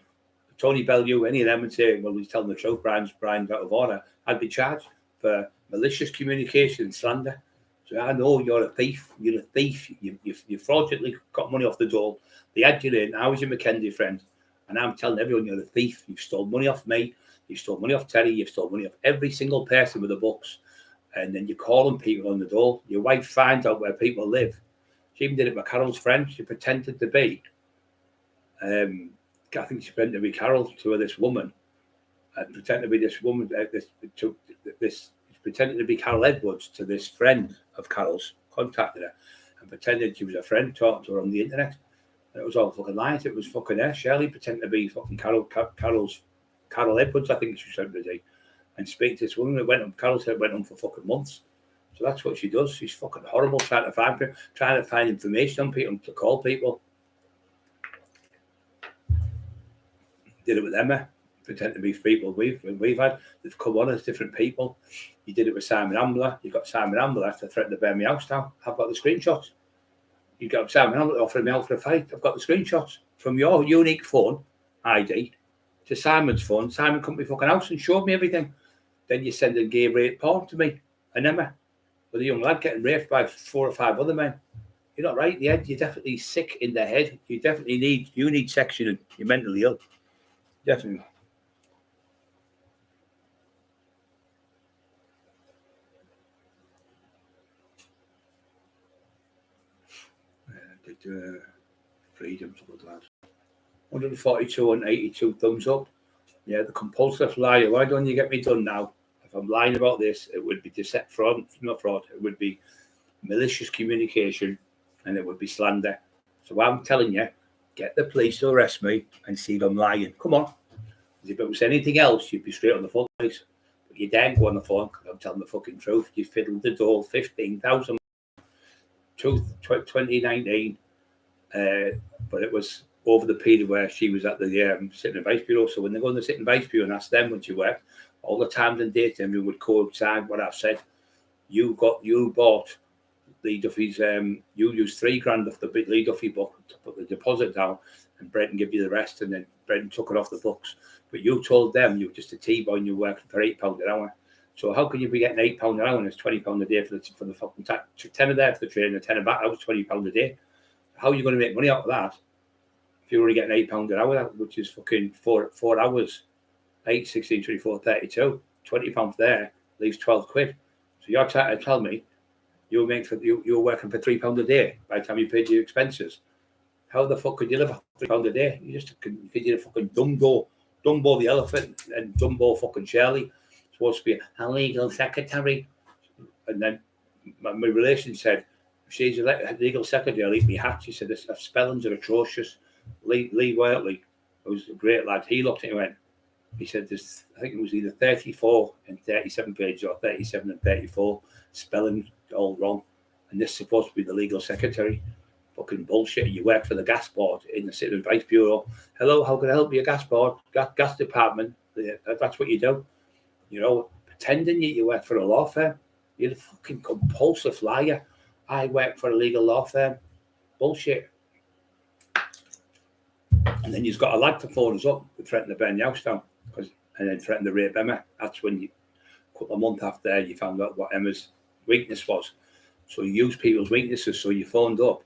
Tony Bellew, any of them, and say, well, he's telling the truth, Brian's out of order. I'd be charged for malicious communication and slander. So I know you're a thief. You're a thief. You fraudulently got money off the door. They had you in. I was your Mackenzie friend. And I'm telling everyone you're a thief. You've stole money off me. You've stole money off Terry. You've stole money off every single person with the books. And then you're calling people on the door. Your wife finds out where people live. She even did it with Carol's friend. She pretended to be, I think she pretended to be Carol to this woman. And pretended to be this woman, pretended to be Carol Edwards to this friend of Carol's, contacted her and pretended she was a friend, talking to her on the internet. And it was all fucking lies. It was fucking her. Shirley pretended to be fucking Carol Edwards, I think she said today. And speak to this woman that went on, Carol said went on for fucking months. So that's what she does. She's fucking horrible, trying to find information on people, to call people. Did it with Emma, pretend to be people we've had. They've come on as different people. You did it with Simon Ambler. You got Simon Ambler to threaten to burn my house down. I've got the screenshots. You got Simon Ambler offering me out for a fight. I've got the screenshots from your unique phone ID to Simon's phone. Simon come to my fucking house and showed me everything. Then you send in gay rape porn to me and Emma with a young lad getting raped by 4 or 5 other men. You're not right in the head. You're definitely sick in the head. You definitely need section and you're mentally ill. Definitely. Freedom to the lads. 142 and 82 thumbs up. Yeah, the compulsive liar. Why don't you get me done now? If I'm lying about this, it would be not fraud. It would be malicious communication and it would be slander. So I'm telling you, get the police to arrest me and see if I'm lying. Come on. If it was anything else, you'd be straight on the phone, please. But you daren't go on the phone because I'm telling the fucking truth. You fiddled the door 15,000. 2019, but it was over the period where she was at the Sitting Advice Bureau. So when they go in the Sitting Advice Bureau and ask them when she worked, all the times and dates, everyone would coincide what I've said. You bought Lee Duffy's, you used $3,000 off the Lee Duffy book to put the deposit down, and Brenton gave you the rest, and then Brenton took it off the books. But you told them you were just a T-boy and you were working for £8 an hour. So how can you be getting £8 an hour and it's £20 a day for the fucking tax? 10 of there for the train and 10 of back, that was £20 a day. How are you going to make money out of that? If you're only getting £8 an hour, which is fucking four hours, 8, 16, 24, 32, £20 there leaves £12. So you're trying to tell me you were working for £3 a day by the time you paid your expenses. How the fuck could you live off £3 a day? You're fucking Dumbo the elephant and Dumbo fucking Shirley. Supposed to be a legal secretary. And then my relation said, if she's a legal secretary, I'll eat me hat. She said, her spellings are atrocious. Lee Whiteley, who's a great lad, he looked at it and went, he said, I think it was either 34 and 37 pages or 37 and 34, spelling all wrong. And this is supposed to be the legal secretary. Fucking bullshit. You work for the gas board in the Sitting Advice Bureau. Hello, how can I help you? Gas board, gas department. That's what you do. You know, pretending you work for a law firm. You're a fucking compulsive liar. I work for a legal law firm. Bullshit. And then you've got a lad to phone us up and threaten to burn your house down, and then threaten to rape Emma. That's when a couple of months after you found out what Emma's weakness was. So you use people's weaknesses, so you phoned up.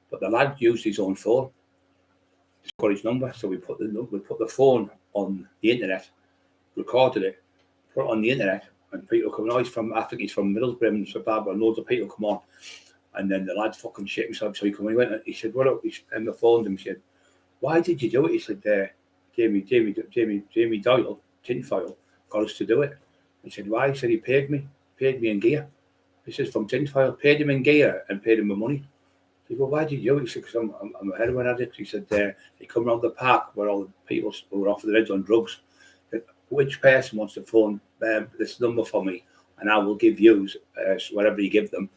But the lad used his own phone. He's got his number, so we put the phone on the internet, recorded it, put it on the internet, and people come on. I think he's from Middlesbrough, and so Barbara, loads of people come on. And then the lad fucking shit himself, so he went, he said, what up? Emma phoned him, he said, why did you do it? He said, Jamie Doyle, Tinfoil, got us to do it. He said, why? He said, he paid me in gear. He says, from Tinfoil, paid him in gear and paid him the money. He said, well, why did you do it? He said, because I'm a heroin addict. He said, he come around the park where all the people who were off their heads on drugs. Said, which person wants to phone this number for me? And I will give you whatever you give them.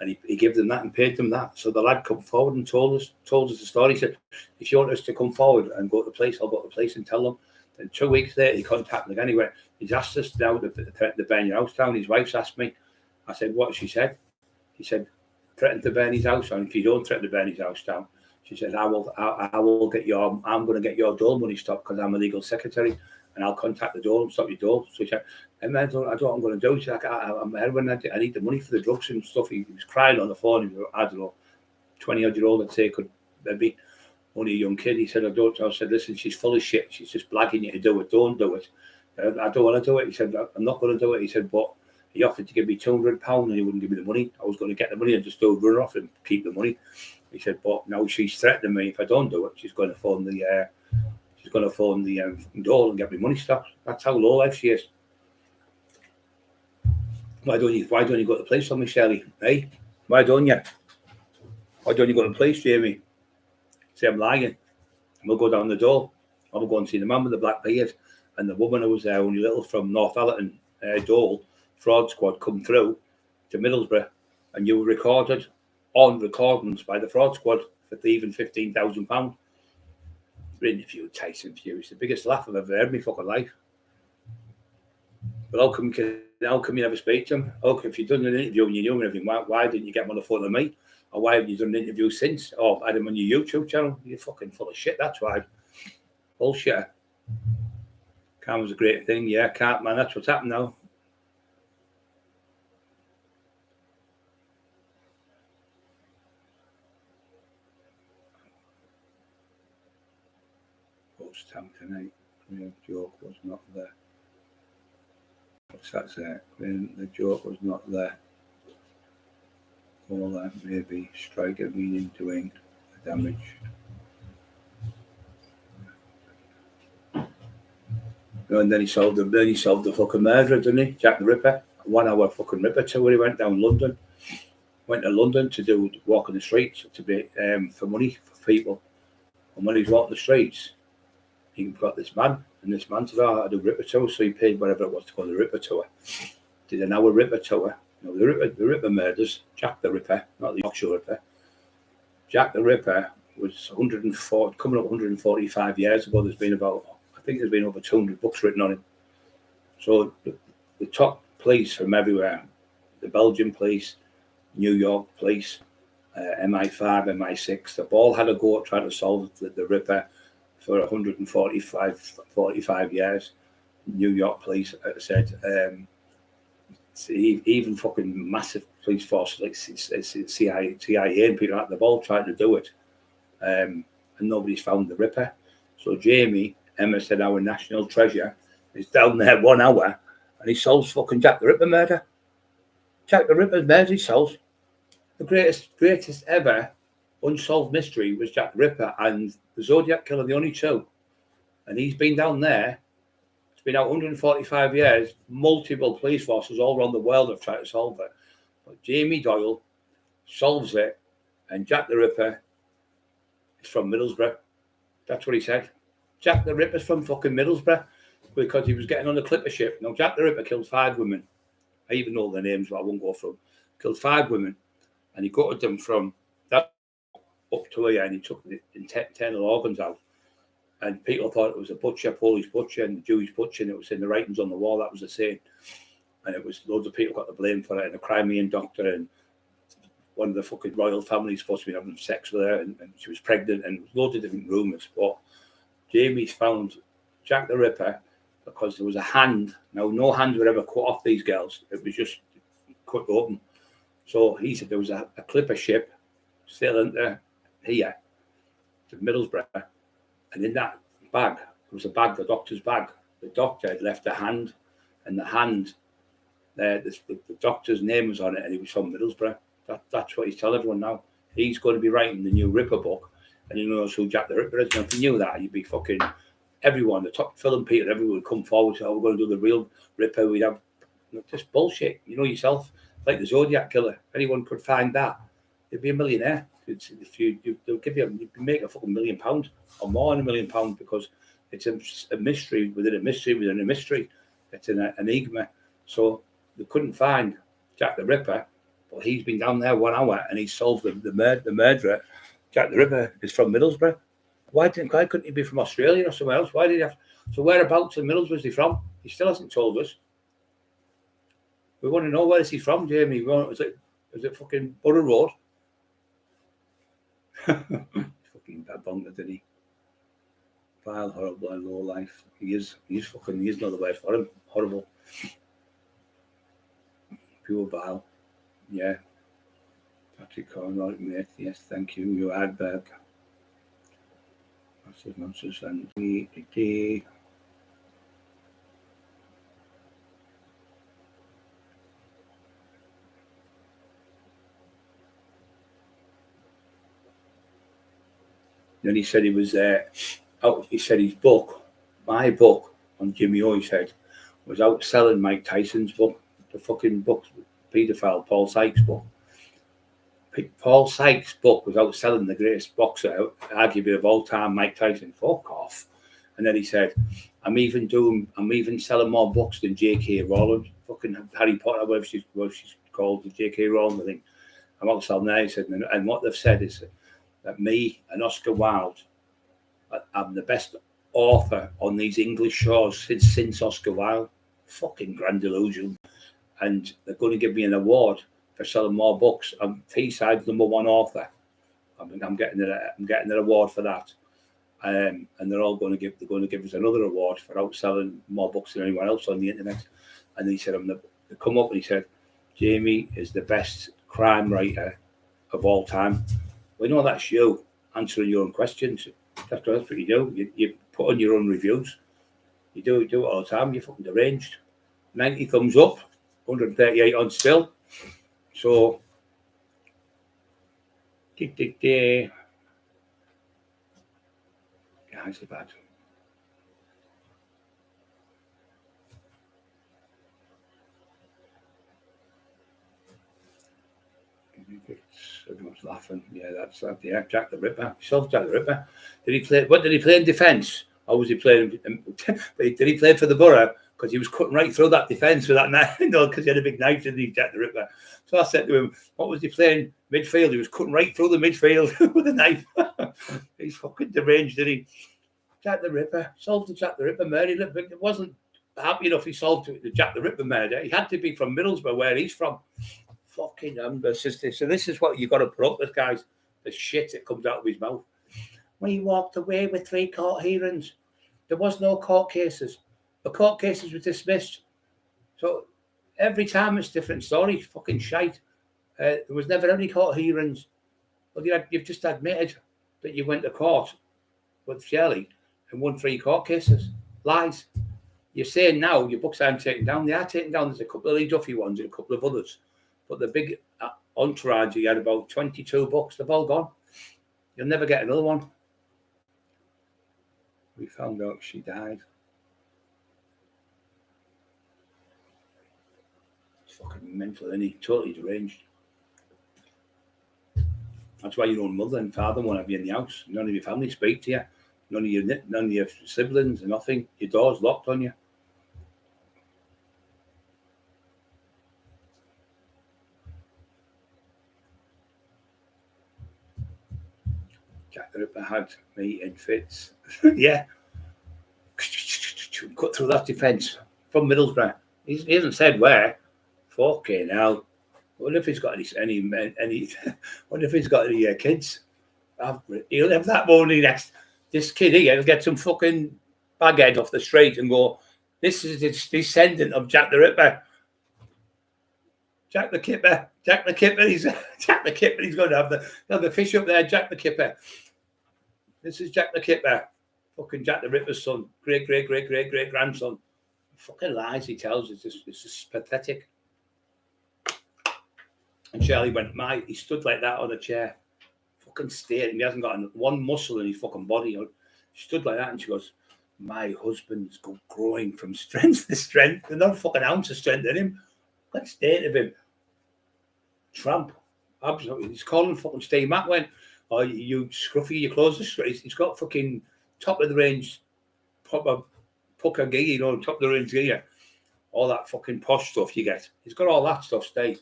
And he gave them that and paid them that. So the lad come forward and told us the story. He said, if you want us to come forward and go to the police, I'll go to the police and tell them. Then 2 weeks later, he contacted me anyway. He's asked us now to burn your house down. His wife's asked me. I said, what? She said, he said, threaten to burn his house down. If you don't threaten to burn his house down, she said, I'm going to get your dole money stopped because I'm a legal secretary, and I'll contact the dole and stop your dole. So he said, and I don't know what I'm going to do. She's like, I'm a heroin addict. I need the money for the drugs and stuff. He was crying on the phone. He was, I don't know, 20-odd-year-old, I'd say, could maybe only a young kid. He said, I said, listen, she's full of shit. She's just blagging you to do it. Don't do it. I don't want to do it. He said, I'm not going to do it. He said, but he offered to give me £200 and he wouldn't give me the money. I was going to get the money and just do run off and keep the money. He said, but now she's threatening me. If I don't do it, she's going to phone the dole and get me money stopped. That's how low life she is. Why don't you go to the police on me, Shelley? Hey, why don't you? Why don't you go to the police, Jamie? Say I'm lying. And we'll go down the door. I will go and see the man with the black beard and the woman who was there, only little from North Allerton, Dole, fraud squad, come through to Middlesbrough, and you were recorded on recordings by the fraud squad for thieving £15,000. Interviewed Tyson Fury. It's the biggest laugh I've ever heard in my fucking life. But how come you never speak to him? Okay, if you've done an interview and you knew everything, why didn't you get him on the phone to me? Or why haven't you done an interview since? Or had him on your YouTube channel? You're fucking full of shit, that's why. Bullshit. Karma's a great thing, yeah, can't, man, that's what's happened now. Post-time tonight. The joke was not there. What's that say? When the joke was not there. All that maybe striker meaning doing the damage. And then he solved the fucking murderer, didn't he? Jack the Ripper. 1 hour fucking Ripper tour. He went down London. Went to London to do walk on the streets to be for money for people. And when he's walking the streets, he got this man, and this man said, I do Ripper tour, so he paid whatever it was to go on the Ripper tour. Did an hour Ripper tour. No, the Ripper murders, Jack the Ripper, not the Yorkshire Ripper. Jack the Ripper was 140, coming up 145 years ago. There's been about, I think there's been over 200 books written on him. So the top police from everywhere, the Belgian police, New York police, MI5, MI6, they've all had a go at trying to solve the Ripper for 145 years. New York police said, even fucking massive police forces like CIA and people like that, they've all tried to do it, and nobody's found the Ripper. So Jamie, Emma said, our national treasure, is down there 1 hour, and he solves fucking Jack the Ripper murder. Jack the Ripper's murder he solves. The greatest ever unsolved mystery was Jack the Ripper and the Zodiac Killer, the only two. And he's been down there. It's been out 145 years. Multiple police forces all around the world have tried to solve it. But Jamie Doyle solves it, and Jack the Ripper is from Middlesbrough. That's what he said. Jack the Ripper's from fucking Middlesbrough because he was getting on the clipper ship. Now, Jack the Ripper killed 5 women. I even know their names, but I won't go through. Killed 5 women, and he gutted them from that up to here, and he took the internal organs out. And people thought it was a butcher, Polish butcher, and Jewish butcher, and it was in the writings on the wall. That was the same. And it was loads of people got the blame for it, and a Crimean doctor, and one of the fucking royal families supposed to be having sex with her, and she was pregnant, and loads of different rumours. But Jamie's found Jack the Ripper because there was a hand. Now, no hands were ever cut off these girls. It was just cut open. So he said there was a clipper ship sailing to here, to Middlesbrough, and in that bag, it was a bag, the doctor's bag. The doctor had left a hand, and the hand, the doctor's name was on it, and he was from Middlesbrough. That's what he's telling everyone now. He's going to be writing the new Ripper book, and he knows who Jack the Ripper is. And if you knew that, you'd be fucking everyone, the top Phil and Peter, everyone would come forward. So, we're going to do the real Ripper. We'd have just bullshit. You know yourself, like the Zodiac Killer. If anyone could find that, you'd be a millionaire. If they'll give you'd make a fucking £1 million or more than £1 million because it's a mystery within a mystery within a mystery. It's an enigma. So they couldn't find Jack the Ripper, but he's been down there 1 hour and he solved the murderer. Jack the Ripper is from Middlesbrough. Why couldn't he be from Australia or somewhere else? Why did he have? So whereabouts in Middlesbrough is he from? He still hasn't told us. We want to know where is he from, Jamie. Is it fucking Borough Road? Fucking bad bunker, did he? Vile, horrible, and low life. He's not the word for him. Horrible. Pure vile. Yeah. Patrick Cornwall, mate. Yes, thank you. You Adberg. Massive nonsense. And then he said he was out. He said his book, my book on Jimmy O, he said, was outselling Mike Tyson's book, the fucking book, paedophile Paul Sykes' book. Paul Sykes' book was outselling the greatest boxer, arguably of all time, Mike Tyson. Fuck off. And then he said, I'm even selling more books than J.K. Rowling. Fucking Harry Potter, whatever she's called, the J.K. Rowling, I think. I'm outselling there, he said. And what they've said is that me and Oscar Wilde, I'm the best author on these English shores since Oscar Wilde. Fucking grand delusion. And they're going to give me an award for selling more books. I'm Teesside's #1 author. I'm getting an award for that. And they're going to give us another award for outselling more books than anyone else on the internet. And he said, they come up and he said, Jamie is the best crime writer of all time. We know that's you answering your own questions. That's what you do. You put on your own reviews. You do it all the time. You're fucking deranged. 90 thumbs up, 138 on still. So, guys are bad. Everyone's laughing. Yeah, that's that. Yeah, Jack the Ripper. Self Jack the Ripper. What did he play in defence? Or was he playing? Did he play for the Borough, because he was cutting right through that defence with that knife, because he had a big knife, didn't he, Jack the Ripper? So I said to him, what was he playing? Midfield. He was cutting right through the midfield with a knife. He's fucking deranged, didn't he? Jack the Ripper solved the Jack the Ripper murder. It wasn't happy enough he solved the Jack the Ripper murder. He had to be from Middlesbrough, where he's from. Fucking sister. So this is what you got to put up with, guys. The shit that comes out of his mouth. We walked away with 3 court hearings. There was no court cases. The court cases were dismissed. So every time it's a different story. Fucking shite. There was never any court hearings. Well, you've just admitted that you went to court with Shirley and won 3 court cases. Lies. You're saying now your books aren't taken down. They are taken down. There's a couple of Lee Duffy ones and a couple of others. But the big entourage, he had about 22 books. They've all gone. You'll never get another one. We found out she died. It's fucking mental, isn't he? Totally deranged. That's why your own mother and father won't have you in the house. None of your family speak to you. None of your siblings, nothing. Your door's locked on you. Jack the Ripper had me in fits. Yeah. Cut through that defence from Middlesbrough. He hasn't said where. Fucking hell. What if he's got any what if he's got any kids? He'll have that morning next. This kid here will get some fucking baghead off the street and go, this is his descendant of Jack the Ripper. Jack the Kipper. Jack the Kipper. Jack the Kipper. He's going to have the fish up there. Jack the Kipper. This is Jack the Kipper. Fucking Jack the Ripper's son. Great grandson. Fucking lies he tells. It's just pathetic. And Charlie went, he stood like that on a chair. Fucking staring. He hasn't got one muscle in his fucking body. He stood like that and she goes, my husband's growing from strength to strength. There's not a fucking ounce of strength in him. Let's state of him. Tramp. Absolutely. He's calling fucking Steve Mack went, oh, you scruffy, you close the street. He's got fucking top of the range, proper pucker gear, top of the range gear. All that fucking posh stuff you get. He's got all that stuff, Steve.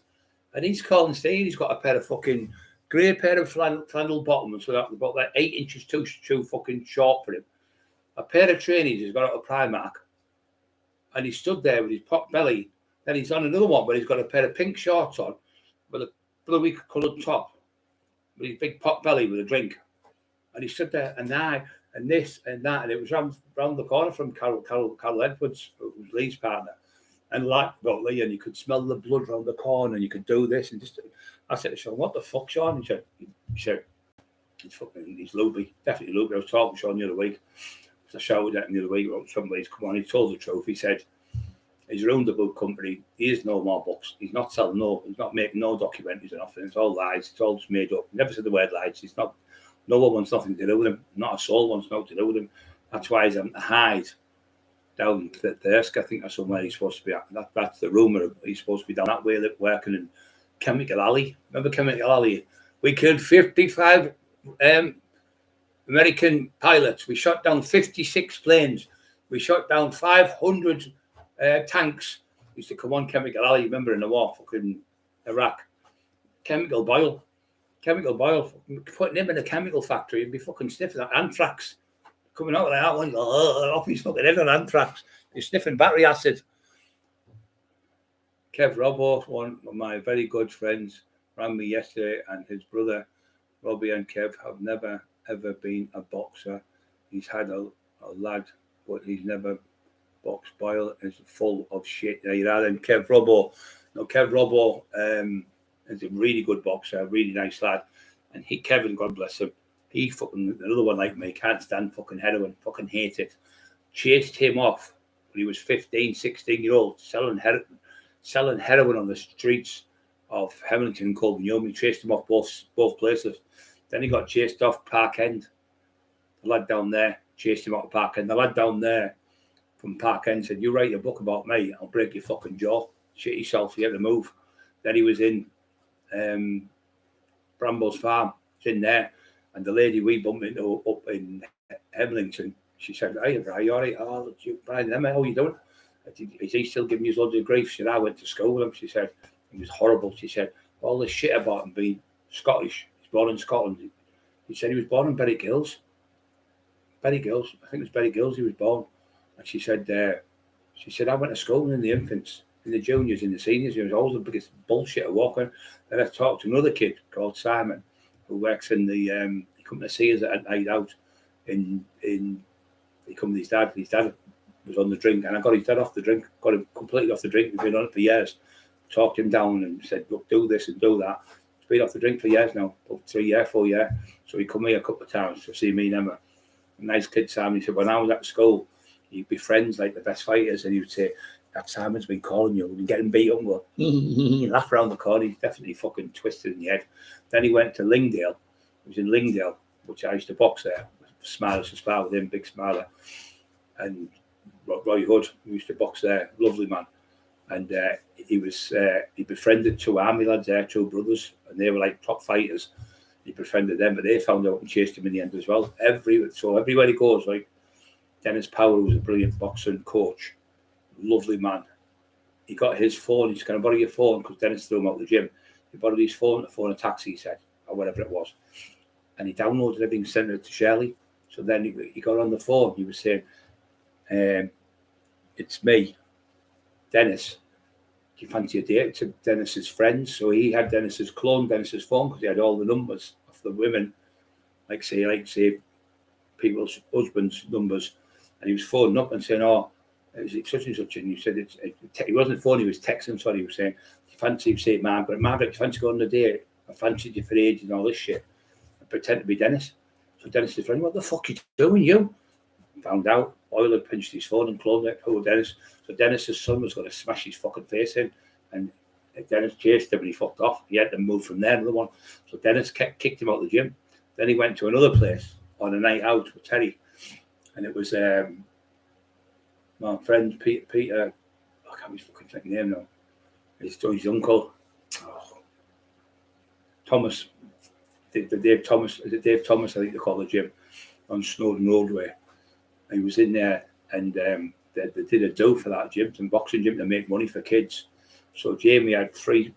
And he's calling Steve. He's got a pair of fucking grey pair of flannel bottoms, so that's about 8 inches too fucking short for him. A pair of trainees he's got out of Primark. And he stood there with his pot belly. Then he's on another one, but he's got a pair of pink shorts on with a bluey coloured top, with his big pot belly with a drink. And he stood there and this and that, and it was round the corner from Carol Edwards, who was Lee's partner, and like about Lee, and you could smell the blood round the corner, and you could do this, and just. I said to Sean, "What the fuck, Sean?" He said, "He's loopy, definitely loopy." I was talking to Sean the other week. I shouted at him the other week about somebody's come on. He told the truth. He said, he's ruined the book company. He has no more books. He's not selling he's not making no documentaries or nothing. It's all lies. It's all just made up. He never said the word lies. He's not. No one wants nothing to do with him. Not a soul wants nothing to do with him. That's why he's having to hide down the desk. I think that's somewhere he's supposed to be at. That's the rumour. He's supposed to be down that way, working in Chemical Alley. Remember Chemical Alley? We killed 55 American pilots. We shot down 56 planes. We shot down 500 tanks. Used to come on Chemical Alley, remember, in the war, fucking Iraq. Chemical Boyle. Putting him in a chemical factory, he'd be fucking sniffing that anthrax. Coming out like that one, off his fucking head on anthrax. He's sniffing battery acid. Kev Robbo, one of my very good friends, rang me yesterday, and his brother, Robbie and Kev, have never, ever been a boxer. He's had a lad, but he's never boxed. Boyle is full of shit. There you are, then Kev Robbo. No, Kev Robbo is a really good boxer, a really nice lad. And Kevin, God bless him, he fucking, another one like me, can't stand fucking heroin, fucking hate it. Chased him off when he was 15, 16-year-old, selling heroin on the streets of Hemington and Colburn. He chased him off both places. Then he got chased off Park End. The lad down there chased him off Park End. The lad down there from Park End said, you write a book about me, I'll break your fucking jaw. Shit yourself, you had to move. Then he was in Brambles Farm. It's in there. And the lady we bumped into up in Hemington, she said, hey, Brian, you all right? Oh, Brian, how are you doing? Is he still giving you loads of grief? She said, I went to school with him. She said, he was horrible. She said, all this shit about him being Scottish. He's born in Scotland. He said he was born in Berry Gills. Berry Gills. I think it was Berry Gills he was born. And she said, I went to school in the infants, in the juniors, in the seniors. It was always the biggest bullshit of walking. Then I talked to another kid called Simon, who works in the, he come to see us at night out he come with his dad. His dad was on the drink, and I got his dad off the drink, got him completely off the drink. He'd been on it for years. Talked him down and said, look, do this and do that. He's been off the drink for years now, 3 years, 4 years. So he come here a couple of times to see me and Emma. A nice kid, Simon. He said, when I was at school, he'd be friends like the best fighters, and he would say, that Simon's been calling you and getting beat up and go, laugh around the corner. He's definitely fucking twisted in the head. Then he went to Lingdale. He was in Lingdale, which I used to box there. Smiler to spar with him, big smiler. And Roy Hood, who used to box there, lovely man. And he befriended 2 army lads there, 2 brothers, and they were like top fighters. He befriended them, but they found out and chased him in the end as well. So everywhere he goes, like Dennis Power, who was a brilliant boxing coach, lovely man. He got his phone. He's going to borrow your phone because Dennis threw him out of the gym. He borrowed his phone to phone a taxi, he said, or whatever it was. And he downloaded everything, sent it to Shirley. So then he got on the phone. He was saying, it's me, Dennis. Do you fancy a date to Dennis's friends? So he had Dennis's phone because he had all the numbers of the women, like say people's husbands' numbers. And he was phoning up and saying, oh, it was such and such. And he said, he wasn't phoning, he was texting. Sorry, he was saying, you fancy, say, Margaret, you fancy going on a date? I fancied you for ages and all this shit. And pretend to be Dennis. So Dennis' friend, what the fuck are you doing, you? Found out. Oil had pinched his phone and cloned it. Poor Dennis. So Dennis's son was going to smash his fucking face in. And Dennis chased him and he fucked off. He had to move from there, another one. So Dennis kicked him out of the gym. Then he went to another place on a night out with Terry. And it was my friend Peter, I can't fucking think his name now. His uncle. Oh, Thomas. The Dave Thomas. Is it Dave Thomas? I think they call the gym on Snowden Roadway. He was in there, and they did a do for that gym, some boxing gym to make money for kids. So Jamie had 3.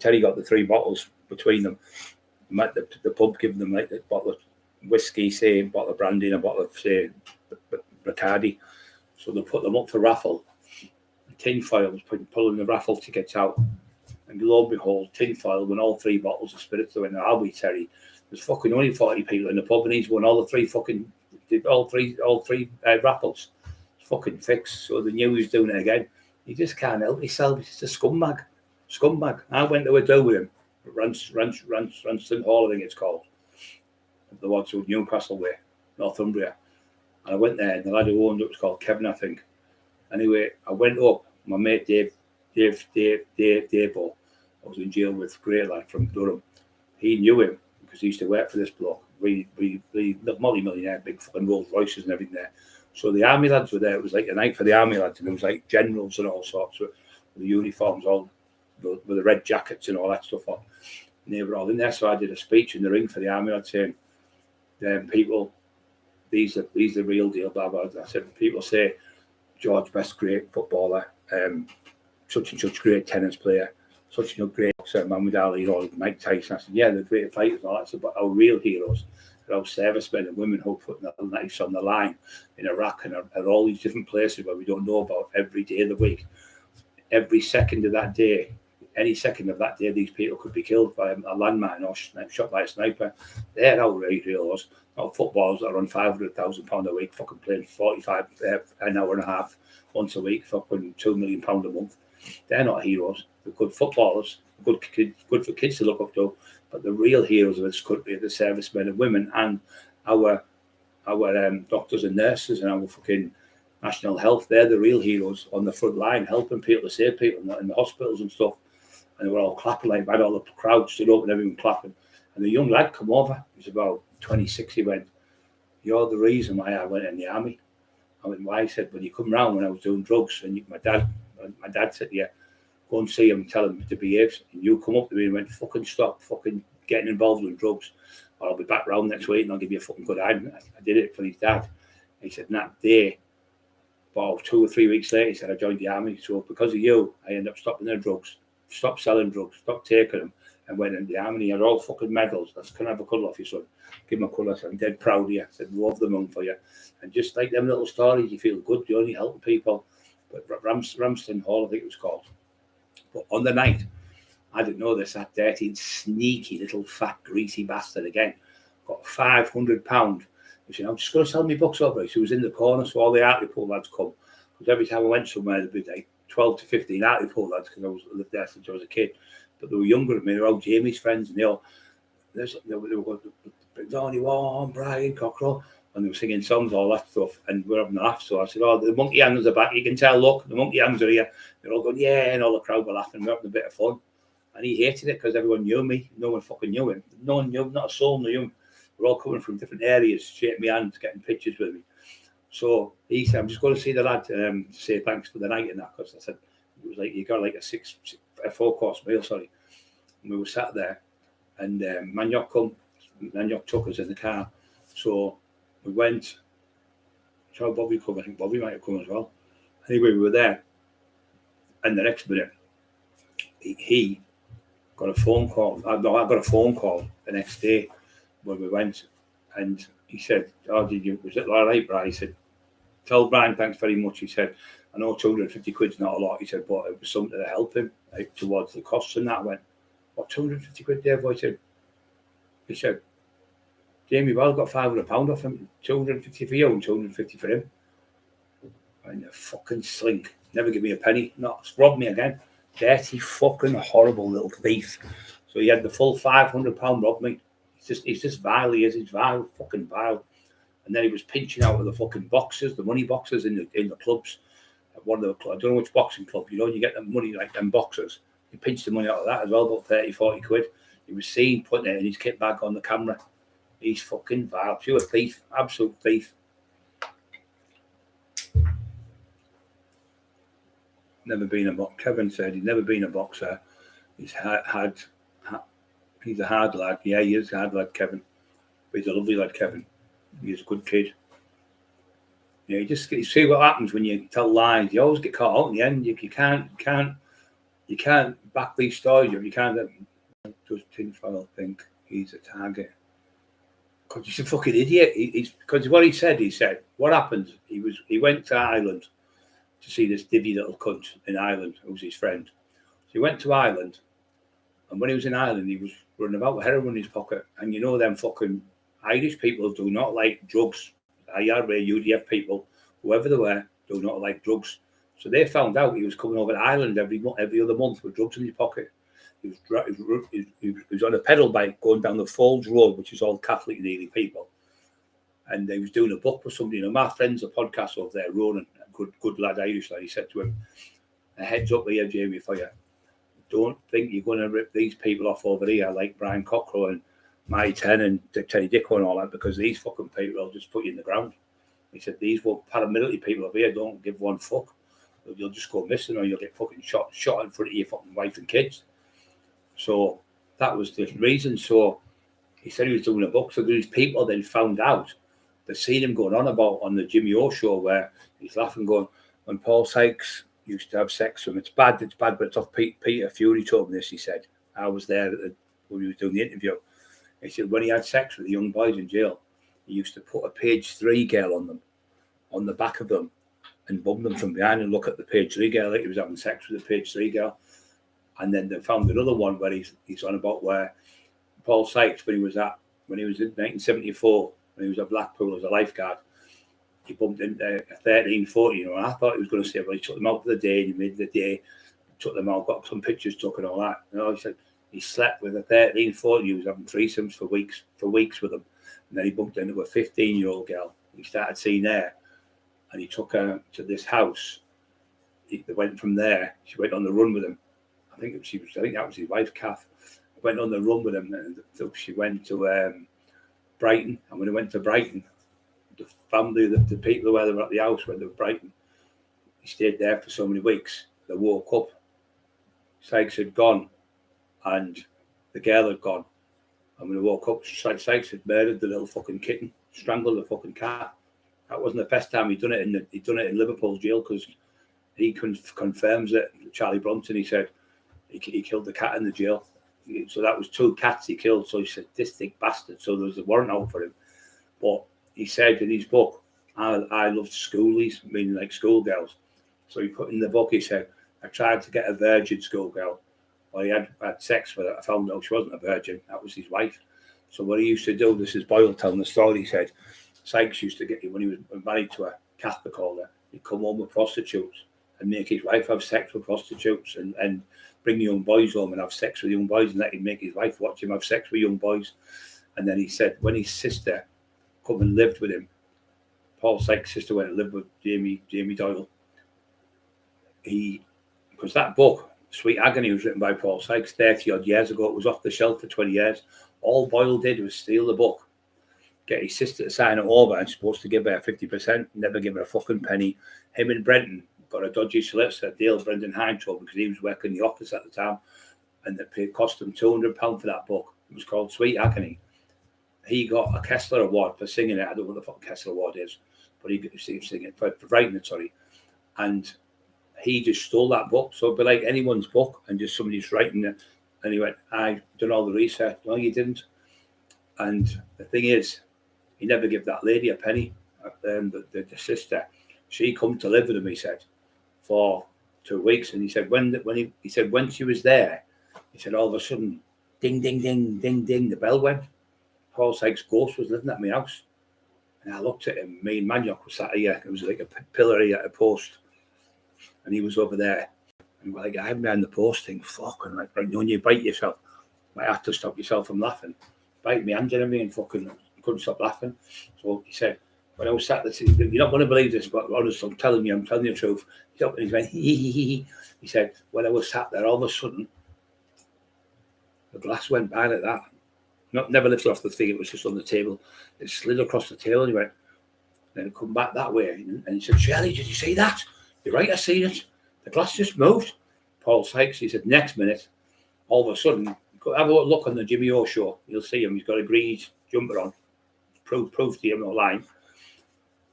Terry got the 3 bottles between them. I'm at the pub giving them like a bottle of whiskey, say, a bottle of brandy, and a bottle of say Bacardi. So they put them up for raffle. Tin foil was pulling the raffle tickets out, and lo and behold, tin foil won all 3 bottles of spirits. They went, "I'll be Terry." There's fucking only 40 people in the pub, and he's won all the 3 fucking. Did all three raffles. It's fucking fixed. So they knew he was doing it again. He just can't help himself. He's just a scumbag. I went to a do with him. Ranston Hall, I think it's called. The ones with Newcastle way, Northumbria. And I went there, and the lad who owned it was called Kevin, I think. Anyway, I went up. My mate Dave. I was in jail with great lad from Durham. He knew him because he used to work for this bloke. Really multi-millionaire, big fucking Rolls Royces and everything there. So the army lads were there. It was like a night for the army lads, and it was like generals and all sorts with the uniforms, all with the red jackets and all that stuff on. And they were all in there. So I did a speech in the ring for the army lads saying, people, these are the real deal, blah, blah. I said, people say George Best, great footballer, such and such great tennis player, such a great boxer, Muhammad Ali, Mike Tyson. I said, yeah, they're great fighters and all that. But our real heroes are our servicemen and women who put their lives on the line in Iraq and at all these different places where we don't know about every day of the week. Every second of that day, any second of that day, these people could be killed by a landmine or shot by a sniper. They're our real heroes, not footballers that are on £500,000 a week, fucking playing 45 an hour and a half once a week, fucking £2 million a month. They're not heroes. They're good footballers, good for kids to look up to. But the real heroes of this country are the servicemen and women, and our doctors and nurses and our fucking national health. They're the real heroes on the front line, helping people to save people in the hospitals and stuff. And they were all clapping, like, had all the crowd stood up and everyone clapping. And the young lad come over. He was about 26. He went, "You're the reason why I went in the army." I went, "Why?" He said, "When you come round when I was doing drugs, and my dad said, yeah, go and see him and tell him to behave. And you come up to me and went, fucking stop fucking getting involved with drugs, or I'll be back round next week and I'll give you a fucking good hand." I did it for his dad. He said, "That day, About 2 or 3 weeks later, he said, I joined the army. So because of you, I ended up stopping the drugs, stopped selling drugs, stopped taking them, and went into the army. He had all fucking medals. I said, can I have a cuddle off you, son? Give him a cuddle. I said, I'm dead proud of you. I said, love the mum for you. And just like them little stories, you feel good. You're only helping people. But Ramsden Hall, I think it was called. But on the night, I didn't know this, that dirty, sneaky little fat, greasy bastard again got £500. He said, I'm just going to sell my books over. He was in the corner, so all the Hartlepool lads come. Because every time I went somewhere, there'd be like 12 to 15 Hartlepool lads, because I lived there since I was a kid. But they were younger than me. They were all Jamie's friends, and they were going, Donny Warren, Brian, Cockerill, and they were singing songs, all that stuff, and we were having a laugh. So I said, oh, the monkey hangers are back. You can tell, look, the monkey hangers are here. They're all going, yeah, and all the crowd were laughing. We were having a bit of fun. And he hated it because everyone knew me. No one fucking knew him. No one knew him, not a soul knew him. We're all coming from different areas, shaking my hand, getting pictures with me. So he said, I'm just going to see the lad to say thanks for the night and that. Because I said, it was like, you got like a 4-course meal, sorry. And we were sat there, and Maniok took us in the car. So we went, so Bobby come, I think Bobby might have come as well. Anyway, we were there. And the next minute, he got a phone call. I got a phone call the next day when we went, and he said, oh, was it all right, Brian? He said, tell Brian thanks very much. He said, I know 250 quid's not a lot. He said, but it was something to help him towards the costs and that. I went, what, 250 quid, Dave? He said, Jamie, well, got £500 off him, 250 for you and 250 for him. And a fucking slink, never give me a penny, not robbed me again. Dirty fucking horrible little thief. So he had the full £500 robbed me. He's just vile, he is. He's vile, fucking vile. And then he was pinching out of the fucking boxes, the money boxes in the clubs. At one of the, I don't know which boxing club, you know, you get the money like them boxes. He pinched the money out of that as well, about 30, 40 quid. He was seen putting it in his kit bag on the camera. He's fucking vile, pure thief, absolute thief. Never been a boxer. Kevin said he's never been a boxer. He's he's a hard lad. Yeah, he is a hard lad, Kevin. But he's a lovely lad, Kevin. He's a good kid. Yeah, you see what happens when you tell lies. You always get caught out in the end. You can't back these stories up. You can't. Does Tinfoil think he's a target? Because he's a fucking idiot. Because what he said, what happened? He went to Ireland to see this divvy little cunt in Ireland who was his friend. So he went to Ireland, and when he was in Ireland, he was running about with heroin in his pocket. And you know them fucking Irish people do not like drugs. IRA, UDF people, whoever they were, do not like drugs. So they found out he was coming over to Ireland every other month with drugs in his pocket. He was on a pedal bike going down the Folds Road, which is all Catholic nearly people. And he was doing a book for somebody. You know, my friend's a podcast over there, Ronan, a good lad, Irish lad. He said to him, a heads up here, Jamie, for you. Don't think you're going to rip these people off over here like Brian Cockerill and My 10 and Teddy Dicko and all that, because these fucking people will just put you in the ground. He said, these paramilitary people over here don't give one fuck. You'll just go missing, or you'll get fucking shot in front of your fucking wife and kids. So that was the reason. So he said he was doing a book. So these people then found out, they seen him going on about on the Jimmy O show, where he's laughing, going, when Paul Sykes used to have sex with him, it's bad, but it's off. Peter Fury told me this, he said. I was there when he was doing the interview. He said when he had sex with the young boys in jail, he used to put a page 3 girl on them, on the back of them, and bum them from behind and look at the page 3 girl like he was having sex with the page 3 girl. And then they found another one where he's on about where Paul Sykes, when he was in 1974, when he was at Blackpool as a lifeguard, he bumped into a 13, 14, and I thought he was going to say, well, he took them out for the day, and he made the day, took them out, got some pictures took and all that. You know, he said he slept with a 13, 14, he was having threesomes for weeks with them. And then he bumped into a 15-year-old girl. He started seeing her, and he took her to this house. They went from there. She went on the run with him. I think that was his wife, Kath. Went on the run with him, and so she went to Brighton. And when they went to Brighton, the family, the people who were at the house when they were Brighton, he stayed there for so many weeks. They woke up. Sykes had gone, and the girl had gone. And when they woke up, Sykes had murdered the little fucking kitten, strangled the fucking cat, That wasn't the first time he'd done it. He'd done it in Liverpool jail, because he confirms it. Charlie Bronson, he said he killed the cat in the jail. So that was 2 cats he killed. So he said, sadistic bastard. So there was a warrant out for him. But he said in his book, I loved schoolies, meaning like schoolgirls. So he put in the book, he said, I tried to get a virgin schoolgirl. Well, he had sex with her. I found out she wasn't a virgin. That was his wife. So what he used to do, this is Boyle telling the story, he said, Sykes used to get, when he was married to a Catholic order, he'd come home with prostitutes and make his wife have sex with prostitutes, and bring young boys home and have sex with young boys, and let him make his wife watch him have sex with young boys. And then he said when his sister come and lived with him, Paul Sykes' sister went and lived with Jamie Doyle. Because that book, Sweet Agony, was written by Paul Sykes 30 odd years ago. It was off the shelf for 20 years. All Boyle did was steal the book, get his sister to sign it over, and supposed to give her 50%, never give her a fucking penny. Him and Brenton got a dodgy solicitor deal, Brendan Hine told, because he was working in the office at the time, and it cost him £200 for that book. It was called Sweet Agony. He got a Kessler Award for singing it. I don't know what the fuck Kessler Award is, but he received singing for writing it, sorry. And he just stole that book. So it'd be like anyone's book, and just somebody's writing it. And he went, I done all the research. No, you didn't. And the thing is, he never gave that lady a penny. The sister, she come to live with him, he said, for 2 weeks. And he said when she was there, he said all of a sudden, ding, ding, ding, ding, ding, the bell went. Paul Sykes' ghost was living at my house. And I looked at him, me and Maniac was sat here. It was like a pillar here at a post. And he was over there. And we're like, I haven't behind the post thing, fucking like, when you bite yourself, you might have to stop yourself from laughing. Bite me hand in me and fucking couldn't stop laughing. So he said, when I was sat there, you're not going to believe this, but honestly, I'm telling you the truth. He went, he said, when I was sat there, all of a sudden, the glass went by like that. Never lifted off the thing, it was just on the table. It slid across the table, and he went, then it come back that way. And he said, Shirley, did you see that? You're right, I seen it. The glass just moved. Paul Sykes, he said, next minute, all of a sudden, have a look on the Jimmy O show. You'll see him. He's got a green jumper on. Proof to you, I'm not lying.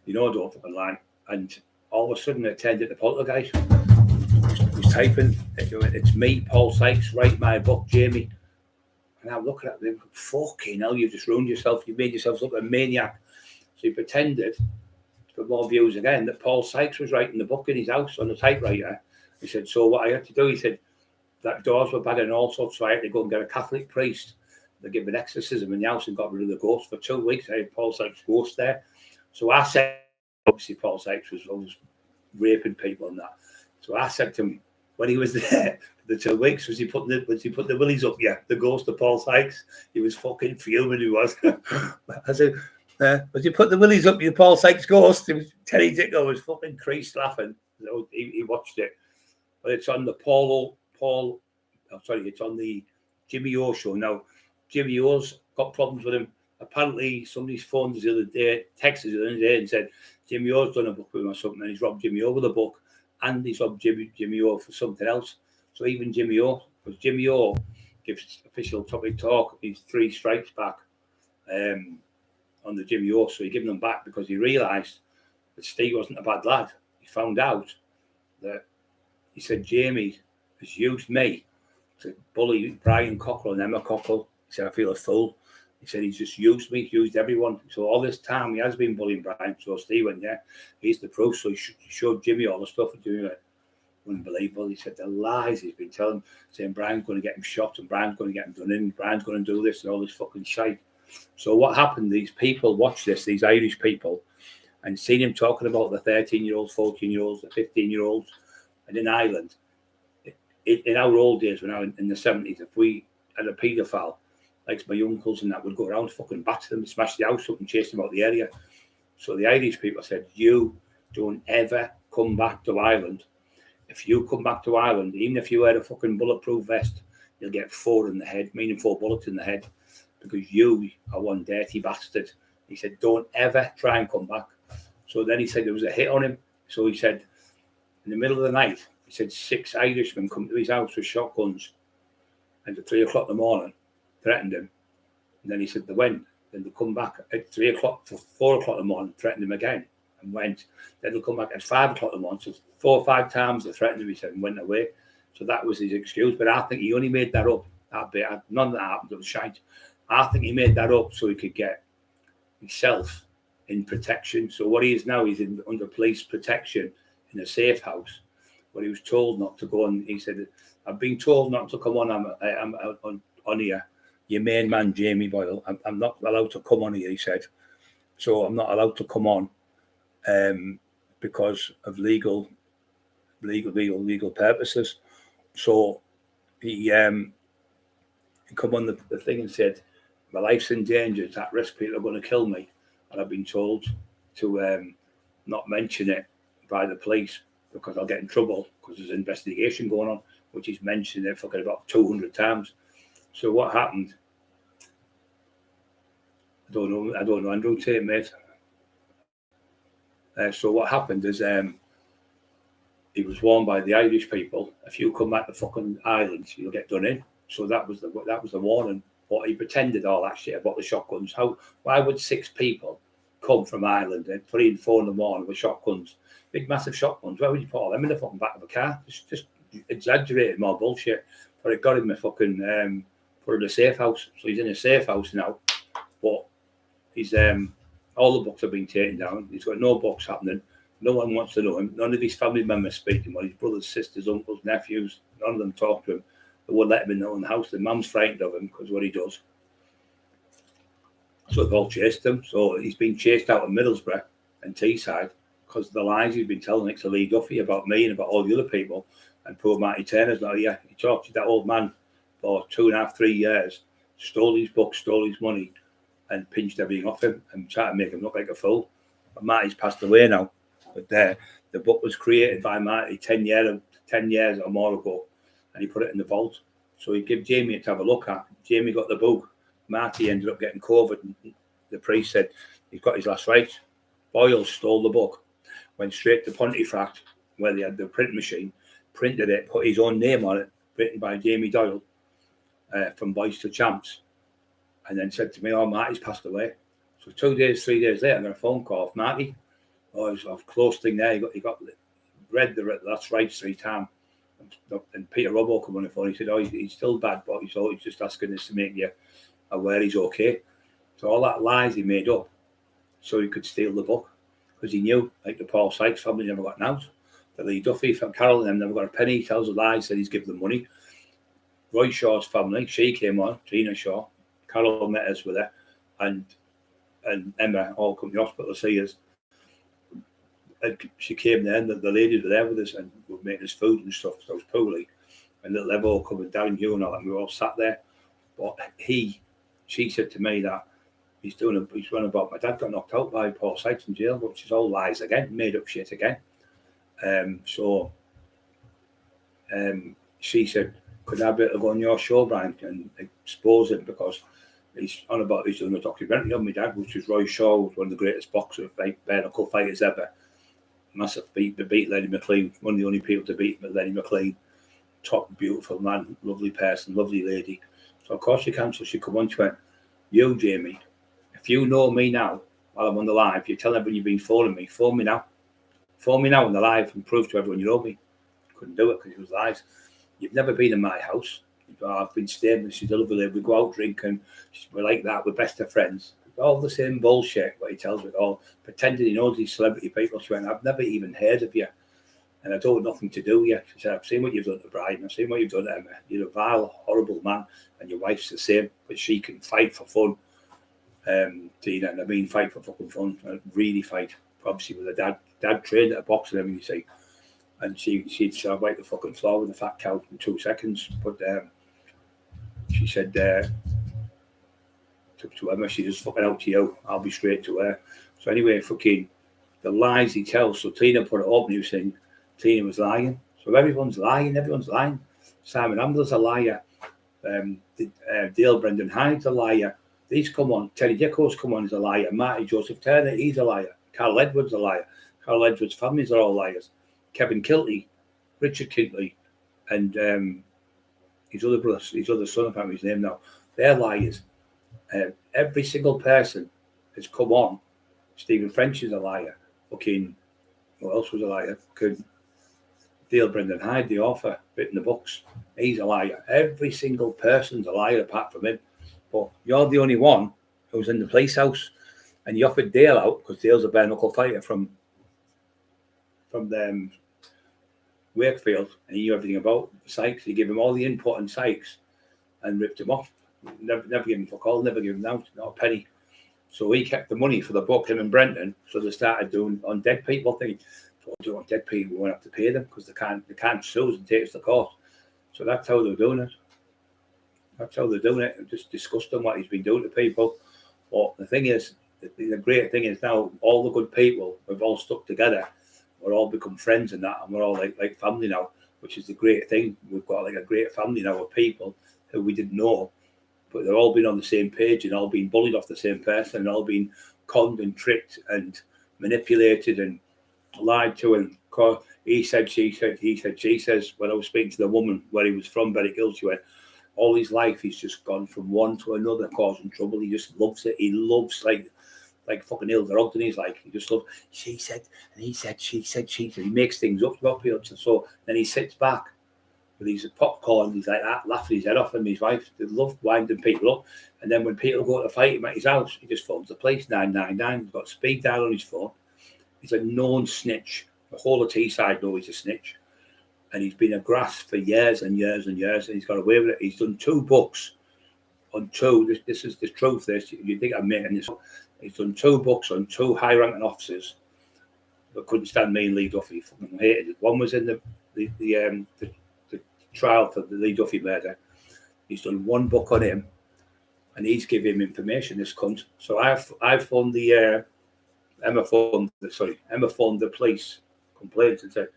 You know I don't fucking lie. And all of a sudden, it turned into poltergeist. He was typing, it's me, Paul Sykes, write my book, Jamie. And I'm looking at them, fucking hell, you've just ruined yourself. You've made yourself look like a maniac. So he pretended, for more views again, that Paul Sykes was writing the book in his house on the typewriter. He said, so what I had to do, he said, that doors were bad and all sorts, so I had to go and get a Catholic priest. They gave an exorcism in the house and got rid of the ghost for 2 weeks. I had Paul Sykes' ghost there. So I said, obviously Paul Sykes was always raping people and that. So I said to him, when he was there for the 2 weeks, was he putting the willies up? Yeah, the ghost of Paul Sykes. He was fucking fuming, he was. I said, was you put the willies up, your Paul Sykes ghost? It was Terry Dicko was fucking creased laughing. So he watched it. But it's on the it's on the Jimmy O show. Now, Jimmy O's got problems with him. Apparently, somebody's phoned us the other day, texted us the other day and said, Jimmy O's done a book with him or something, and he's robbed Jimmy O with a book, and he's robbed Jimmy O for something else. So even Jimmy O, because Jimmy O gives official topic talk, he's 3 strikes back on the Jimmy O. So he gave them back because he realised that Steve wasn't a bad lad. He found out that, he said, Jamie has used me to bully Brian Cockerill and Emma Cockerill. He said, I feel a fool. He said, he's just used me, used everyone. So all this time he has been bullying Brian. So Steve went, yeah, he's the proof. So he showed Jimmy all the stuff and Jimmy went, unbelievable. He said the lies he's been telling, saying Brian's going to get him shot and Brian's going to get him done in, Brian's going to do this and all this fucking shite. So what happened, these people watched this, these Irish people, and seen him talking about the 13-year-olds, 14-year-olds, the 15-year-olds, and in Ireland, in our old days, when I was in the 70s, if we had a paedophile, like my uncles and that, would go around fucking batter them, smash the house up and chase them out the area. So the Irish people said, you don't ever come back to Ireland. If you come back to Ireland, even if you wear a fucking bulletproof vest, you'll get 4 in the head, meaning 4 bullets in the head, because you are one dirty bastard. He said, don't ever try and come back. So then he said there was a hit on him. So he said, in the middle of the night, he said 6 Irishmen come to his house with shotguns, and at 3 o'clock in the morning, threatened him. And then he said they went. Then they come back at 3 o'clock, for 4 o'clock in the morning, threatened him again. and went. Then they'll come back at 5 o'clock in the morning. So 4 or 5 times they threatened him, he said, and went away. So that was his excuse. But I think he only made that up. That bit, none of that happened. It was shite. I think he made that up so he could get himself in protection. So what he is now, he's under police protection in a safe house. But he was told not to go on. He said, I've been told not to come on. I'm on here. Your main man, Jamie Boyle. I'm not allowed to come on here, he said. So I'm not allowed to come on because of legal purposes. So he come on the thing and said, my life's in danger, it's at risk, people are going to kill me. And I've been told to not mention it by the police because I'll get in trouble because there's an investigation going on, which he's mentioned it fucking about 200 times. So what happened? I don't know, Andrew Tate, mate. So what happened is he was warned by the Irish people, if you come back to fucking Ireland, you'll get done in. So that was the warning. But he pretended all that shit about the shotguns. Why would 6 people come from Ireland at 3 and 4 in the morning with shotguns, big massive shotguns? Why would you put all them in the fucking back of a car? Just exaggerated more bullshit. But it got him a fucking put in a safe house. So he's in a safe house now. But he's all the books have been taken down. He's got no books happening. No one wants to know him. None of his family members speak to him. His brothers, sisters, uncles, nephews, none of them talk to him. They won't let him in their own house. The mum's frightened of him because of what he does. So they've all chased him. So he's been chased out of Middlesbrough and Teesside because of the lies he's been telling to Lee Duffy about me and about all the other people. And poor Marty Turner's not here. He talked to that old man for 2.5, 3 years, stole his books, stole his money, and pinched everything off him and tried to make him look like a fool. But Marty's passed away now. But the book was created by Marty 10 years or more ago, and he put it in the vault. So he gave Jamie to have a look at. Jamie got the book. Marty ended up getting COVID. And the priest said he's got his last rites. Boyle stole the book, went straight to Pontefract, where they had the print machine, printed it, put his own name on it, written by Jamie Doyle, from Boys to Champs, and then said to me, oh, Marty's passed away. So 2 days, 3 days later, I got a phone call off Marty. Oh, it's a close thing there. He got read the last rites 3 times. And Peter Robbo come on the phone. He said, oh, he's still bad, but he's always just asking us to make you aware he's okay. So all that lies he made up so he could steal the book, because he knew, like the Paul Sykes family never got an out. The Lee Duffy from Carol and them never got a penny. He tells a lie, said he's given them money. Roy Shaw's family, she came on, Tina Shaw. Carol met us with her, and Emma all come to the hospital to see us. And she came there, and the ladies were there with us and were making us food and stuff, so I was poorly. And little Evo all coming down, you and all that, and we were all sat there. But she said to me that he's running about, my dad got knocked out by Paul Sykes in jail, which is all lies again, made up shit again. She said, could I be able to go on your show, Brian, and expose him, because he's on about, he's doing a documentary on my dad, which was Roy Shaw, one of the greatest boxers, bare knuckle fighters ever. Massive beat Lenny McLean, one of the only people to beat Lenny McLean. Top, beautiful man, lovely person, lovely lady. So of course she can. So she come on to it. You, Jamie, if you know me now while I'm on the live, you tell everyone you've been phoning me, phone me now. Phone me now on the live and prove to everyone you know me. Couldn't do it because it was lies. You've never been in my house. I've been staying with, she's a lovely lady. We go out drinking. We're like that. We're best of friends. All the same bullshit what he tells me, all pretending he knows these celebrity people. She went, I've never even heard of you, and I don't have nothing to do with you. She said, I've seen what you've done to Brian, I've seen what you've done to Emma. You're a vile, horrible man, and your wife's the same, but she can fight for fun. Tina, and I mean fight for fucking fun, really fight. Obviously with her dad trained at a boxing, everything, you see, and she'd wipe the fucking floor with a fat cow in 2 seconds. But she said to Emma, she just fucking out to you, I'll be straight to her. So anyway, fucking the lies he tells. So Tina put it up and he was saying Tina was lying. So everyone's lying. Simon Ambler's a liar. Dale Brendan Hyde's a liar. These come on. Terry Dicko's come on is a liar. Marty Joseph Turner, he's a liar. Carl Edwards a liar. Carl Edwards' families are all liars. Kevin Kiltley, Richard Kiltley, and his other brother, his other son, I can't remember his name now. They're liars. Every single person has come on. Stephen French is a liar. fucking, what else was a liar? Dale Brendan Hyde, the author, written the books. He's a liar. Every single person's a liar apart from him. But you're the only one who's in the police house, and you offered Dale out because Dale's a bare knuckle fighter from the Wakefield, and he knew everything about Sykes. You give him all the input on Sykes and ripped him off. Never give him fuck all, never give him out, not a penny. So he kept the money for the book, him and Brenton. So they started doing on dead people thing. So doing on dead people, we won't have to pay them because they can't sue us and take us to court. So that's how they're doing it. That's how they're doing it. Just disgusting what he's been doing to people. But the thing is, the great thing is now all the good people, we've all stuck together. We're all become friends and that, and we're all like family now, which is the great thing. We've got like a great family now of people who we didn't know, but they've all been on the same page and all been bullied off the same person and all been conned and tricked and manipulated and lied to. And he said, she said, he said, she says. When I was speaking to the woman where he was from, Berry Hills, she went, all his life he's just gone from one to another causing trouble. He just loves it. He loves like fucking Hilda Ogden. He's like, he just loves, she said, and he said, she said, she said. He makes things up about people. So then he sits back with his popcorn, he's like that, laughing his head off, and his wife, they love winding people up. And then when people go to fight him at his house, he just phones the police, 999. He's got speed dial on his phone. He's a known snitch. The whole of Teesside know he's a snitch. And he's been a grass for years and years and years, and he's got away with it. He's done 2 books on 2. This is the truth. This, you think I'm making this up. He's done 2 books on 2 high-ranking officers that couldn't stand me and Lee Duffy. Fucking hated it. One was in the trial for the Lee Duffy murder. He's done 1 book on him, and he's given him information, this cunt. So I've phoned the Emma phoned the police complaints and said,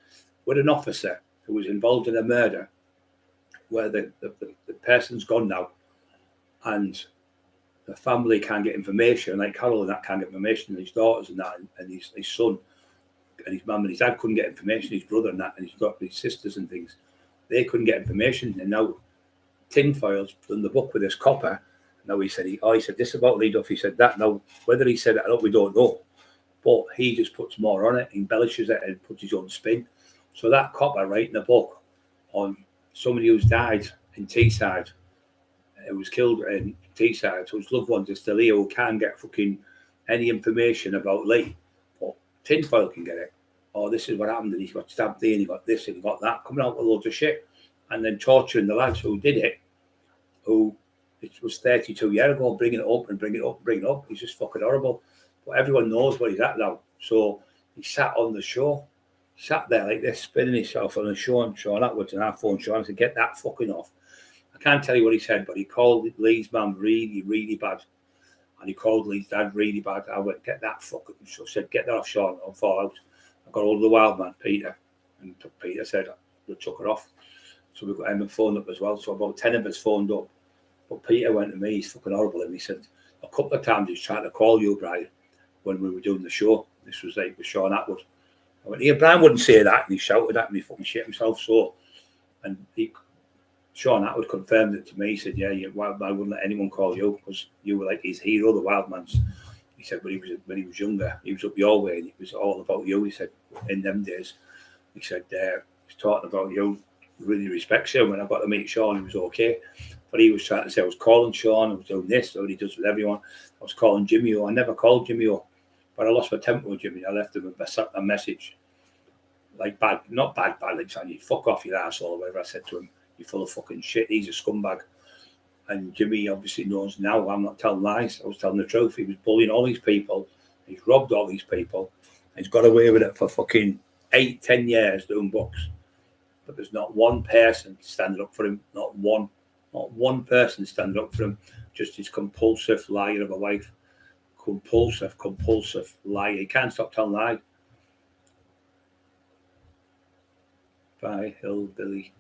with an officer who was involved in a murder where the person's gone now and the family can't get information, like Carol and that can't get information, and his daughters and that, and his son and his mum and his dad couldn't get information, his brother and that, and he's got his sisters and things. They couldn't get information, and now Tinfoil's done the book with this copper. Now he said this about Lee Duff, he said that. Now whether he said it or not, we don't know, but he just puts more on it, embellishes it, and puts his own spin. So that copper writing a book on somebody who's died in Teesside, who was killed in Teesside, whose loved ones are still here, who can't get fucking any information about Lee, but Tinfoil can get it. Oh, this is what happened, and he's got stabbed there, and he got this, and he got that, coming out with loads of shit, and then torturing the lads who did it, who it was 32 years ago, bringing it up and bringing it up. He's just fucking horrible. But everyone knows where he's at now. So he sat on the show, sat there like this, spinning himself on the show, and Sean Atwood, and I phoned Sean to get that fucking off. I can't tell you what he said, but he called Lee's mum really, really bad. And he called Lee's dad really bad. I went, get that fucking, so I said, get that off, Sean, I'll fall out. I got hold of the wild man, Peter, and Peter said, we took her off. So we got him phoned up as well. So about 10 of us phoned up. But Peter went to me, he's fucking horrible, and he said, a couple of times he's trying to call you, Brian, when we were doing the show. This was like with Sean Atwood. I went, yeah, Brian wouldn't say that, and he shouted at me, fucking shit himself. So, and Sean Atwood confirmed it to me. He said, yeah, I wouldn't let anyone call you because you were like his hero, the wild man's. He said, when he was younger, he was up your way, and it was all about you. He said, in them days, he said, he's talking about you, really respects you. When I got to meet Sean, he was okay. But he was trying to say, I was calling Sean, I was doing this, what he does with everyone. I was calling Jimmy O. I never called Jimmy O, but I lost my temper with Jimmy. I left him a message, like bad, not bad, like saying, you fuck off, your arsehole, or whatever I said to him. You're full of fucking shit. He's a scumbag. And Jimmy obviously knows now I'm not telling lies. I was telling the truth. He was bullying all these people. He's robbed all these people. He's got away with it for fucking 8-10 years doing books. But there's not one person standing up for him. Not one person standing up for him. Just his compulsive liar of a wife. Compulsive liar. He can't stop telling lies. Bye, hillbilly.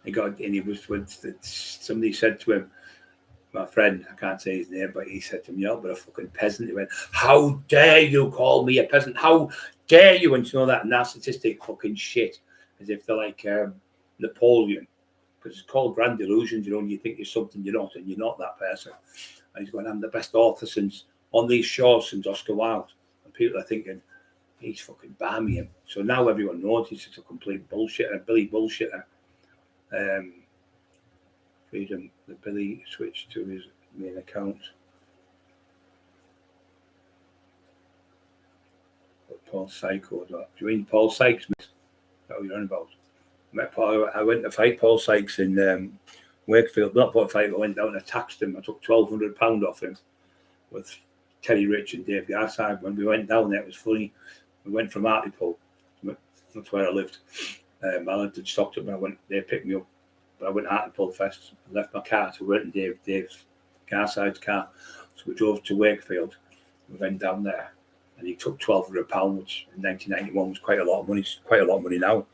He was when somebody said to him, my friend, I can't say his name, but he said to me, "You're but a fucking peasant." He went, "How dare you call me a peasant? How dare you?" And you know that narcissistic fucking shit, as if they're like Napoleon, because it's called grand delusions. You know, you think you're something you're not, and you're not that person. And he's going, "I'm the best author since on these shores since Oscar Wilde," and people are thinking, He's fucking barmy him. So now everyone knows he's just a complete bullshitter, Billy bullshitter. Freedom, the Billy switched to his main account. Paul Psycho. Do you mean Paul Sykes? Is that what you're on about? I went to fight Paul Sykes in Wakefield. Not for a fight, I went down and taxed him. I took £1,200 off him with Terry Rich and Dave Garside. When we went down there, it was funny. We went from Hartlepool. That's where I lived. Malad had stopped up and they picked me up. But I went to Hartlepool first. I left my car to went in Dave's Garside's car. So we drove to Wakefield. We went down there. And he took £1,200, which in 1991 was quite a lot of money. It's quite a lot of money now.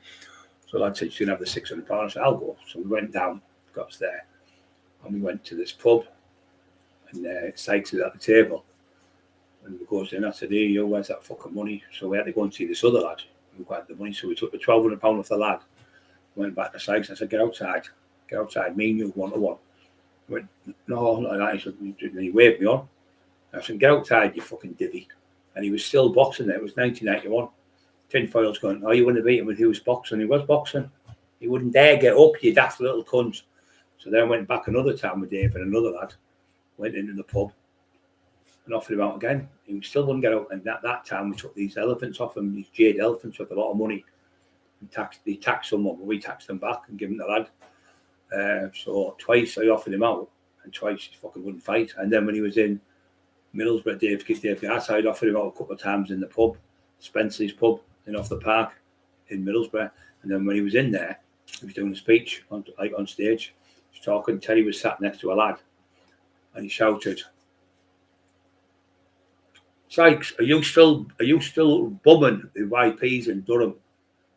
So lad said, you can have the £600. I said, I'll go. So we went down, got us there. And we went to this pub. And Sykes is at the table. And we goes in. I said, hey, yo, where's that fucking money? So we had to go and see this other lad who got the money. So we took the £1,200 off the lad. Went back to Sykes. I said, get outside. Get outside. Me and you, one-to-one. He went, no, not like that. He said, and he waved me on. I said, get outside, you fucking divvy. And he was still boxing there. It was 1991. Tinfoil's going, oh, you wouldn't have beat him if he was boxing. He was boxing. He wouldn't dare get up, you daft little cunt. So then I went back another time with Dave and another lad. Went into the pub and offered him out again. He still wouldn't get out. And at that time, we took these elephants off him, these jade elephants with a lot of money. He taxed someone, but we taxed them back and gave him the lad. So twice I offered him out, and twice he fucking wouldn't fight. And then when he was in Middlesbrough, Dave Garside offered him out a couple of times in the pub, Spencer's pub in off the park in Middlesbrough. And then when he was in there, he was doing a speech on stage. He was talking. Terry was sat next to a lad, and he shouted, "Sykes, are you still bumming the YPs in Durham?"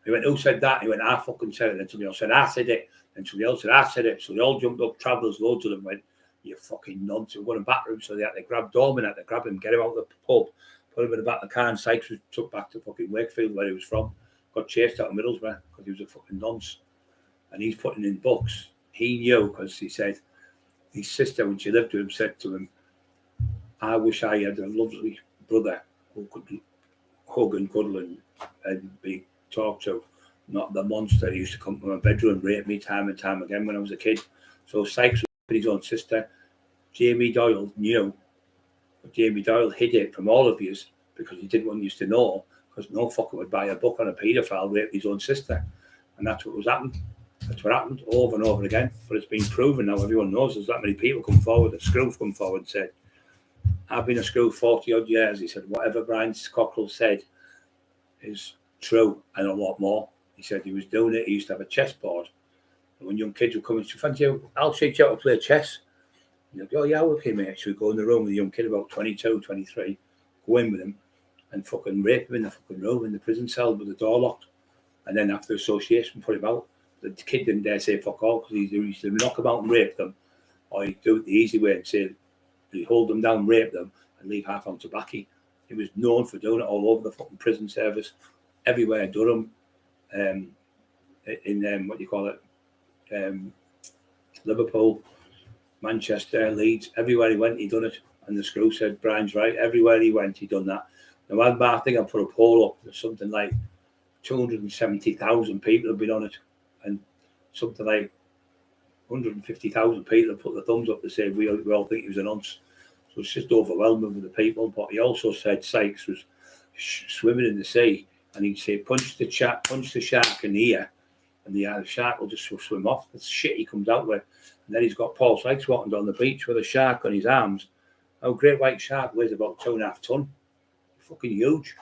He went, "Who said that?" He went, "I fucking said it." Then somebody else said, "I said it." And somebody else said, "I said it." So they all jumped up, travellers, loads of them went, "You fucking nonsense." We're going back to him. So they had to grab Dorman, had to grab him, get him out of the pub, put him in the back of the car, and Sykes was took back to fucking Wakefield, where he was from. Got chased out of Middlesbrough because he was a fucking nonce. And he's putting in books. He knew, because he said his sister, when she lived with him, said to him, "I wish I had a lovely brother who could hug and cuddle and be talked to, not the monster who used to come to my bedroom and rape me time and time again when I was a kid." So Sykes was with his own sister. Jamie Doyle knew, but Jamie Doyle hid it from all of you because he didn't want you to know, because no fucker would buy a book on a paedophile raping his own sister. And that's what was happened. That's what happened over and over again. But it's been proven now. Everyone knows there's that many people come forward. The Screw come forward and said, "I've been a Screw 40 odd years." He said, "Whatever Brian Cockerill said is true and a lot more." He said he was doing it. He used to have a chessboard. And when young kids would come and say, "Fancy you, I'll teach you how to play chess." And he'd go, "Oh, yeah, okay, mate." So we'd go in the room with a young kid about 22, 23, go in with him and fucking rape him in the fucking room in the prison cell with the door locked. And then after association, put him out. The kid didn't dare say fuck all, because he used to knock them out and rape them. Or he'd do it the easy way and say, he'd hold them down, rape them, and leave half on tobacco. He was known for doing it all over the fucking prison service, everywhere, Durham, in what do you call it, Liverpool, Manchester, Leeds, everywhere he went, he done it. And the Screw said, "Brian's right." Everywhere he went, he done that. Now, I think I put a poll up. There's something like 270,000 people have been on it, and something like 150,000 people have put the thumbs up to say we all think he was a nonce. So it's just overwhelming with the people. But he also said Sykes was swimming in the sea, and he'd say, punch the shark in the ear, and the shark will just swim off. The shit he comes out with. And then he's got Paul Sykes walking down the beach with a shark on his arms. A great white shark weighs about 2.5 tons. Fucking huge.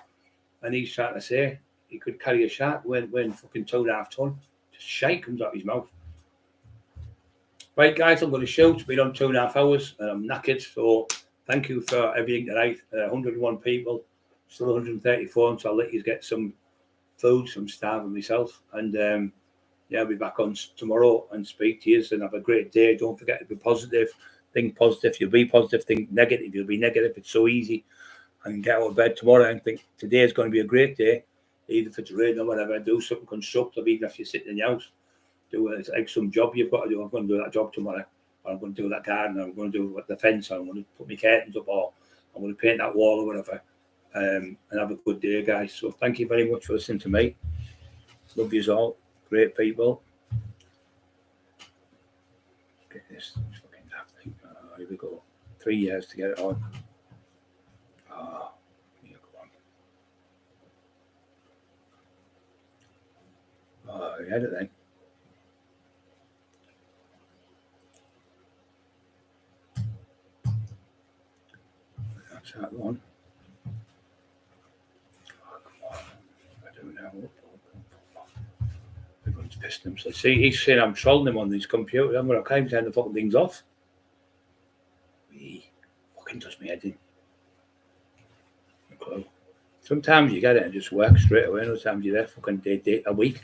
And he's trying to say he could carry a shark when fucking 2.5 tons. Just shite comes out his mouth. Right, guys, I'm going to shoot. It's been on 2.5 hours and I'm knackered. So thank you for everything tonight. 101 people, still 134. So I'll let you get some food, some starving myself. And I'll be back on tomorrow and speak to you and have a great day. Don't forget to be positive. Think positive. You'll be positive. Think negative. You'll be negative. It's so easy. I can get out of bed tomorrow and think today is going to be a great day. Either if it's raining or whatever, do something constructive, even if you're sitting in the house. Do it like some job you've got to do. I'm going to do that job tomorrow. Or I'm going to do that garden. Or I'm going to do the fence. Or I'm going to put my curtains up. Or I'm going to paint that wall or whatever. and have a good day, guys. So thank you very much for listening to me. Love yous all. Great people. Get this fucking daft thing. Here we go. 3 years to get it on. Here, go on. I had it then. That's that one. Come on. I do now. Everyone's pissed themselves. See, he's saying I'm trolling him on these computers. I'm going to can't turn the fucking things off. He fucking does me head in. Okay. Sometimes you get it and just work straight away. And other times you're there fucking day a week.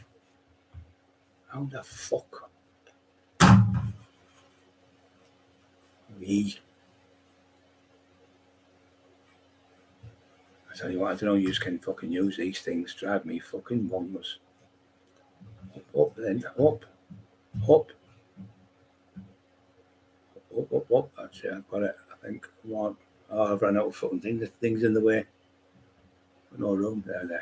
How the fuck? I tell you what, I don't know, you can fucking use these things, drive me fucking bonkers. Up, then, up. That's it, I've got it, I think. Come on. Oh, I've run out of fucking things in the way. No room there.